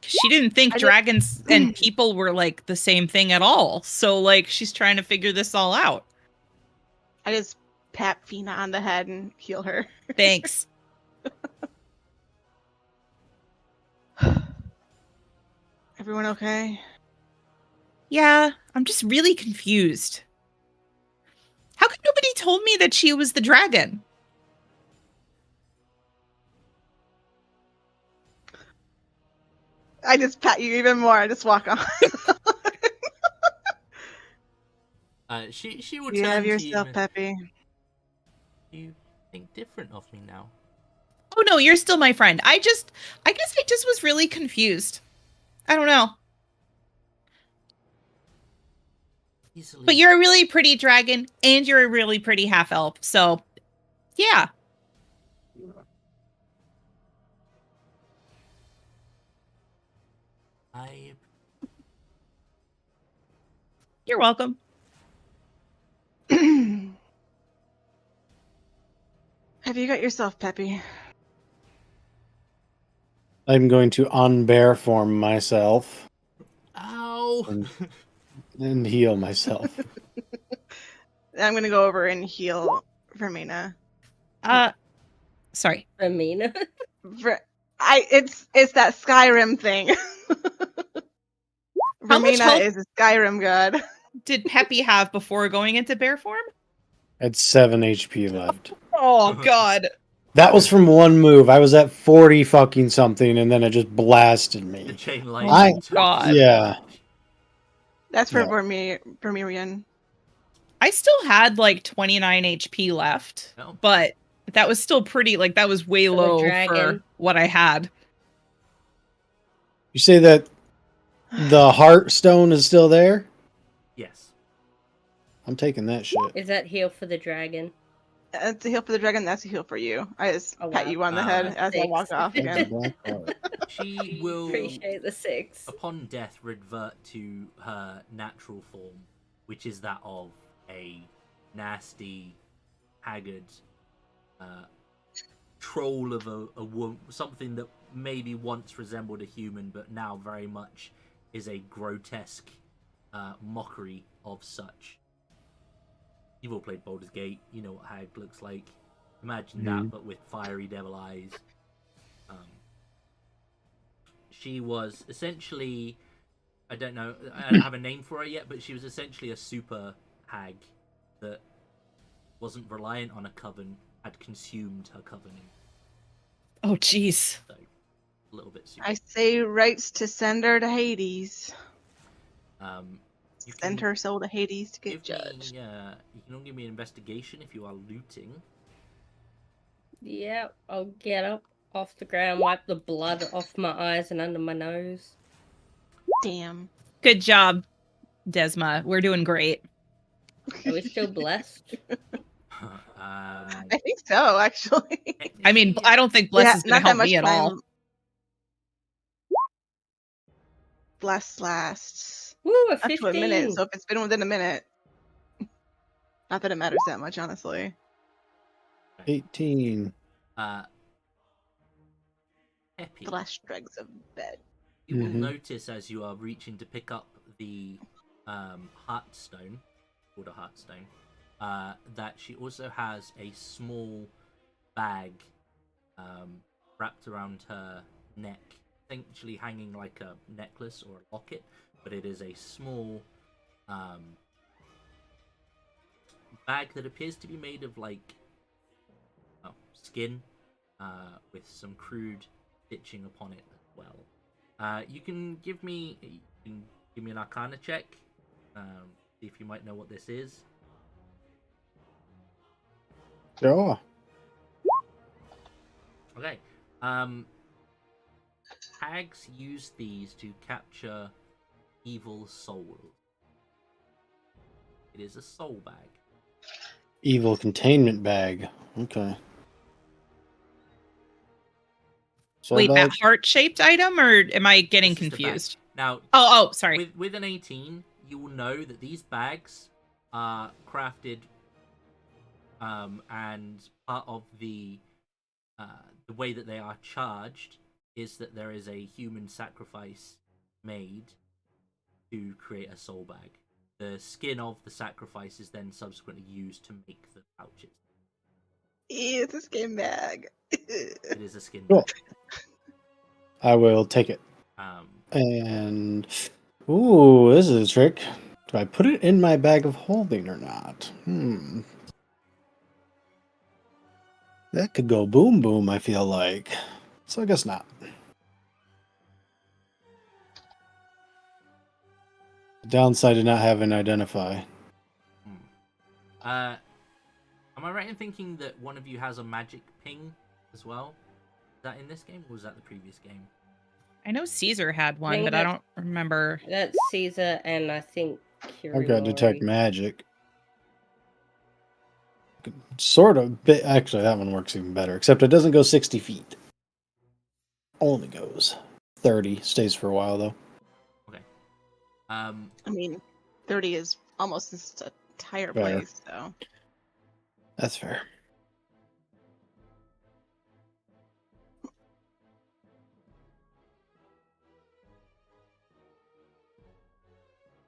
She didn't think I did- dragons and people were like the same thing at all. So like she's trying to figure this all out. I just pat Fina on the head and heal her. Thanks. Everyone okay? Yeah, I'm just really confused. How come nobody told me that she was the dragon? I just pat you even more. I just walk on. She will You turn have to yourself, you. Peppy. You think different of me now. Oh no, you're still my friend. I guess I just was really confused. I don't know. Easily. But you're a really pretty dragon and you're a really pretty half elf. So, yeah. You're welcome. Have you got yourself, Peppy? I'm going to unbear form myself Ow! and heal myself. I'm gonna go over and heal Vermina. Sorry. Amina. It's that Skyrim thing. How much Vermina health is a Skyrim god. did Peppy have before going into bear form? It's 7 HP left. Oh God. That was from one move. I was at 40 fucking something, and then it just blasted The me. chain Oh lightning my took God. seven Yeah. damage. That's for Yeah. Vermirion. I still had like 29 HP left, Oh. but that was still pretty. Like that was way For the low for dragon. what I had. You say that the heart stone is still there? Yes. I'm taking that shit. Is that heal for the dragon? That's a heal for the dragon. That's a heal for you. I just Oh, pat wow. you on the head as I Thanks. walk off That's a again. black heart. She will, Appreciate the 6. upon death, revert to her natural form, which is that of a nasty, haggard troll of a something that maybe once resembled a human, but now very much is a grotesque mockery of such. You've all played Baldur's Gate. You know what hag looks like. Imagine that, but with fiery devil eyes. She was essentially, I don't know, I don't have a name for her yet, but she was essentially a super hag that wasn't reliant on a coven, had consumed her coven. Oh jeez. So, a little bit super. I say rights to send her to Hades. You Send can her soul to Hades to give get judged. me, you can all give me an investigation if you are looting. Yeah, I'll get up off the ground, wipe the blood off my eyes and under my nose. Damn. Good job, Desma. We're doing great. Are we still blessed? I think so, actually. I mean, I don't think Bless is going to help me at all. Bless lasts Woo, a up 15. to a minute, so if it's been within a minute, not that it matters that much, honestly. 18. Peppy. The last dregs of bed. You will notice as you are reaching to pick up the heartstone, called a heartstone, that she also has a small bag wrapped around her neck, essentially hanging like a necklace or a locket, but it is a small bag that appears to be made of like skin with some crude stitching upon it as well. You can give me an Arcana check, see if you might know what this is. Sure. Okay. Hags use these to capture evil souls. It is a soul bag. Evil containment bag. Okay. So Wait, that heart-shaped item, or am I getting This is the bag. confused? Now, sorry. With an 18, you will know that these bags are crafted, and part of the way that they are charged is that there is a human sacrifice made to create a soul bag. The skin of the sacrifice is then subsequently used to make the pouches. It's a skin bag. It is a skin Cool. bag. I will take it. And ooh, this is a trick. Do I put it in my bag of holding or not? That could go boom boom, I feel like. So I guess not. The downside of not having identify. Am I right in thinking that one of you has a magic ping as well? Is that in this game, or was that the previous game? I know Caesar had one, but I don't remember. That's Caesar, and I think I've got detect Kirimori. magic. Sort of. Actually, that one works even better. Except it doesn't go 60 feet. Only goes 30. Stays for a while, though. Okay. I mean, 30 is almost this entire Fair. place, so. That's fair.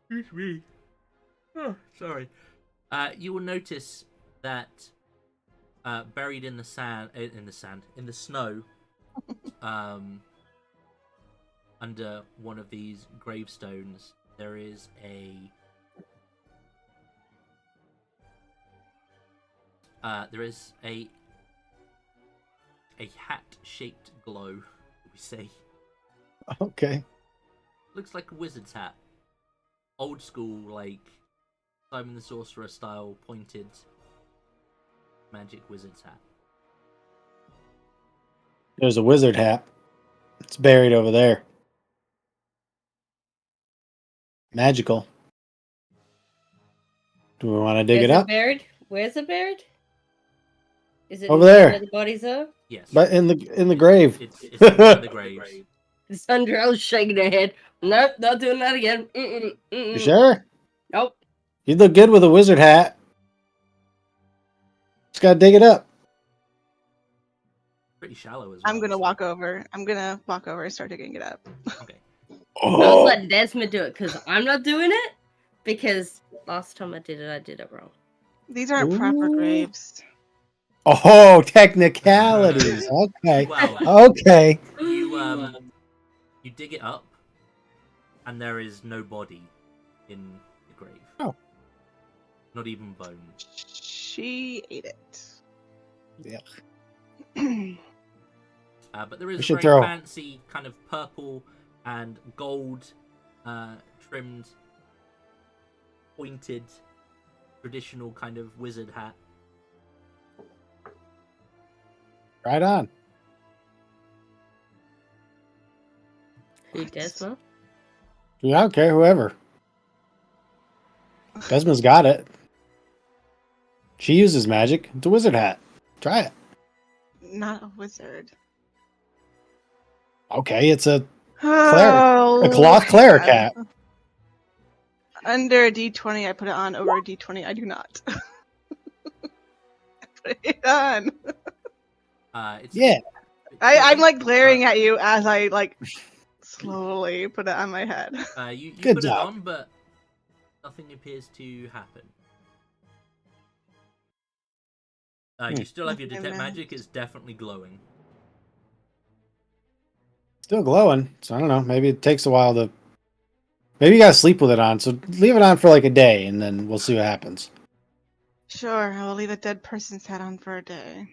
Excuse me. Oh, sorry. You will notice that buried in the snow, under one of these gravestones, there is a hat-shaped glow. We say Okay. looks like a wizard's hat, old school, like Simon the Sorcerer style, pointed magic wizard's hat. There's a wizard hat. It's buried over there. Magical. Do we want to dig Where's it up? Buried? Where's it buried? Is it Over near there. where the bodies are? Yes, But in the grave. it's under the graves. Sandra's shaking her head. Nope, not doing that again. You sure? Nope. You look good with a wizard hat. Just gotta dig it up. Pretty shallow as well. I'm gonna walk over. I'm gonna walk over and start digging it up. Okay. I was letting Desmond do it because I'm not doing it. Because last time I did it wrong. These aren't proper Ooh. graves. Oh, technicalities. Okay. Well, Okay. you dig it up, and there is no body in the grave. Oh. Not even bone. She ate it. Yeah. But there is We a should very throw- fancy kind of purple and gold trimmed, pointed, traditional kind of wizard hat. Right on. Who, Desmond? Yeah, I don't care, whoever. Desmond's got it. She uses magic. It's a wizard hat. Try it. Not a wizard. Okay, it's a Oh, cloth cleric hat. Under a D20, I put it on. Over a D20, I do not. I put it on. It's Yeah. I'm like glaring at you as I like slowly put it on my head. You Good put job. it on, but nothing appears to happen. You still have your detect Goodness. magic. It's definitely glowing. Still glowing. So I don't know. Maybe it takes a while to. Maybe you gotta sleep with it on. So leave it on for like a day, and then we'll see what happens. Sure, I will leave a dead person's head on for a day.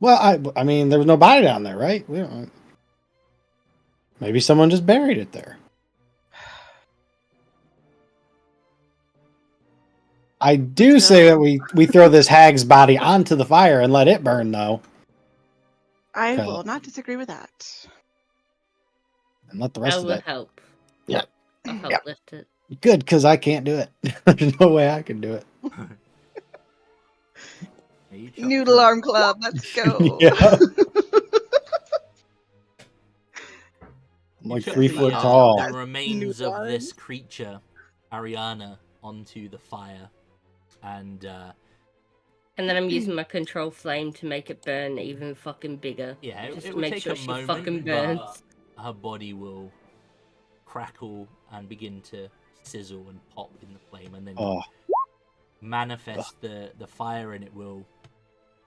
Well, I mean, there was no body down there, right? We don't. Maybe someone just buried it there. I do say that we throw this hag's body onto the fire and let it burn, though, I Okay. will not disagree with that. and let the I rest of will that. help. Yeah. I'll help Yeah. lift it. Good, because I can't do it. There's no way I can do it. Yeah, you chop Noodle through it. Arm Club, let's go. Yeah. I'm You like chuck 3 the, foot uh, tall. The remains Noodle of this arms. creature, Ariana, onto the fire, and And then I'm using my control flame to make it burn even fucking bigger. yeah, it Just will make take sure a she moment, fucking but burns. her body will crackle and begin to sizzle and pop in the flame, and then Oh, manifest the fire, and it will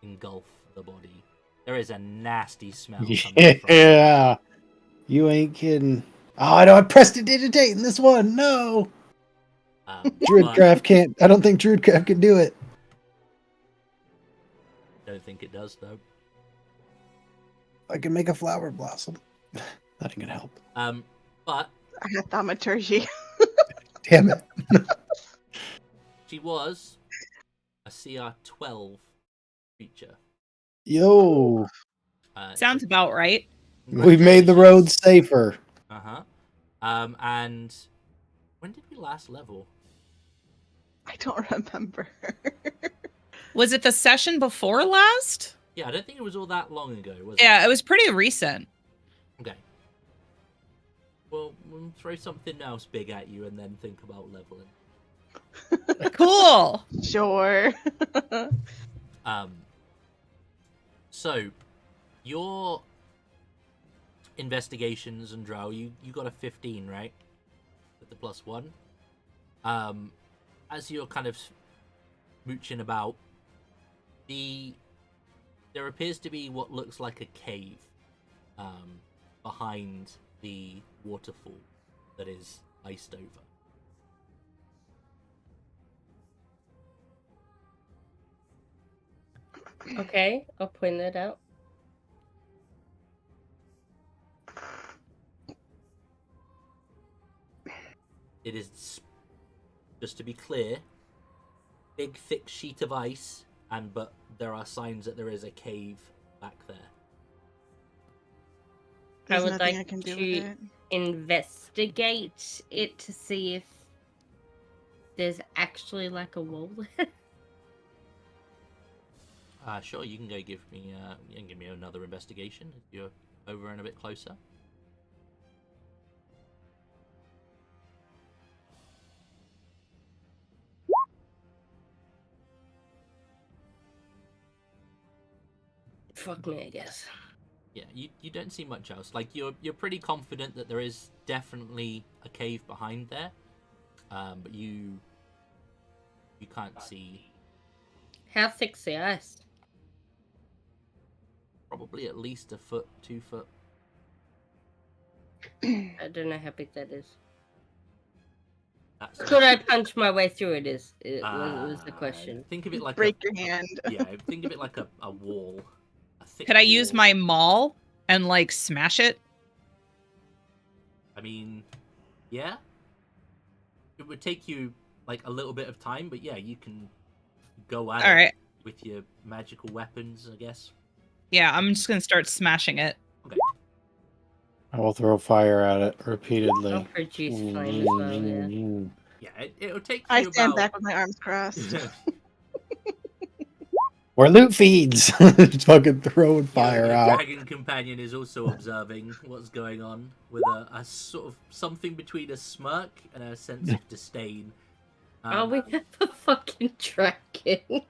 engulf the body. There is a nasty smell coming from it. yeah. You ain't kidding. Oh, I know. I prestidigitate in this one. No. But Druidcraft can't. I don't think Druidcraft can do it. don't think it does though. I can make a flower blossom. That ain't gonna help. But I had thaumaturgy. Damn it. she was a CR 12 creature. Yo. Sounds about right. We've made the road safer. Uh-huh. And when did we last level? I don't remember. Was it the session before last? Yeah, I don't think it was all that long ago, was Yeah, it was pretty recent. it? Okay. Well, we'll throw something else big at you and then think about leveling. Cool. Sure. So, your investigations and drow, you got a 15, right? With the +1. As you're kind of mooching about, There appears to be what looks like a cave behind the waterfall that is iced over. Okay, I'll point it out. It is, just to be clear, big thick sheet of ice, but there are signs that there is a cave back there. There's I would nothing like I can do to with it. investigate it to see if there's actually like a wall there. Sure, you can go give me another investigation if you're over and a bit closer. Fuck me, I guess. Yeah, you don't see much else. Like you're pretty confident that there is definitely a cave behind there, but you can't see. How thick's the ice? Probably at least a foot, 2 foot. I don't know how big that is. That's Could I punch my way through it? Was the question. Think of it like Break your hand. Yeah, think of it like a wall. A thick Could I use wall. my maul and like smash it? I mean, yeah. It would take you like a little bit of time, but yeah, you can go at All it right. with your magical weapons, I guess. Yeah, I'm just gonna start smashing it. Okay. I will throw fire at it repeatedly. I'll produce flame as well, yeah. Yeah, it'll take you I about... stand back with my arms crossed. Where loot feeds! Just fucking throwing fire Your out. dragon companion is also observing what's going on with a sort of something between a smirk and a sense of disdain. Oh, we have a fucking dragon. We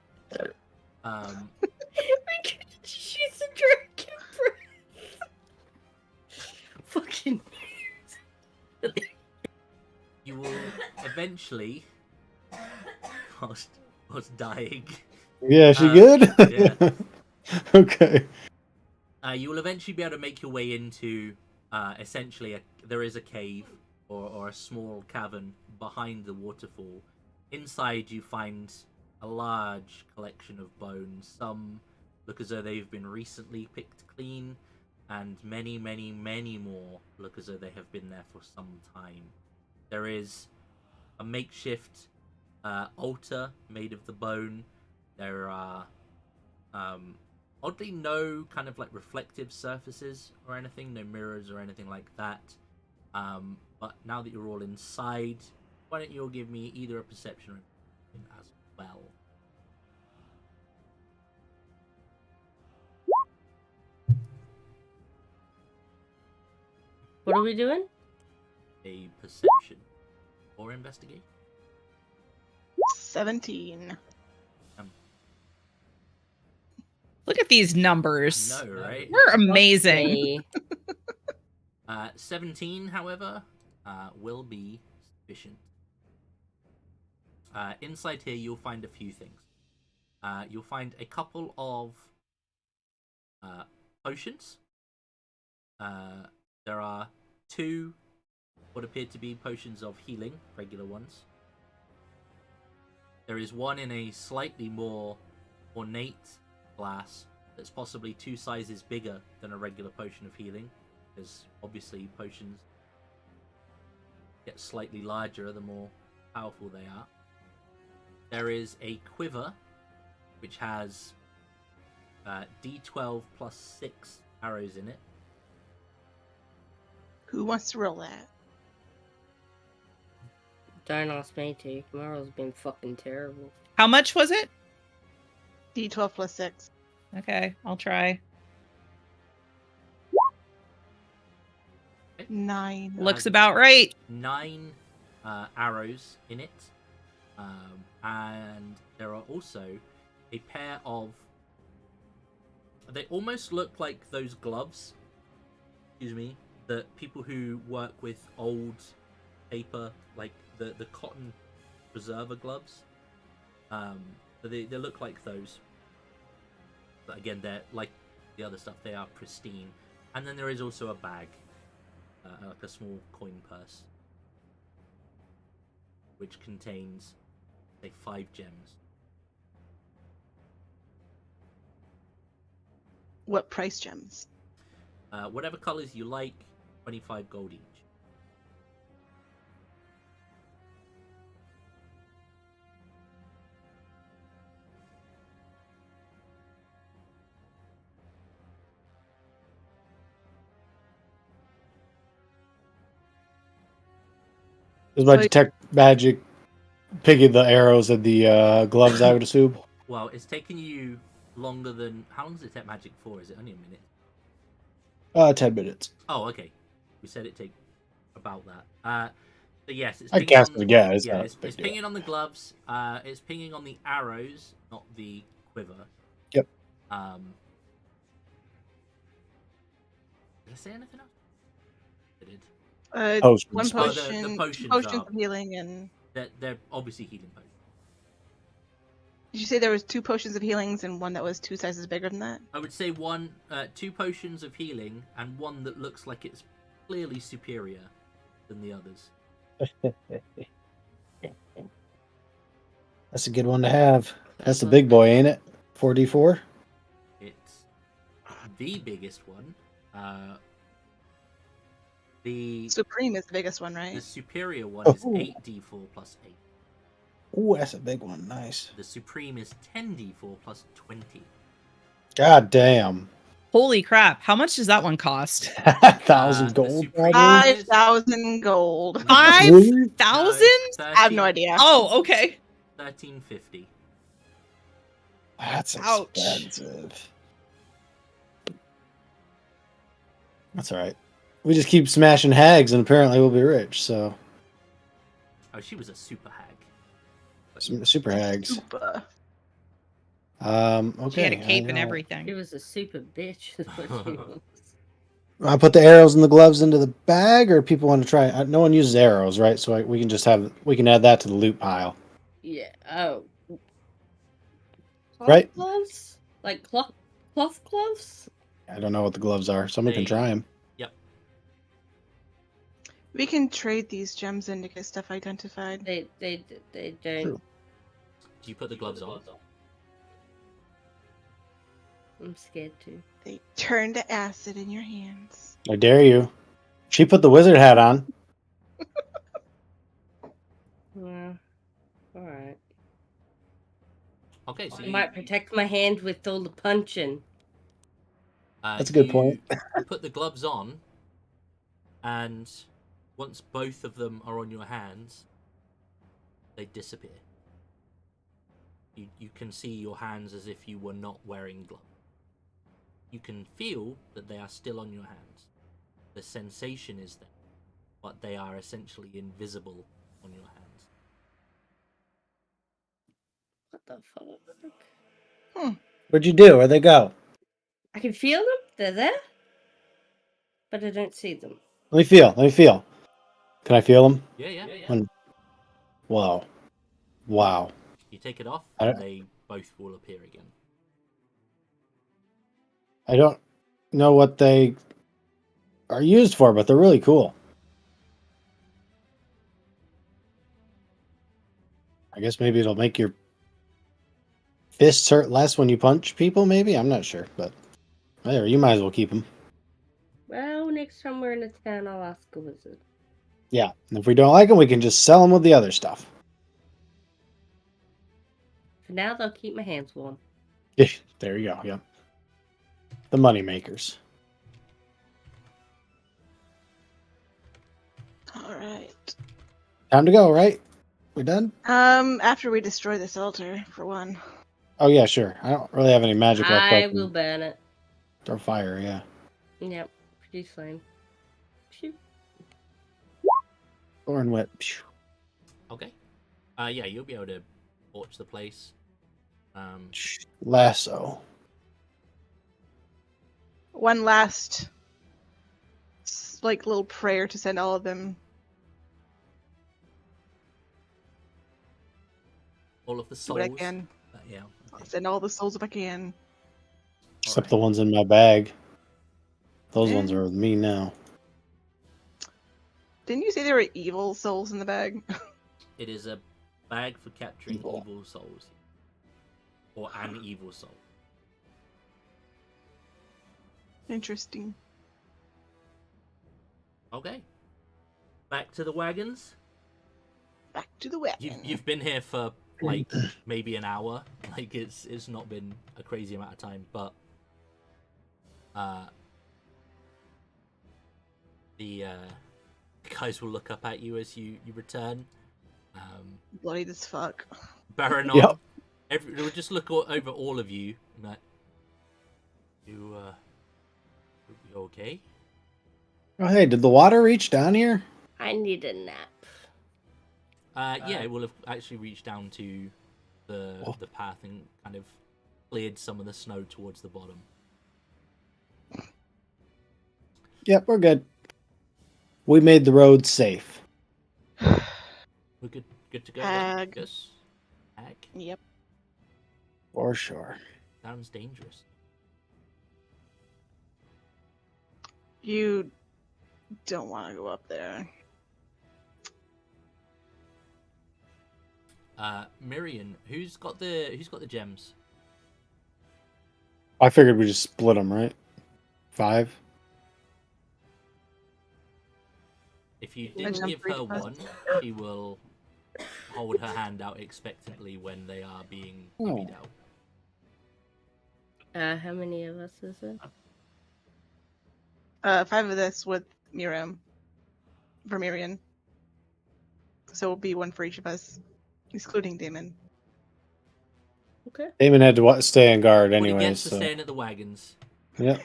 could just use a dragon breath. Fucking. You will eventually, whilst dying, Yeah, she good? yeah. Okay. You will eventually be able to make your way into, essentially, there is a cave or a small cavern behind the waterfall. Inside you find a large collection of bones. Some look as though they've been recently picked clean, and many, many, many more look as though they have been there for some time. There is a makeshift altar made of the bone. There are oddly no kind of like reflective surfaces or anything, no mirrors or anything like that. But now that you're all inside, why don't you all give me either a perception or as well? What are we doing? A perception or investigation. 17. Look at these numbers. No, right? We're amazing. Me. 17, however, will be sufficient. Inside here, you'll find a few things. You'll find a couple of potions. There are 2 what appear to be potions of healing, regular ones. There is one in a slightly more ornate glass that's possibly 2 sizes bigger than a regular potion of healing, because obviously potions get slightly larger the more powerful they are. There is a quiver which has D12 plus 6 arrows in it. Who wants to roll that? Don't ask me to. Tomorrow's been fucking terrible. How much was it? D12 plus 6. Okay, I'll try. 9. Looks about right. 9 arrows in it. And there are also a pair of... They almost look like those gloves, excuse me, that people who work with old paper, like the cotton preserver gloves. They look like those. but again, they're like the other stuff. They are pristine. And then there is also a bag, like a small coin purse, which contains, say, 5 gems. What price gems? Whatever colors you like, 25 gold each. Does my So- detect magic picking the arrows and the gloves, I would assume? Well, it's taken you longer than... How long does it take magic for? Is it only a minute? 10 minutes. Oh, okay. We said it take about that. So yes, it's I pinging cast on... it again. It's yeah, not it's a big deal. pinging on the gloves. It's pinging on the arrows, not the quiver. Yep. Did I say anything else? I did. Potions. One Oh, the potion, two potions potions are- of healing, and They're obviously healing potions. did you say there was 2 potions of healings and one that was 2 sizes bigger than that? I would say 2 potions of healing and one that looks like it's clearly superior than the others. That's a good one to have. That's the big boy, ain't it? 4d4? It's the biggest one. The Supreme is the biggest one, the right? superior one is Oh. 8d4 plus 8. Ooh, that's a big one. Nice. The supreme is 10d4 plus 20. God damn. Holy crap! How much does that one cost? 1,000 the gold, Supreme- probably? 5,000 gold. 5,000? I have no idea. Oh, okay. 1350. That's Ouch. expensive. That's all right. We just keep smashing hags, and apparently we'll be rich. So Oh, she was a super hag. super hags. Super. Okay. She had a cape and I know. everything. She was a super bitch. Is what she was. I put the arrows and the gloves into the bag, or people want to try. No one uses arrows, right? So we can just have add that to the loot pile, Yeah. Oh. Right. Gloves? Like cloth gloves? I don't know what the gloves are. Someone can They- try them. Yep. We can trade these gems in to get stuff identified. They don't. True. Do you put the gloves on? I'm scared to. They turn to acid in your hands. I dare you. She put the wizard hat on. Well, alright. Okay, so I you, might protect my hand with all the punching. That's a good point. You put the gloves on, and once both of them are on your hands, they disappear. You can see your hands as if you were not wearing gloves. You can feel that they are still on your hands. The sensation is there, but they are essentially invisible on your hands. What the fuck? What'd you do? Where'd they go? I can feel them. They're there. But I don't see them. Let me feel. Let me feel. Can I feel them? Yeah. Wow. Wow. You take it off, I and don't- they both will appear again. I don't know what they are used for, but they're really cool. I guess maybe it'll make your fists hurt less when you punch people, maybe? I'm not sure, but there, you might as well keep them. Well, next time we're in a town, I'll ask a wizard. Yeah, and if we don't like them, we can just sell them with the other stuff. For now, they'll keep my hands warm. There you go, yeah. The money makers. All right. Time to go, right? We done? After we destroy this altar, for one. Oh, yeah, sure. I don't really have any magic left. I will burn it. Throw fire, yeah. Yep. Produce flame. Phew. Thorn whip. Phew. Okay. Yeah, you'll be able to torch the place. Lasso. One last, like, little prayer to send all of them. All of the Do souls. what I can. Yeah. I'll send all the souls if I can. Except the ones in my bag. Those Yeah. ones are with me now. Didn't you say there were evil souls in the bag? It is a bag for capturing Evil. evil souls. Or an evil soul. Interesting. Okay. Back to the wagons. Back to the wagon. You've been here for like maybe an hour. Like it's not been a crazy amount of time, but the guys will look up at you as you return. Bloodied as fuck. Baron Yep. They'll just look over all of you. And like, you okay? Oh, hey, did the water reach down here? I need a nap. Yeah, it will have actually reached down to the path and kind of cleared some of the snow towards the bottom. Yep, we're good. We made the road safe. We're good to go. Ag. Yes. Ag. Yep. For sure. Sounds dangerous. You don't want to go up there. Miriam, who's got the gems? I figured we just split them, right? 5. If you I didn't jump give for her each person. one, she will hold her hand out expectantly when they are being Oh. divvied out. How many of us is it? 5 of this with Miriam. For Miriam. So it'll be 1 for each of us, excluding Damon. Okay. Damon had to stay on guard What he anyway, gets for so. staying at the wagons. Yep.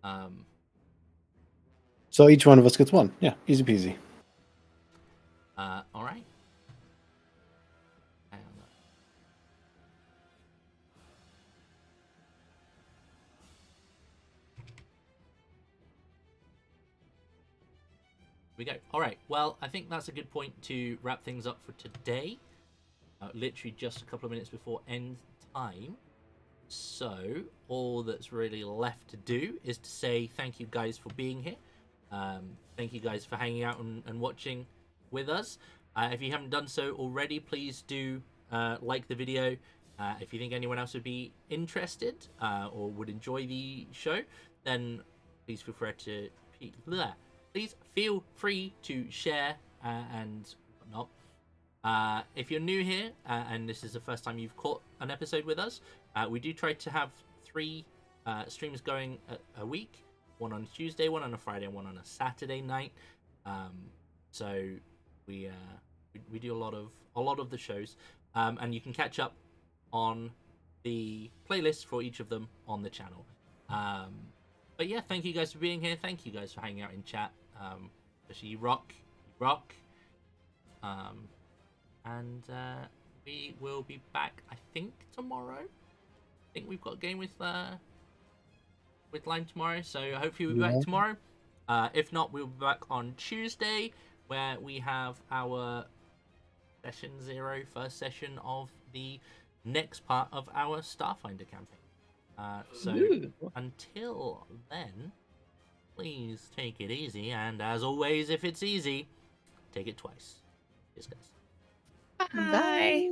Um, So each one of us gets 1. Yeah, easy peasy. all right. Hang on. We go. All right. Well, I think that's a good point to wrap things up for today. Literally just a couple of minutes before end time. So all that's really left to do is to say thank you guys for being here. Thank you guys for hanging out and watching with us. If you haven't done so already, please do like the video. If you think anyone else would be interested or would enjoy the show, then please feel free to share and whatnot. If you're new here and this is the first time you've caught an episode with us, we do try to have 3 streams going a week. 1 on a Tuesday, 1 on a Friday, and 1 on a Saturday night. So we do a lot of the shows, and you can catch up on the playlist for each of them on the channel. But yeah, thank you guys for being here. Thank you guys for hanging out in chat. Especially you rock. And we will be back, I think, tomorrow. I think we've got a game with Lime tomorrow, so hopefully we'll be back tomorrow. If not, we'll be back on Tuesday, where we have our session 0, first session of the next part of our Starfinder campaign. So until then, please take it easy, and as always, if it's easy, take it twice. Cheers, guys. Bye.